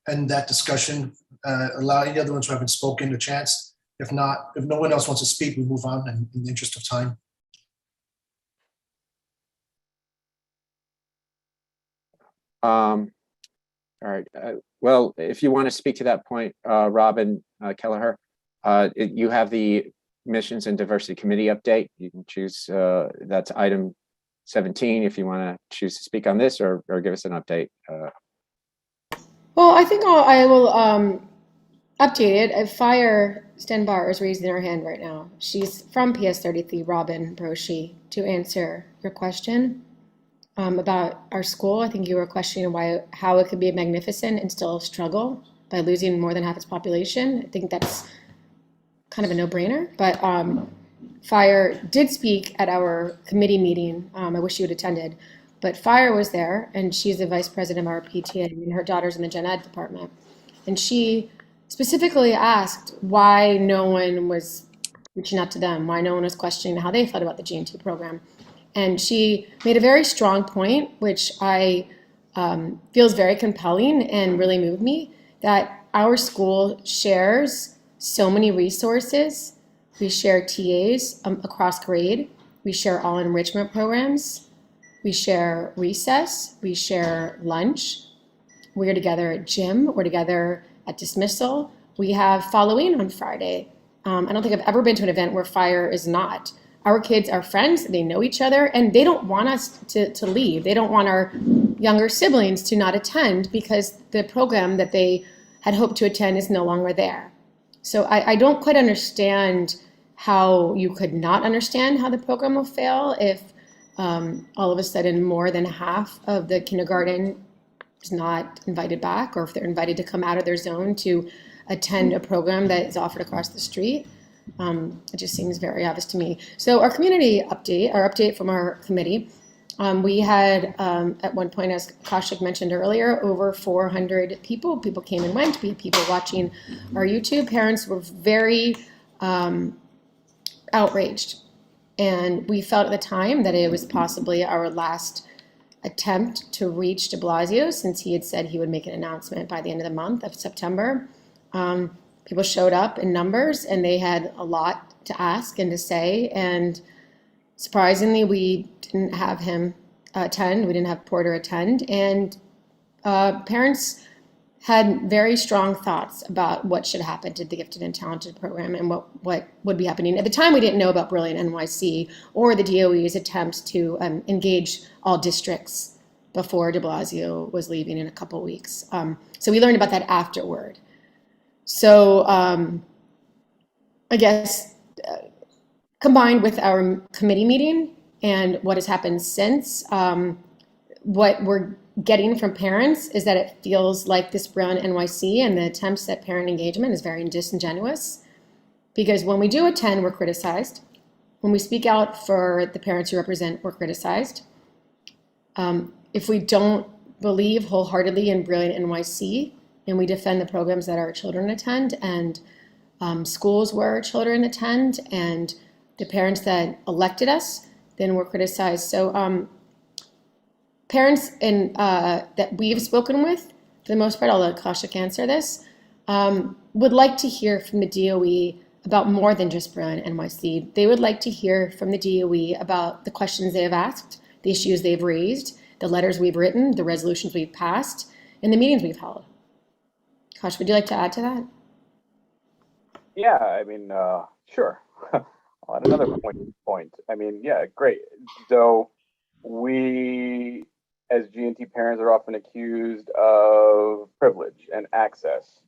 end that discussion, allow any other ones who haven't spoken a chance? If not, if no one else wants to speak, we move on in the interest of time. All right. Well, if you want to speak to that point, Robin Kelleher, you have the Missions and Diversity Committee update. You can choose, that's item 17, if you want to choose to speak on this or give us an update. Well, I think I Updated, Fire Stenbar is raising her hand right now. She's from PS33, Robin Broshi, to answer your question about our school. I think you were questioning how it could be magnificent and still struggle by losing more than half its population. I think that's kind of a no-brainer, but Fire did speak at our committee meeting. I wish you had attended, but Fire was there, and she's the vice president of our PTA, and her daughter's in the gen ed department. And she specifically asked why no one was reaching out to them, why no one was questioning how they felt about the G&T program. And she made a very strong point, which I feels very compelling and really moved me, that our school shares so many resources. We share TAs across grade. We share all enrichment programs. We share recess. We share lunch. We're together at gym. We're together at dismissal. We have following on Friday. I don't think I've ever been to an event where Fire is not. Our kids are friends, they know each other, and they don't want us to leave. They don't want our younger siblings to not attend because the program that they had hoped to attend is no longer there. So I don't quite understand how you could not understand how the program will fail if all of a sudden more than half of the kindergarten is not invited back, or if they're invited to come out of their zone to attend a program that is offered across the street. It just seems very obvious to me. So our community update, our update from our committee, we had at one point, as Kaushik mentioned earlier, over 400 people. People came and went. We had people watching our YouTube. Parents were very outraged. And we felt at the time that it was possibly our last attempt to reach de Blasio, since he had said he would make an announcement by the end of the month of September. People showed up in numbers, and they had a lot to ask and to say. And surprisingly, we didn't have him attend. We didn't have Porter attend. And parents had very strong thoughts about what should happen to the Gifted and Talented program and what would be happening. At the time, we didn't know about Brilliant NYC or the DOE's attempts to engage all districts before de Blasio was leaving in a couple weeks. So we learned about that afterward. So I guess combined with our committee meeting and what has happened since, what we're getting from parents is that it feels like this Brilliant NYC and the attempts at parent engagement is very disingenuous, because when we do attend, we're criticized. When we speak out for the parents who represent, we're criticized. If we don't believe wholeheartedly in Brilliant NYC and we defend the programs that our children attend and schools where our children attend and the parents that elected us, then we're criticized. So parents that we've spoken with, for the most part, I'll let Kaushik answer this, would like to hear from the DOE about more than just Brilliant NYC. They would like to hear from the DOE about the questions they have asked, the issues they've raised, the letters we've written, the resolutions we've passed, and the meetings we've held. Kaushik, would you like to add to that? Yeah, I mean, sure. I'll add another point. I mean, yeah, great. So we, as G&T parents, are often accused of privilege and access.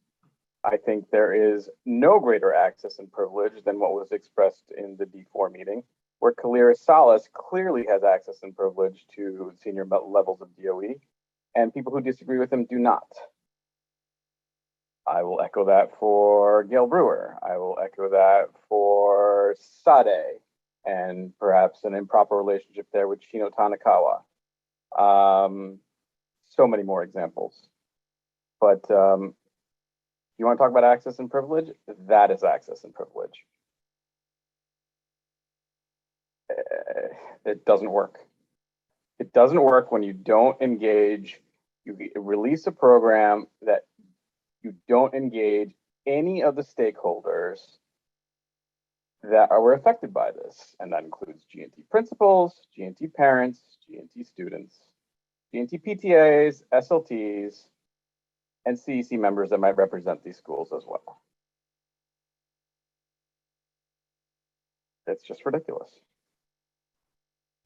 I think there is no greater access and privilege than what was expressed in the D4 meeting, where Kalira Salas clearly has access and privilege to senior levels of DOE, and people who disagree with him do not. I will echo that for Gail Brewer. I will echo that for Sade, and perhaps an improper relationship there with Shino Tanakawa. So many more examples. But you want to talk about access and privilege? That is access and privilege. It doesn't work. It doesn't work when you don't engage. You release a program that you don't engage any of the stakeholders that were affected by this. And that includes G&T principals, G&T parents, G&T students, G&T PTAs, SLTs, and CEC members that might represent these schools as well. It's just ridiculous.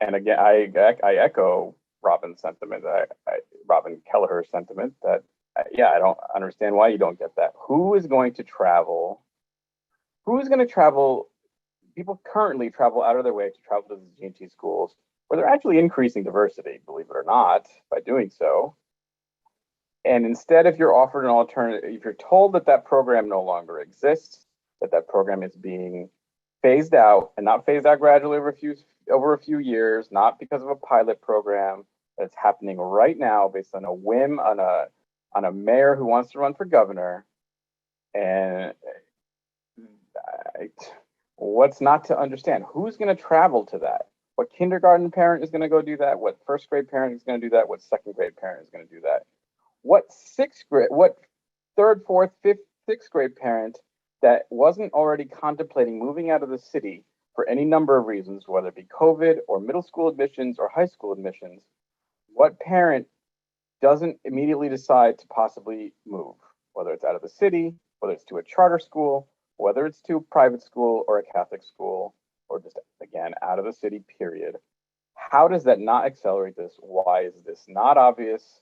And again, I echo Robin's sentiment, Robin Kelleher's sentiment that yeah, I don't understand why you don't get that. Who is going to travel? Who's going to travel? People currently travel out of their way to travel to the G&T schools where they're actually increasing diversity, believe it or not, by doing so. And instead, if you're offered an alternative, if you're told that that program no longer exists, that that program is being phased out, and not phased out gradually over a few years, not because of a pilot program, that's happening right now based on a whim on a mayor who wants to run for governor. And what's not to understand? Who's going to travel to that? What kindergarten parent is going to go do that? What first grade parent is going to do that? What second grade parent is going to do that? What third, fourth, fifth, sixth grade parent that wasn't already contemplating moving out of the city for any number of reasons, whether it be COVID or middle school admissions or high school admissions, what parent doesn't immediately decide to possibly move, whether it's out of the city, whether it's to a charter school, whether it's to a private school or a Catholic school, or just, again, out of the city, period? How does that not accelerate this? Why is this not obvious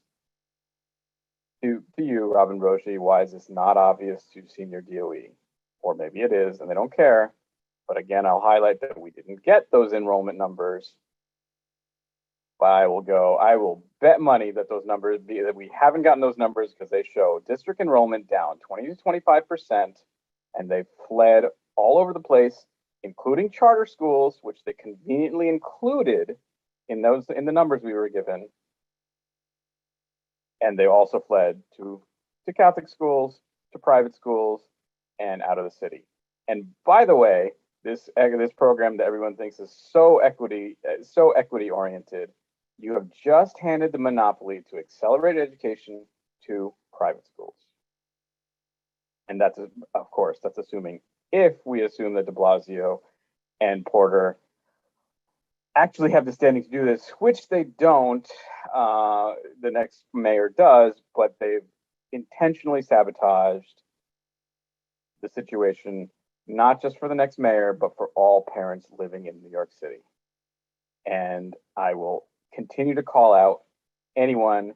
to you, Robin Roshi? Why is this not obvious to senior DOE? Or maybe it is and they don't care. But again, I'll highlight that we didn't get those enrollment numbers. But I will bet money that that we haven't gotten those numbers because they show district enrollment down 20 to 25%, and they fled all over the place, including charter schools, which they conveniently included in the numbers we were given. And they also fled to Catholic schools, to private schools, and out of the city. And by the way, this program that everyone thinks is so equity oriented, you have just handed the monopoly to accelerated education to private schools. And that's, of course, that's assuming, if we assume that de Blasio and Porter actually have the standing to do this, which they don't. The next mayor does, but they've intentionally sabotaged the situation, not just for the next mayor, but for all parents living in New York City. And I will continue to call out anyone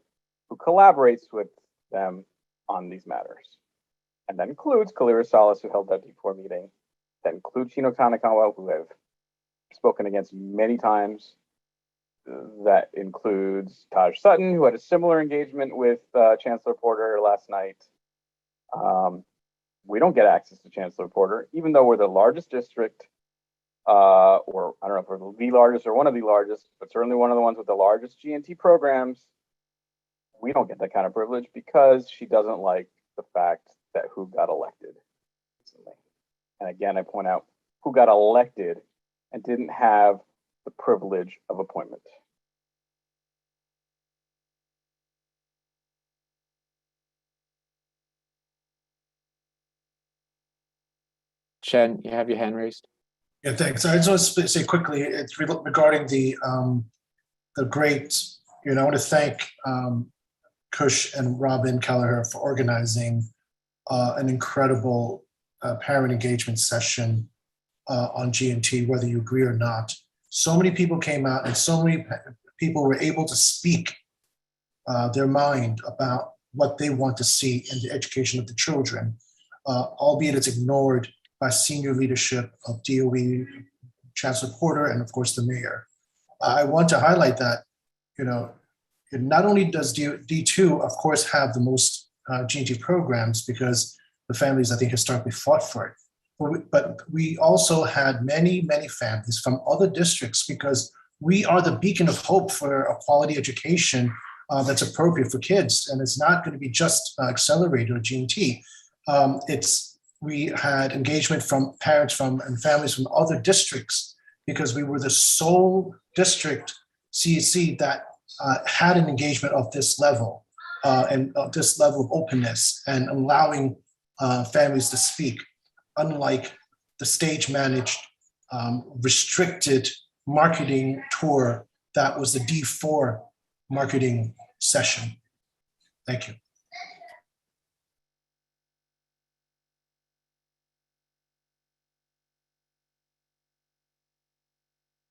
who collaborates with them on these matters. And that includes Kalira Salas, who held that D4 meeting. That includes Chino Tanakawa, who have spoken against many times. That includes Taj Sutton, who had a similar engagement with Chancellor Porter last night. We don't get access to Chancellor Porter, even though we're the largest district, or I don't know if we're the largest or one of the largest, but certainly one of the ones with the largest G&T programs. We don't get that kind of privilege because she doesn't like the fact that who got elected recently. And again, I point out who got elected and didn't have the privilege of appointment. Chen, you have your hand raised. Yeah, thanks. I just want to say quickly, it's regarding the great, I want to thank Kush and Robin Kelleher for organizing an incredible parent engagement session on G&T, whether you agree or not. So many people came out and so many people were able to speak their mind about what they want to see in the education of the children, albeit it's ignored by senior leadership of DOE, Chancellor Porter, and of course the mayor. I want to highlight that, not only does D2, of course, have the most G&T programs because the families, I think, historically fought for it, but we also had many, many families from other districts because we are the beacon of hope for a quality education that's appropriate for kids. And it's not going to be just accelerated or G&T. We had engagement from parents and families from other districts because we were the sole district CEC that had an engagement of this level and this level of openness and allowing families to speak, unlike the stage managed restricted marketing tour that was the D4 marketing session. Thank you.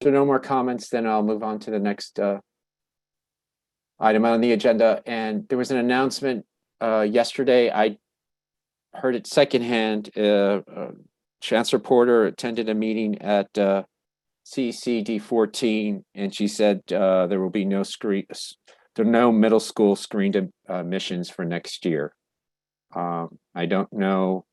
So no more comments, then I'll move on to the next item on the agenda. And there was an announcement yesterday, I heard it secondhand. Chancellor Porter attended a meeting at CECD2, and she said there will be no middle school screened admissions for next year. I don't know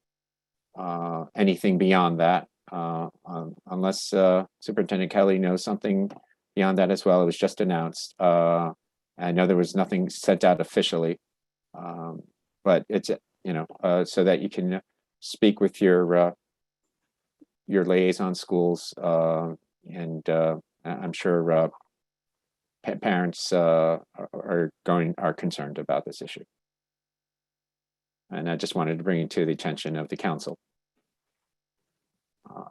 anything beyond that, unless Superintendent Kelly knows something beyond that as well. It was just announced. I know there was nothing sent out officially, but it's so that you can speak with your liaison schools, and I'm sure parents are concerned about this issue. And I just wanted to bring it to the attention of the council.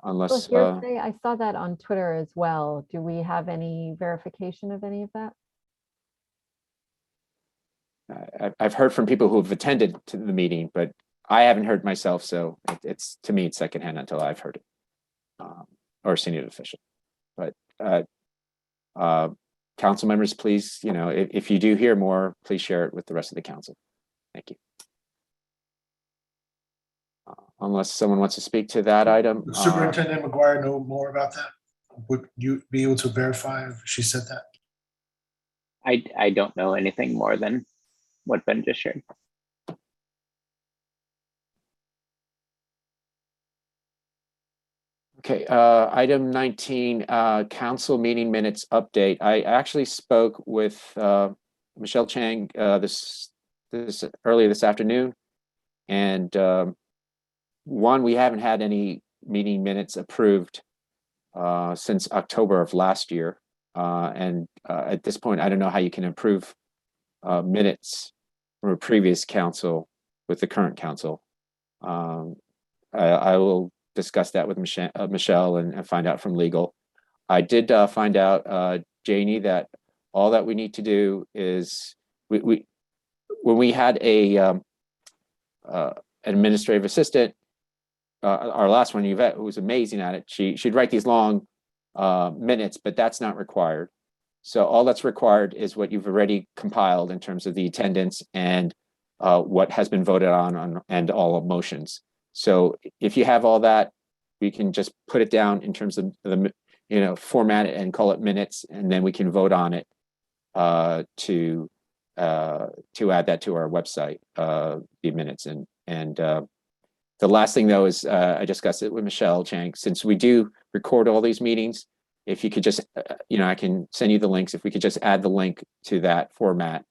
Unless hearsay, I saw that on Twitter as well. Do we have any verification of any of that? I've heard from people who have attended to the meeting, but I haven't heard myself. So it's to me, it's secondhand until I've heard it or seen it official. But council members, please, if you do hear more, please share it with the rest of the council. Thank you. Unless someone wants to speak to that item. Would Superintendent McGuire know more about that? Would you be able to verify if she said that? I don't know anything more than what Ben just shared. Okay, item 19, council meeting minutes update. I actually spoke with Michelle Chang this earlier this afternoon, and one, we haven't had any meeting minutes approved since October of last year, and at this point, I don't know how you can approve minutes from a previous council with the current council. I will discuss that with Michelle and find out from legal. I did find out, Janie, that all that we need to do is when we had an administrative assistant, our last one, Yvette, who was amazing at it, she'd write these long minutes, but that's not required. So all that's required is what you've already compiled in terms of the attendance and what has been voted on and all motions. So if you have all that, we can just put it down in terms of the, format it and call it minutes, and then we can vote on it to add that to our website, the minutes. And the last thing though is I discussed it with Michelle Chang. Since we do record all these meetings, if you could just, I can send you the links. If we could just add the link to that format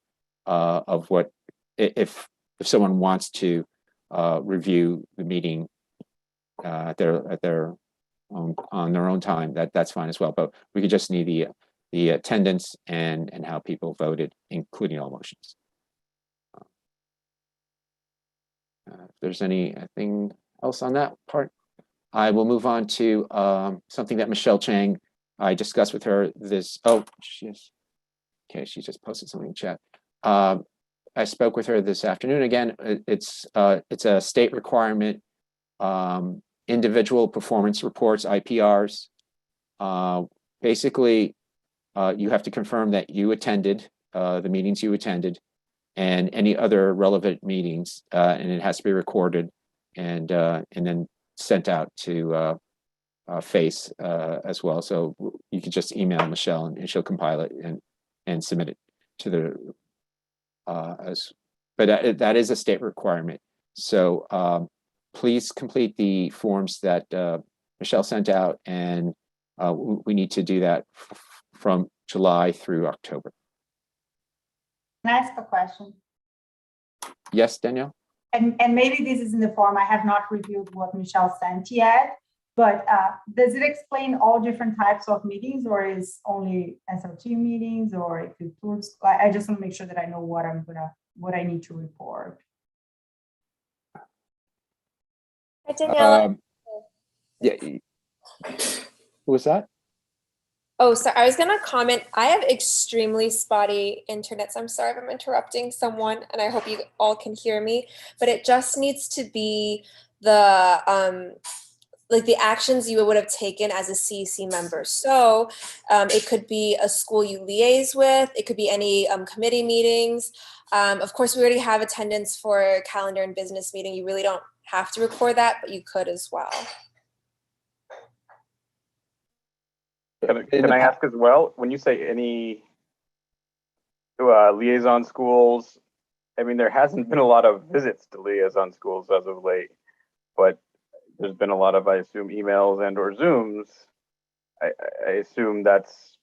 of what, if someone wants to review the meeting on their own time, that's fine as well. But we could just need the attendance and how people voted, including all motions. If there's anything else on that part, I will move on to something that Michelle Chang, I discussed with her this. Oh, she just posted something in chat. I spoke with her this afternoon again. It's a state requirement, individual performance reports, IPRs. Basically, you have to confirm that you attended the meetings you attended and any other relevant meetings, and it has to be recorded and then sent out to FACE as well. So you can just email Michelle and she'll compile it and submit it to the but that is a state requirement. So please complete the forms that Michelle sent out, and we need to do that from July through October. Can I ask a question? Yes, Danielle? And maybe this is in the form, I have not reviewed what Michelle sent yet, but does it explain all different types of meetings, or is only SLT meetings, or if it includes, I just want to make sure that I know what I need to report. Hi, Danielle. Yeah. Who was that? Oh, so I was going to comment. I have extremely spotty internet, so I'm sorry if I'm interrupting someone, and I hope you all can hear me, but it just needs to be the like the actions you would have taken as a CEC member. So it could be a school you liaise with, it could be any committee meetings. Of course, we already have attendance for calendar and business meeting. You really don't have to record that, but you could as well. Can I ask as well, when you say any liaison schools, I mean, there hasn't been a lot of visits to liaison schools as of late, but there's been a lot of, I assume, emails and or Zooms. I assume that's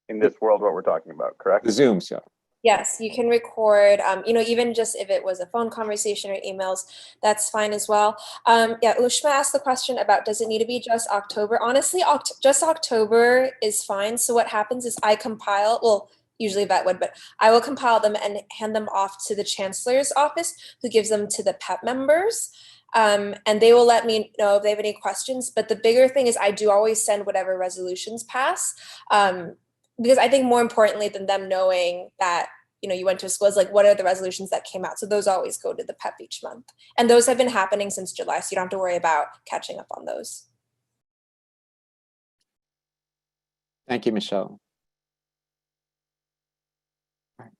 in this world what we're talking about, correct? The Zooms, yeah. Yes, you can record, even just if it was a phone conversation or emails, that's fine as well. Yeah, Ushma asked the question about, does it need to be just October? Honestly, just October is fine. So what happens is I compile, well, usually Vet would, but I will compile them and hand them off to the chancellor's office, who gives them to the PEP members. And they will let me know if they have any questions. But the bigger thing is I do always send whatever resolutions pass. Because I think more importantly than them knowing that, you went to a school is like, what are the resolutions that came out? So those always go to the PEP each month. And those have been happening since July, so you don't have to worry about catching up on those. Thank you, Michelle.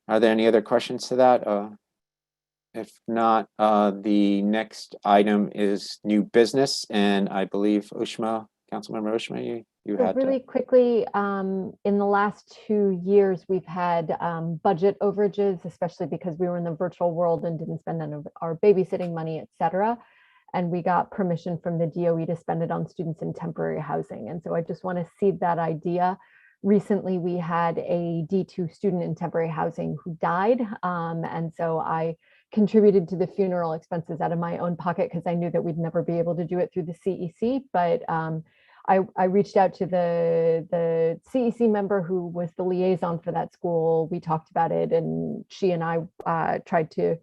Are there any other questions to that? If not, the next item is new business, and I believe Ushma, Councilmember Ushma, you So had really quickly, in the last 2 years, we've had budget overages, especially because we were in the virtual world and didn't spend any of our babysitting money, et cetera. And we got permission from the DOE to spend it on students in temporary housing. And so I just want to seed that idea. Recently, we had a D2 student in temporary housing who died. And so I contributed to the funeral expenses out of my own pocket because I knew that we'd never be able to do it through the CEC. But I reached out to the CEC member who was the liaison for that school. We talked about it, and she and I tried to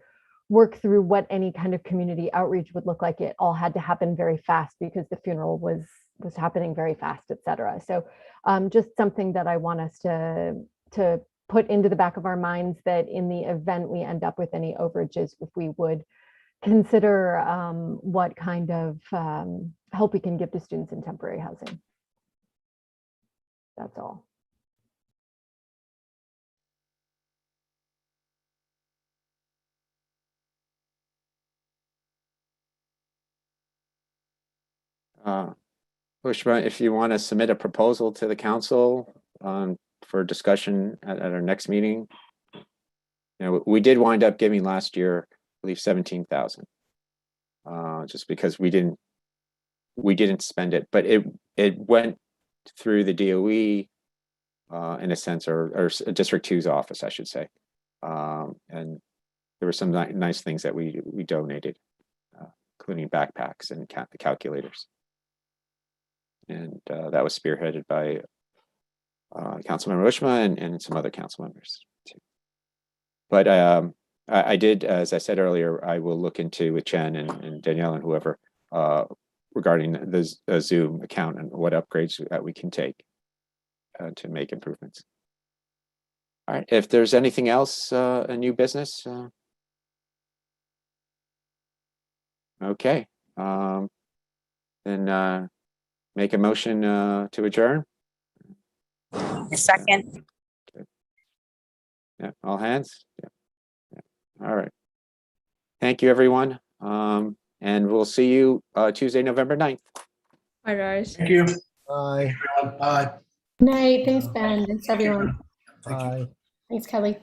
work through what any kind of community outreach would look like. It all had to happen very fast because the funeral was happening very fast, et cetera. So just something that I want us to put into the back of our minds, that in the event we end up with any overages, if we would consider what kind of help we can give to students in temporary housing. That's all. Ushma, if you want to submit a proposal to the council for discussion at our next meeting. We did wind up giving last year, I believe, 17,000. Just because we didn't spend it, but it went through the DOE in a sense, or District 2's office, I should say. And there were some nice things that we donated, including backpacks and calculators. And that was spearheaded by Councilmember Ushma and some other council members too. But I did, as I said earlier, I will look into with Chen and Danielle and whoever regarding the Zoom account and what upgrades that we can take to make improvements. All right, if there's anything else, a new business. Okay, then make a motion to adjourn. A second. Okay. Yeah, all hands. Yeah. All right. Thank you, everyone. And we'll see you Tuesday, November 9th. Bye, guys. Thank you. Bye. Everyone. Bye. Night. Thanks, Ben. Thanks, everyone. Bye. Thanks, Kelly.